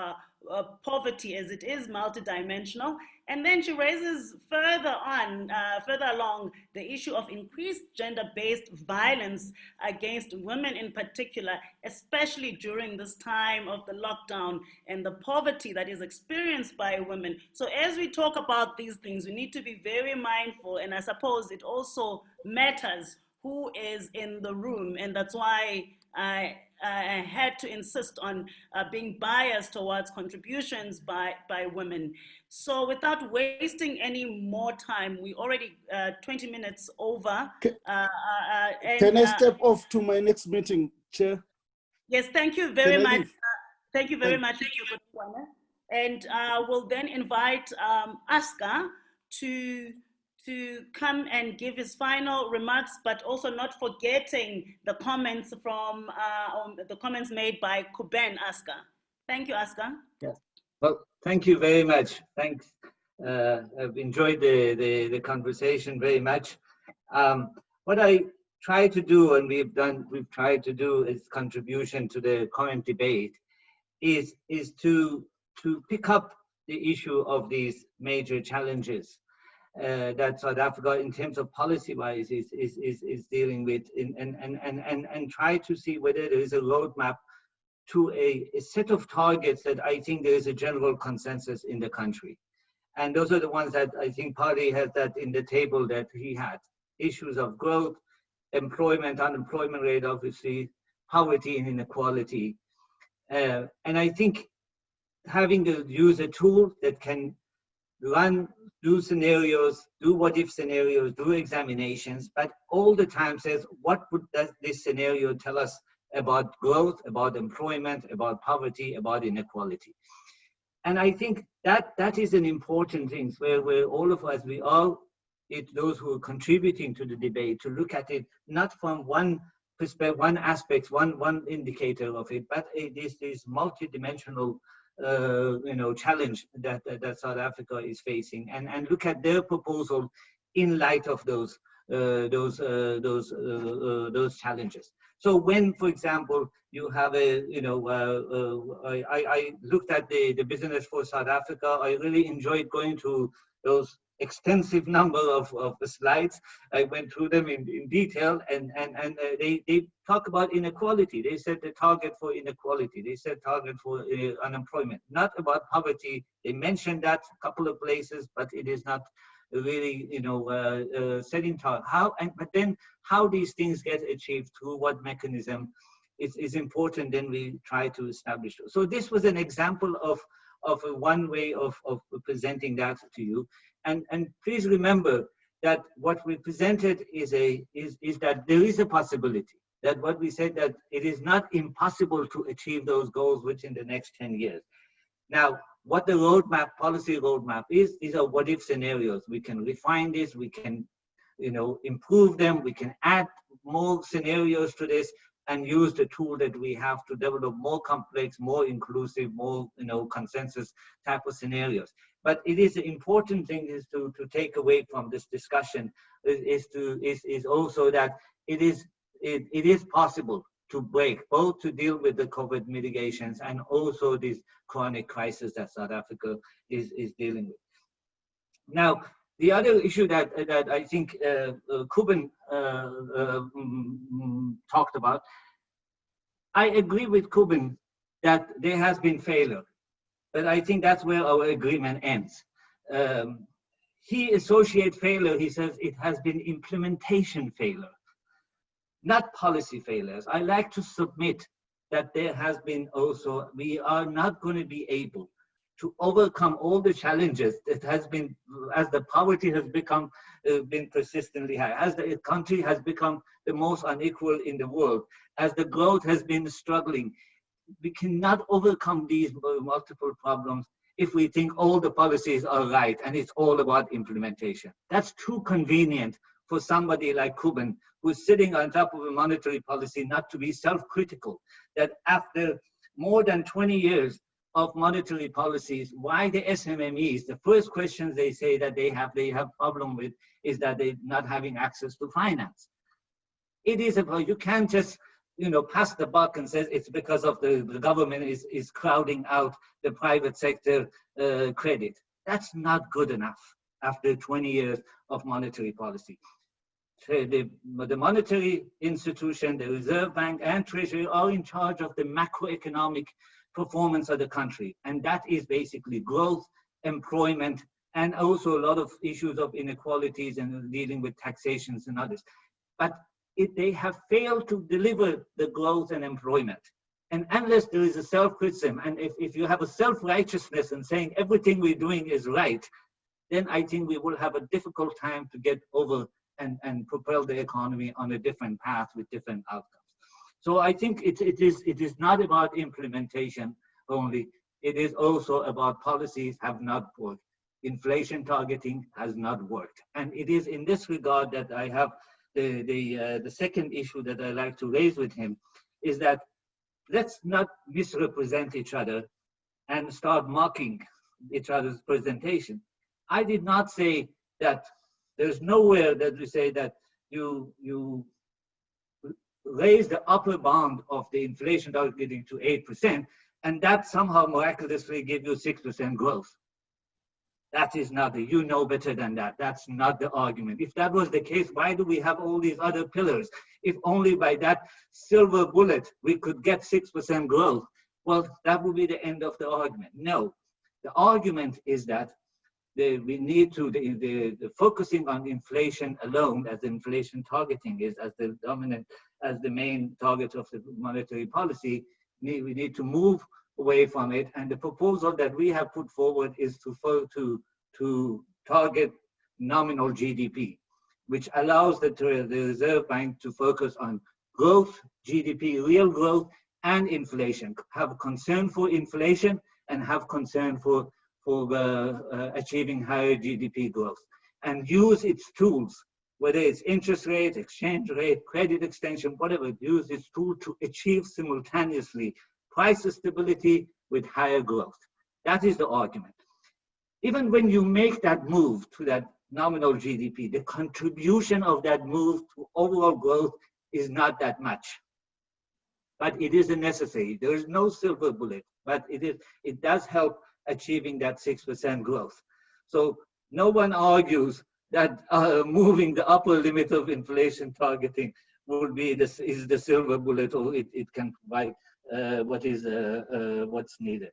poverty, as it is multidimensional. And then she raises further along, the issue of increased gender-based violence against women in particular, especially during this time of the lockdown and the poverty that is experienced by women. So as we talk about these things, we need to be very mindful, and I suppose it also matters who is in the room, and that's why I had to insist on being biased towards contributions by women. So without wasting any more time, we already 20 minutes over. Can I step off to my next meeting, Chair? Yes, thank you very much. Thank you very much, Mr. Botswana. And we'll then invite Oscar to come and give his final remarks, but also not forgetting the comments from the comments made by Kuben. Oscar. Thank you, Oscar. Yes. Well, thank you very much. Thanks. I've enjoyed the conversation very much. What I try to do, and we've tried to do as contribution to the current debate, is to pick up the issue of these major challenges that South Africa, in terms of policy-wise, is dealing with, and try to see whether there is a roadmap to a set of targets that I think there is a general consensus in the country. And those are the ones that I think Paddy has that in the table that he had. Issues of growth, employment, unemployment rate, obviously, poverty and inequality. And I think having to use a tool that can do scenarios, do what-if scenarios, do examinations, but all the time says, what would this scenario tell us about growth, about employment, about poverty, about inequality? And I think that is an important thing where all of us, we all, those who are contributing to the debate, to look at it not from one perspective, one aspect, one indicator of it, but this multidimensional challenge that South Africa is facing, and look at their proposal in light of those challenges. So when, for example, you have I looked at the Business for South Africa. I really enjoyed going through those extensive number of the slides. I went through them in detail, and they talk about inequality. They said the target for inequality. They said target for unemployment, not about poverty. They mentioned that a couple of places, but it is not really, setting target. But then how these things get achieved, through what mechanism, is important. Then we try to establish. So this was an example of of one way of presenting that to you. And please remember that what we presented is that there is a possibility, that what we said, that it is not impossible to achieve those goals within the next 10 years. Now, what the roadmap, policy roadmap is, these are what if scenarios. We can refine this, we can, improve them, we can add more scenarios to this and use the tool that we have to develop more complex, more inclusive, more, consensus type of scenarios. But it is the important thing is to take away from this discussion is also that it is possible to break, both to deal with the COVID mitigations and also this chronic crisis that South Africa is dealing with. Now, the other issue that I think Kuben talked about, I agree with Kuben that there has been failure, but I think that's where our agreement ends. He associates failure, he says it has been implementation failure, not policy failures. I like to submit that there has been also, we are not going to be able to overcome all the challenges that has been, as the poverty has become, been persistently high, as the country has become the most unequal in the world, as the growth has been struggling. We cannot overcome these multiple problems if we think all the policies are right and it's all about implementation. That's too convenient for somebody like Kuben, who's sitting on top of a monetary policy, not to be self-critical, that after more than 20 years of monetary policies, why the SMMEs, the first questions they say that they have problem with is that they're not having access to finance. It is about, you can't just, pass the buck and say it's because of the government is crowding out the private sector credit. That's not good enough after 20 years of monetary policy. So the monetary institution, the Reserve Bank and Treasury are in charge of the macroeconomic performance of the country. And that is basically growth, employment, and also a lot of issues of inequalities and dealing with taxations and others. But they have failed to deliver the growth and employment. And unless there is a self-criticism, and if you have a self-righteousness and saying everything we're doing is right, then I think we will have a difficult time to get over and propel the economy on a different path with different outcomes. So I think it is not about implementation only. It is also about policies have not worked. Inflation targeting has not worked. And it is in this regard that I have the second issue that I like to raise with him is that let's not misrepresent each other and start mocking each other's presentation. I did not say that there's nowhere that we say that you raise the upper bound of the inflation targeting to 8%, and that somehow miraculously give you 6% growth. That is not, you know better than that. That's not the argument. If that was the case, why do we have all these other pillars? If only by that silver bullet we could get 6% growth, well, that would be the end of the argument. No, the argument is that we need to, the focusing on inflation alone, as inflation targeting is as the dominant, as the main target of the monetary policy, we need to move away from it. And the proposal that we have put forward is to target nominal GDP, which allows the Reserve Bank to focus on growth, GDP, real growth, and inflation. Have concern for inflation and have concern for achieving higher GDP growth, and use its tools, whether it's interest rate, exchange rate, credit extension, whatever, use its tool to achieve simultaneously price stability with higher growth. That is the argument. Even when you make that move to that nominal GDP, the contribution of that move to overall growth is not that much. But it is a necessary. There is no silver bullet, but it does help achieving that 6% growth. So no one argues that moving the upper limit of inflation targeting will be is the silver bullet, or it can provide what's needed.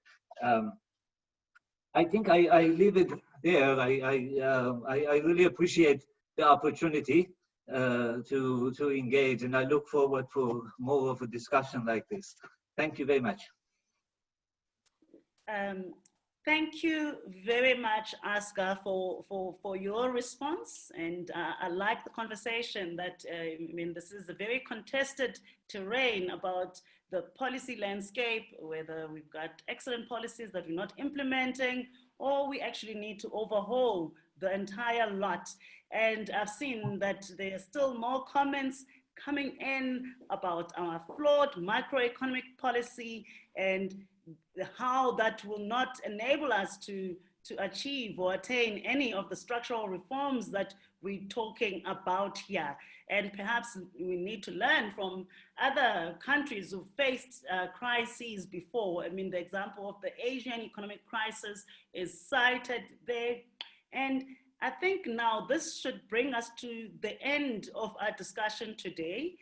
I think I leave it there. I really appreciate the opportunity to engage, and I look forward for more of a discussion like this. Thank you very much. Thank you very much, Aska, for your response. And I like the conversation that, I mean, this is a very contested terrain about the policy landscape, whether we've got excellent policies that we're not implementing, or we actually need to overhaul the entire lot. And I've seen that there are still more comments coming in about our flawed macroeconomic policy and how that will not enable us to achieve or attain any of the structural reforms that we're talking about here. And perhaps we need to learn from other countries who faced crises before. I mean, the example of the Asian economic crisis is cited there. And I think now this should bring us to the end of our discussion today.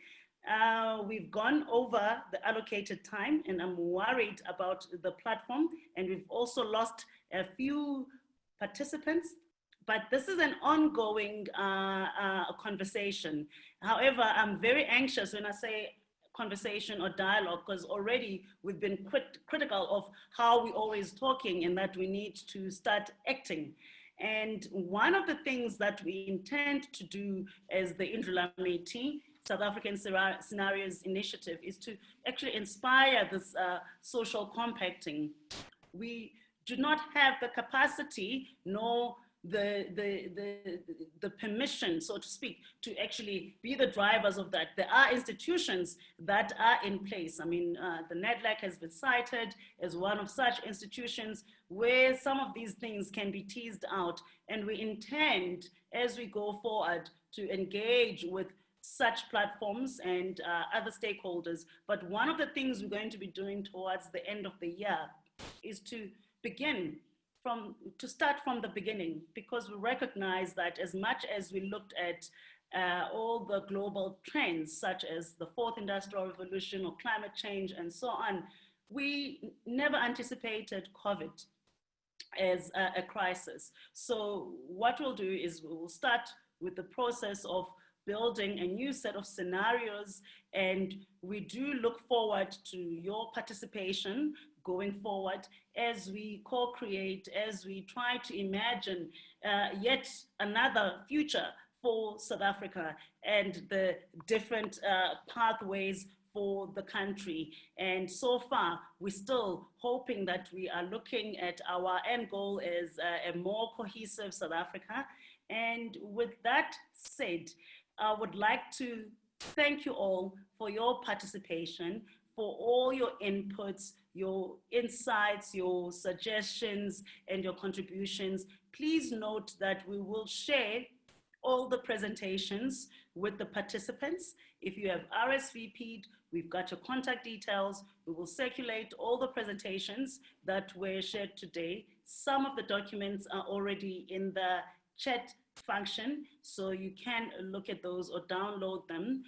We've gone over the allocated time, and I'm worried about the platform, and we've also lost a few participants, but this is an ongoing conversation. However, I'm very anxious when I say conversation or dialogue, because already we've been critical of how we're always talking and that we need to start acting. And one of the things that we intend to do as the Indlulamithi South African Scenarios Initiative is to actually inspire this social compacting. We do not have the capacity nor the permission, so to speak, to actually be the drivers of that. There are institutions that are in place. I mean, the NEDLAC has been cited as one of such institutions where some of these things can be teased out, and we intend, as we go forward, to engage with such platforms and other stakeholders. But one of the things we're going to be doing towards the end of the year is to start from the beginning, because we recognize that as much as we looked at all the global trends, such as the fourth industrial revolution or climate change and so on, we never anticipated COVID as a crisis. So what we'll do is we'll start with the process of building a new set of scenarios, and we do look forward to your participation going forward as we co-create, as we try to imagine yet another future for South Africa and the different pathways for the country. And so far, we're still hoping that we are looking at our end goal as a more cohesive South Africa. And with that said, I would like to thank you all for your participation, for all your inputs, your insights, your suggestions, and your contributions. Please note that we will share all the presentations with the participants. If you have RSVP'd, we've got your contact details. We will circulate all the presentations that were shared today. Some of the documents are already in the chat function, so you can look at those or download them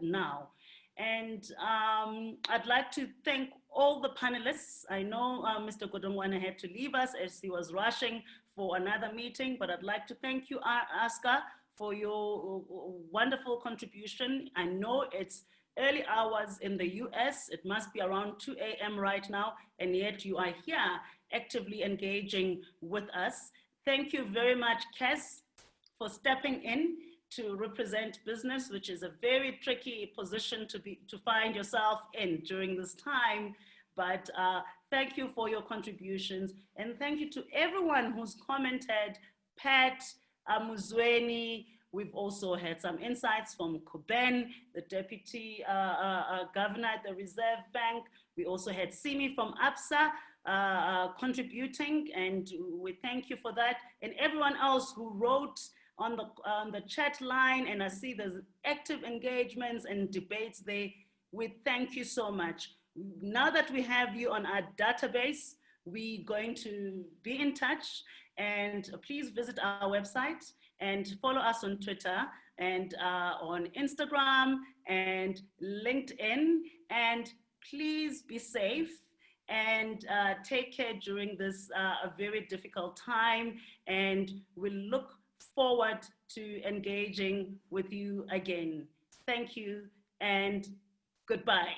now. And I'd like to thank all the panelists. I know Mr. Godongwana had to leave us as he was rushing for another meeting, but I'd like to thank you, Aska, for your wonderful contribution. I know it's early hours in the US. It must be around 2 a.m. right now, and yet you are here actively engaging with us. Thank you very much, Kes, for stepping in to represent business, which is a very tricky position to find yourself in during this time. But thank you for your contributions, and thank you to everyone who's commented. Pat, Muzweni, we've also had some insights from Kuben, the Deputy Governor at the Reserve Bank. We also had Simi from ABSA contributing, and we thank you for that. And everyone else who wrote on the chat line, and I see there's active engagements and debates there. We thank you so much. Now that we have you on our database, we're going to be in touch, and please visit our website and follow us on Twitter and on Instagram and LinkedIn, and please be safe and take care during this very difficult time, and we look forward to engaging with you again. Thank you and goodbye.